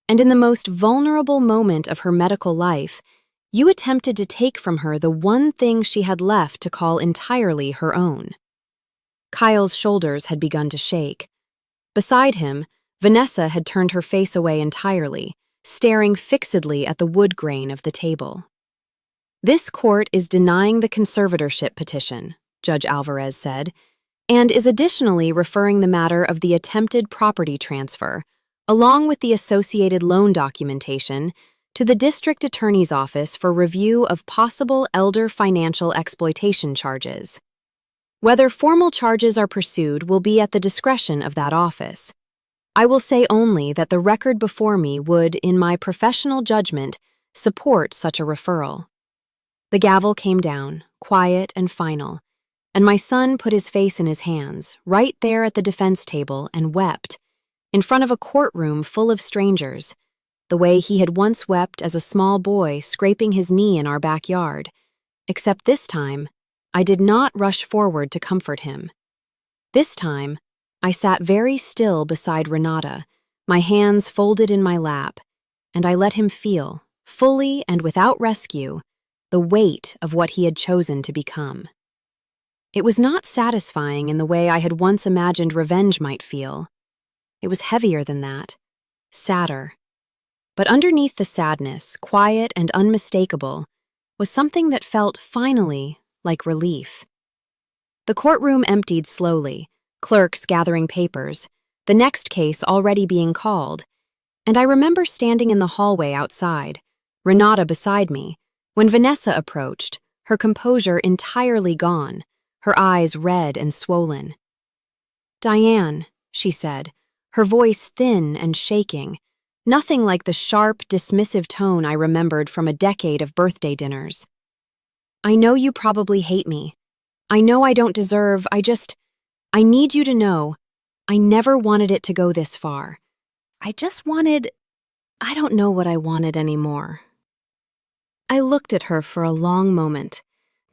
And in the most vulnerable moment of her medical life, you attempted to take from her the one thing she had left to call entirely her own." Kyle's shoulders had begun to shake. Beside him, Vanessa had turned her face away entirely, staring fixedly at the wood grain of the table. "This court is denying the conservatorship petition," Judge Alvarez said, "and is additionally referring the matter of the attempted property transfer, along with the associated loan documentation, to the district attorney's office for review of possible elder financial exploitation charges. Whether formal charges are pursued will be at the discretion of that office. I will say only that the record before me would, in my professional judgment, support such a referral." The gavel came down, quiet and final, and my son put his face in his hands, right there at the defense table, and wept, in front of a courtroom full of strangers, the way he had once wept as a small boy scraping his knee in our backyard, except this time, I did not rush forward to comfort him. This time, I sat very still beside Renata, my hands folded in my lap, and I let him feel, fully and without rescue, the weight of what he had chosen to become. It was not satisfying in the way I had once imagined revenge might feel. It was heavier than that, sadder. But underneath the sadness, quiet and unmistakable, was something that felt finally like relief. The courtroom emptied slowly, clerks gathering papers, the next case already being called, and I remember standing in the hallway outside, Renata beside me, when Vanessa approached, her composure entirely gone, her eyes red and swollen. "Diane," she said, her voice thin and shaking, nothing like the sharp, dismissive tone I remembered from a decade of birthday dinners. "I know you probably hate me. I know I don't deserve, I need you to know, I never wanted it to go this far. I don't know what I wanted anymore." I looked at her for a long moment,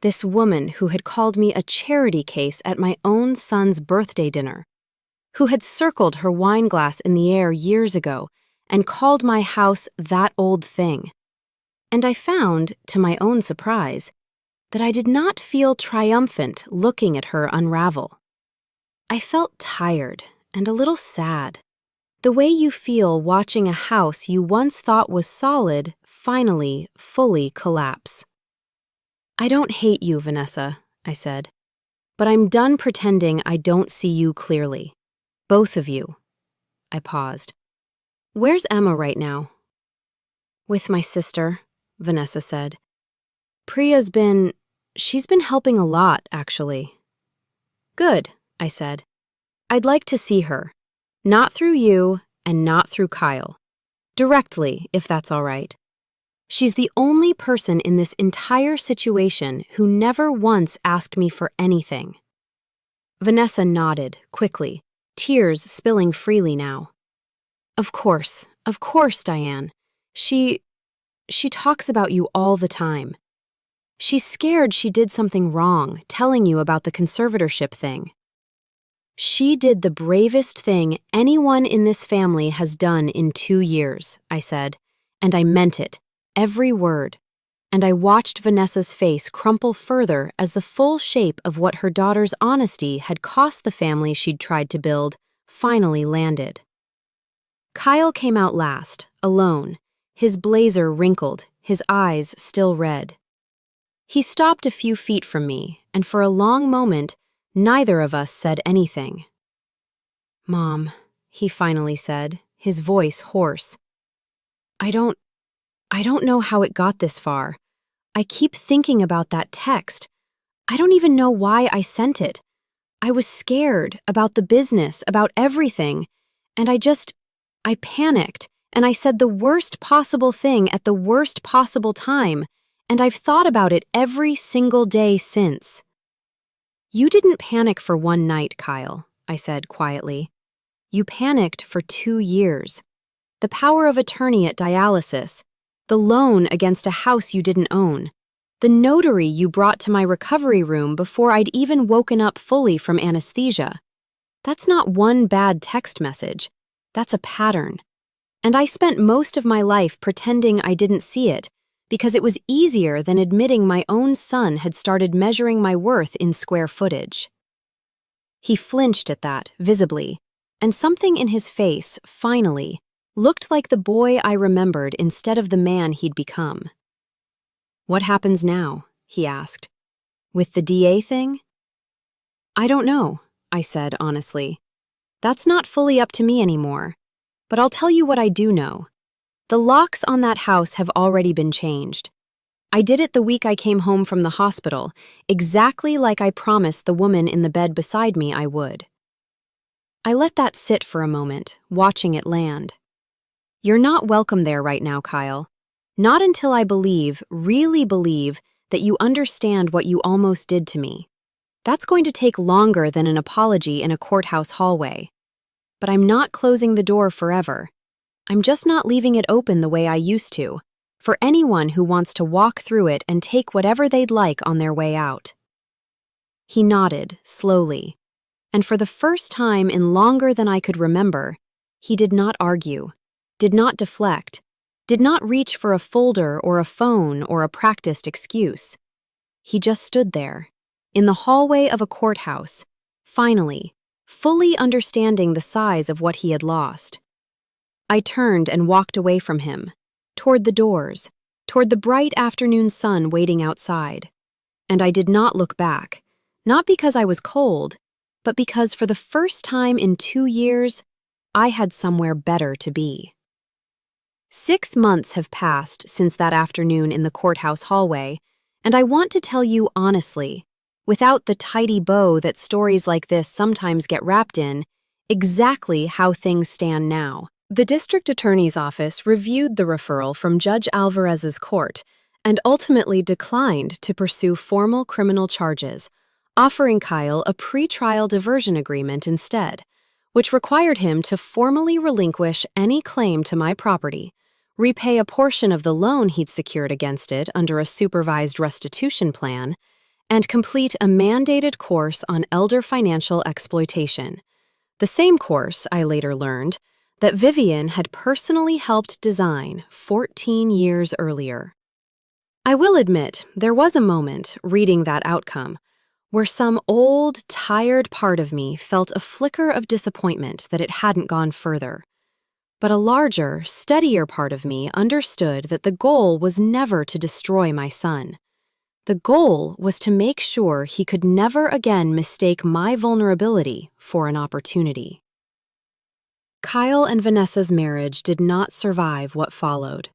this woman who had called me a charity case at my own son's birthday dinner, who had circled her wine glass in the air years ago and called my house that old thing. And I found, to my own surprise, that I did not feel triumphant looking at her unravel. I felt tired and a little sad, the way you feel watching a house you once thought was solid finally, fully collapse. "I don't hate you, Vanessa," I said, "but I'm done pretending I don't see you clearly. Both of you." I paused. "Where's Emma right now?" "With my sister," Vanessa said. She's been helping a lot, actually." "Good," I said. "I'd like to see her. Not through you and not through Kyle. Directly, if that's all right. She's the only person in this entire situation who never once asked me for anything. Vanessa nodded, quickly, tears spilling freely now. Of course, Diane. She talks about you all the time. She's scared she did something wrong, telling you about the conservatorship thing. She did the bravest thing anyone in this family has done in 2 years, I said, and I meant it, every word. And I watched Vanessa's face crumple further as the full shape of what her daughter's honesty had cost the family she'd tried to build finally landed. Kyle came out last, alone, his blazer wrinkled, his eyes still red. He stopped a few feet from me, and for a long moment, neither of us said anything. "Mom," he finally said, his voice hoarse. I don't know how it got this far. I keep thinking about that text. I don't even know why I sent it. I was scared about the business, about everything, and I panicked, and I said the worst possible thing at the worst possible time, and I've thought about it every single day since. You didn't panic for one night, Kyle, I said quietly. You panicked for 2 years. The power of attorney at dialysis, the loan against a house you didn't own, the notary you brought to my recovery room before I'd even woken up fully from anesthesia. That's not one bad text message. That's a pattern. And I spent most of my life pretending I didn't see it, because it was easier than admitting my own son had started measuring my worth in square footage. He flinched at that, visibly, and something in his face, finally, looked like the boy I remembered instead of the man he'd become. What happens now? He asked. With the DA thing? I don't know, I said honestly. That's not fully up to me anymore. But I'll tell you what I do know. The locks on that house have already been changed. I did it the week I came home from the hospital, exactly like I promised the woman in the bed beside me I would. I let that sit for a moment, watching it land. You're not welcome there right now, Kyle. Not until I believe, really believe, that you understand what you almost did to me. That's going to take longer than an apology in a courthouse hallway. But I'm not closing the door forever. I'm just not leaving it open the way I used to, for anyone who wants to walk through it and take whatever they'd like on their way out. He nodded, slowly, and for the first time in longer than I could remember, he did not argue, did not deflect, did not reach for a folder or a phone or a practiced excuse. He just stood there, in the hallway of a courthouse, finally, fully understanding the size of what he had lost. I turned and walked away from him, toward the doors, toward the bright afternoon sun waiting outside. And I did not look back, not because I was cold, but because for the first time in 2 years, I had somewhere better to be. 6 months have passed since that afternoon in the courthouse hallway, and I want to tell you honestly, without the tidy bow that stories like this sometimes get wrapped in, exactly how things stand now. The district attorney's office reviewed the referral from Judge Alvarez's court and ultimately declined to pursue formal criminal charges, offering Kyle a pretrial diversion agreement instead, which required him to formally relinquish any claim to my property, repay a portion of the loan he'd secured against it under a supervised restitution plan, and complete a mandated course on elder financial exploitation. The same course, I later learned, that Vivian had personally helped design 14 years earlier. I will admit, there was a moment, reading that outcome, where some old, tired part of me felt a flicker of disappointment that it hadn't gone further. But a larger, steadier part of me understood that the goal was never to destroy my son. The goal was to make sure he could never again mistake my vulnerability for an opportunity. Kyle and Vanessa's marriage did not survive what followed.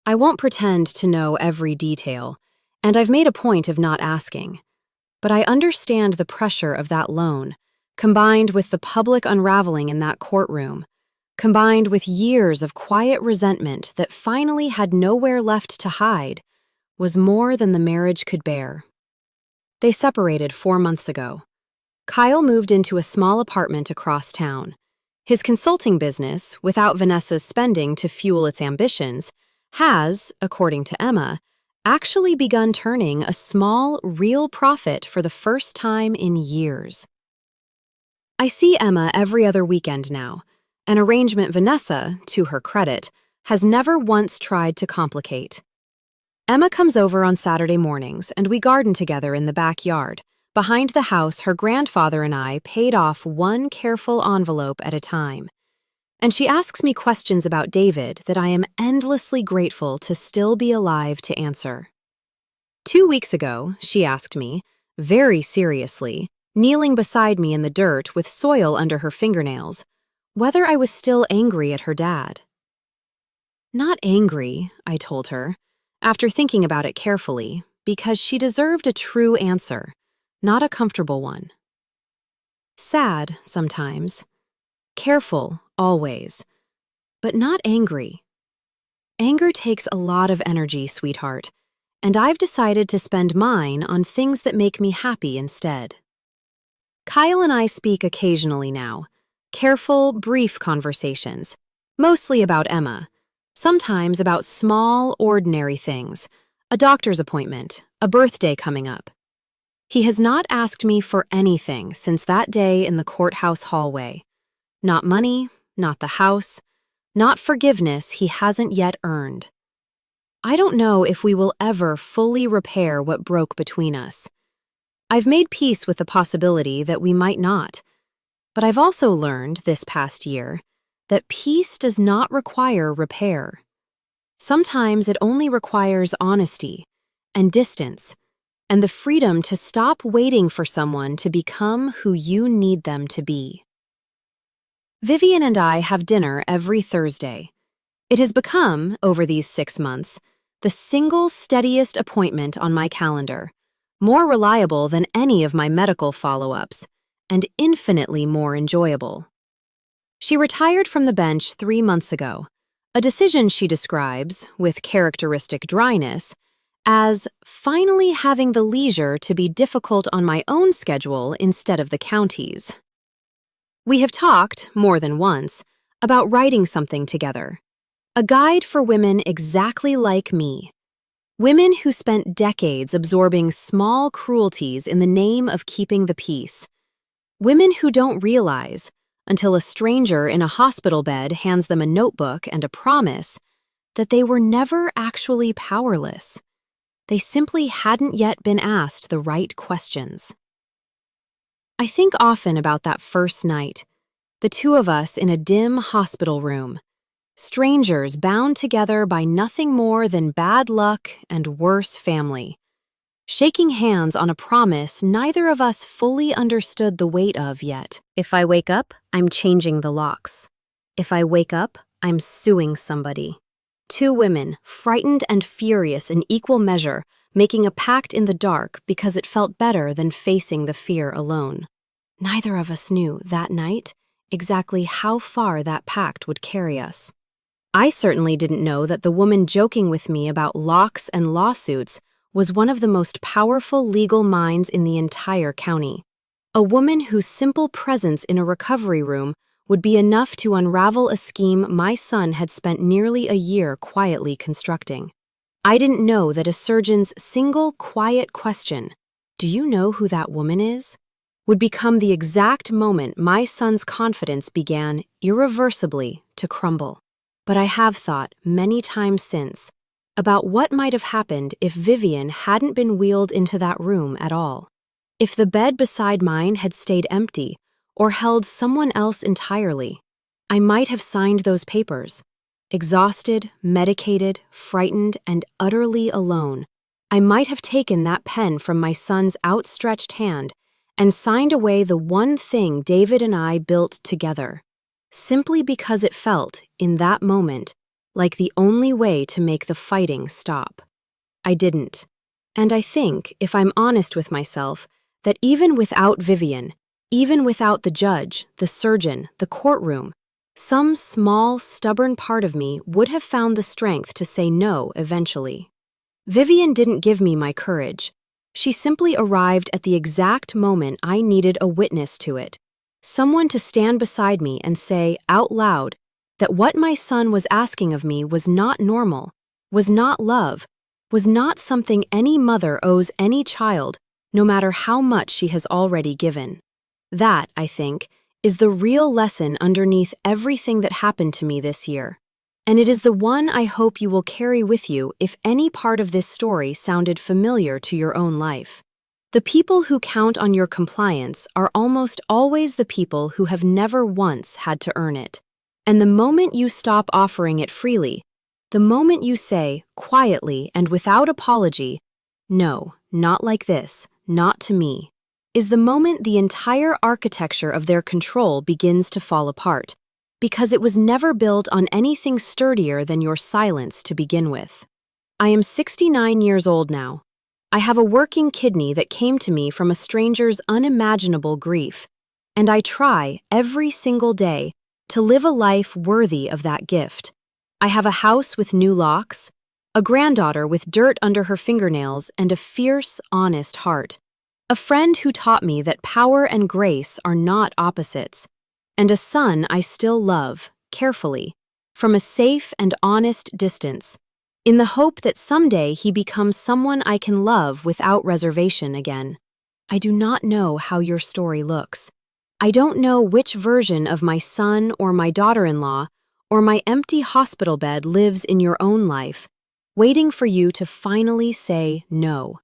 I won't pretend to know every detail, and I've made a point of not asking. But I understand the pressure of that loan, combined with the public unraveling in that courtroom, combined with years of quiet resentment that finally had nowhere left to hide, was more than the marriage could bear. They separated 4 months ago. Kyle moved into a small apartment across town. His consulting business, without Vanessa's spending to fuel its ambitions, has, according to Emma, actually begun turning a small, real profit for the first time in years. I see Emma every other weekend now, an arrangement Vanessa, to her credit, has never once tried to complicate. Emma comes over on Saturday mornings and we garden together in the backyard. Behind the house, her grandfather and I paid off one careful envelope at a time. And she asks me questions about David that I am endlessly grateful to still be alive to answer. 2 weeks ago, she asked me, very seriously, kneeling beside me in the dirt with soil under her fingernails, whether I was still angry at her dad. Not angry, I told her, after thinking about it carefully, because she deserved a true answer, not a comfortable one. Sad, sometimes. Careful, always. But not angry. Anger takes a lot of energy, sweetheart, and I've decided to spend mine on things that make me happy instead. Kyle and I speak occasionally now. Careful, brief conversations, mostly about Emma, sometimes about small, ordinary things, a doctor's appointment, a birthday coming up. He has not asked me for anything since that day in the courthouse hallway. Not money, not the house, not forgiveness he hasn't yet earned. I don't know if we will ever fully repair what broke between us. I've made peace with the possibility that we might not, but I've also learned this past year that peace does not require repair. Sometimes it only requires honesty and distance and the freedom to stop waiting for someone to become who you need them to be. Vivian and I have dinner every Thursday. It has become, over these 6 months, the single steadiest appointment on my calendar, more reliable than any of my medical follow-ups, and infinitely more enjoyable. She retired from the bench 3 months ago, a decision she describes, with characteristic dryness, as finally having the leisure to be difficult on my own schedule instead of the county's. We have talked, more than once, about writing something together, a guide for women exactly like me, women who spent decades absorbing small cruelties in the name of keeping the peace, women who don't realize, until a stranger in a hospital bed hands them a notebook and a promise, that they were never actually powerless. They simply hadn't yet been asked the right questions. I think often about that first night, the two of us in a dim hospital room, strangers bound together by nothing more than bad luck and worse family, shaking hands on a promise neither of us fully understood the weight of yet. If I wake up, I'm changing the locks. If I wake up, I'm suing somebody. 2 women, frightened and furious in equal measure, making a pact in the dark because it felt better than facing the fear alone. Neither of us knew, that night, exactly how far that pact would carry us. I certainly didn't know that the woman joking with me about locks and lawsuits was one of the most powerful legal minds in the entire county. A woman whose simple presence in a recovery room would be enough to unravel a scheme my son had spent nearly a year quietly constructing. I didn't know that a surgeon's single, quiet question, "Do you know who that woman is?" would become the exact moment my son's confidence began irreversibly to crumble. But I have thought many times since about what might have happened if Vivian hadn't been wheeled into that room at all. If the bed beside mine had stayed empty or held someone else entirely, I might have signed those papers. Exhausted, medicated, frightened, and utterly alone, I might have taken that pen from my son's outstretched hand and signed away the one thing David and I built together, simply because it felt, in that moment, like the only way to make the fighting stop. I didn't. And I think, if I'm honest with myself, that even without Vivian, Even without the judge, the surgeon, the courtroom, some small, stubborn part of me would have found the strength to say no eventually. Vivian didn't give me my courage. She simply arrived at the exact moment I needed a witness to it. Someone to stand beside me and say out loud that what my son was asking of me was not normal, was not love, was not something any mother owes any child, no matter how much she has already given. That, I think, is the real lesson underneath everything that happened to me this year. And it is the one I hope you will carry with you if any part of this story sounded familiar to your own life. The people who count on your compliance are almost always the people who have never once had to earn it. And the moment you stop offering it freely, the moment you say, quietly and without apology, "No, not like this, not to me," is the moment the entire architecture of their control begins to fall apart, because it was never built on anything sturdier than your silence to begin with. I am 69 years old now. I have a working kidney that came to me from a stranger's unimaginable grief, and I try, every single day, to live a life worthy of that gift. I have a house with new locks, a granddaughter with dirt under her fingernails and a fierce, honest heart, a friend who taught me that power and grace are not opposites, and a son I still love, carefully, from a safe and honest distance, in the hope that someday he becomes someone I can love without reservation again. I do not know how your story looks. I don't know which version of my son or my daughter-in-law or my empty hospital bed lives in your own life, waiting for you to finally say no.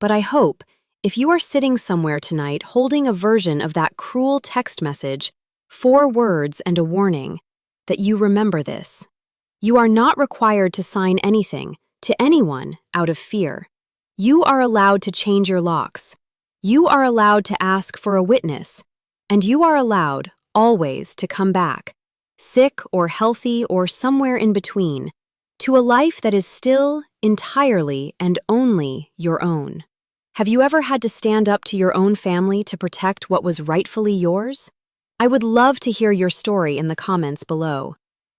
But I hope, if you are sitting somewhere tonight holding a version of that cruel text message, 4 words and a warning, that you remember this. You are not required to sign anything, to anyone, out of fear. You are allowed to change your locks. You are allowed to ask for a witness. And you are allowed, always, to come back, sick or healthy or somewhere in between, to a life that is still, entirely, and only your own. Have you ever had to stand up to your own family to protect what was rightfully yours? I would love to hear your story in the comments below.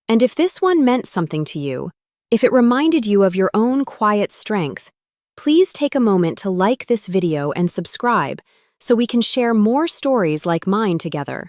And if this one meant something to you, if it reminded you of your own quiet strength, please take a moment to like this video and subscribe so we can share more stories like mine together.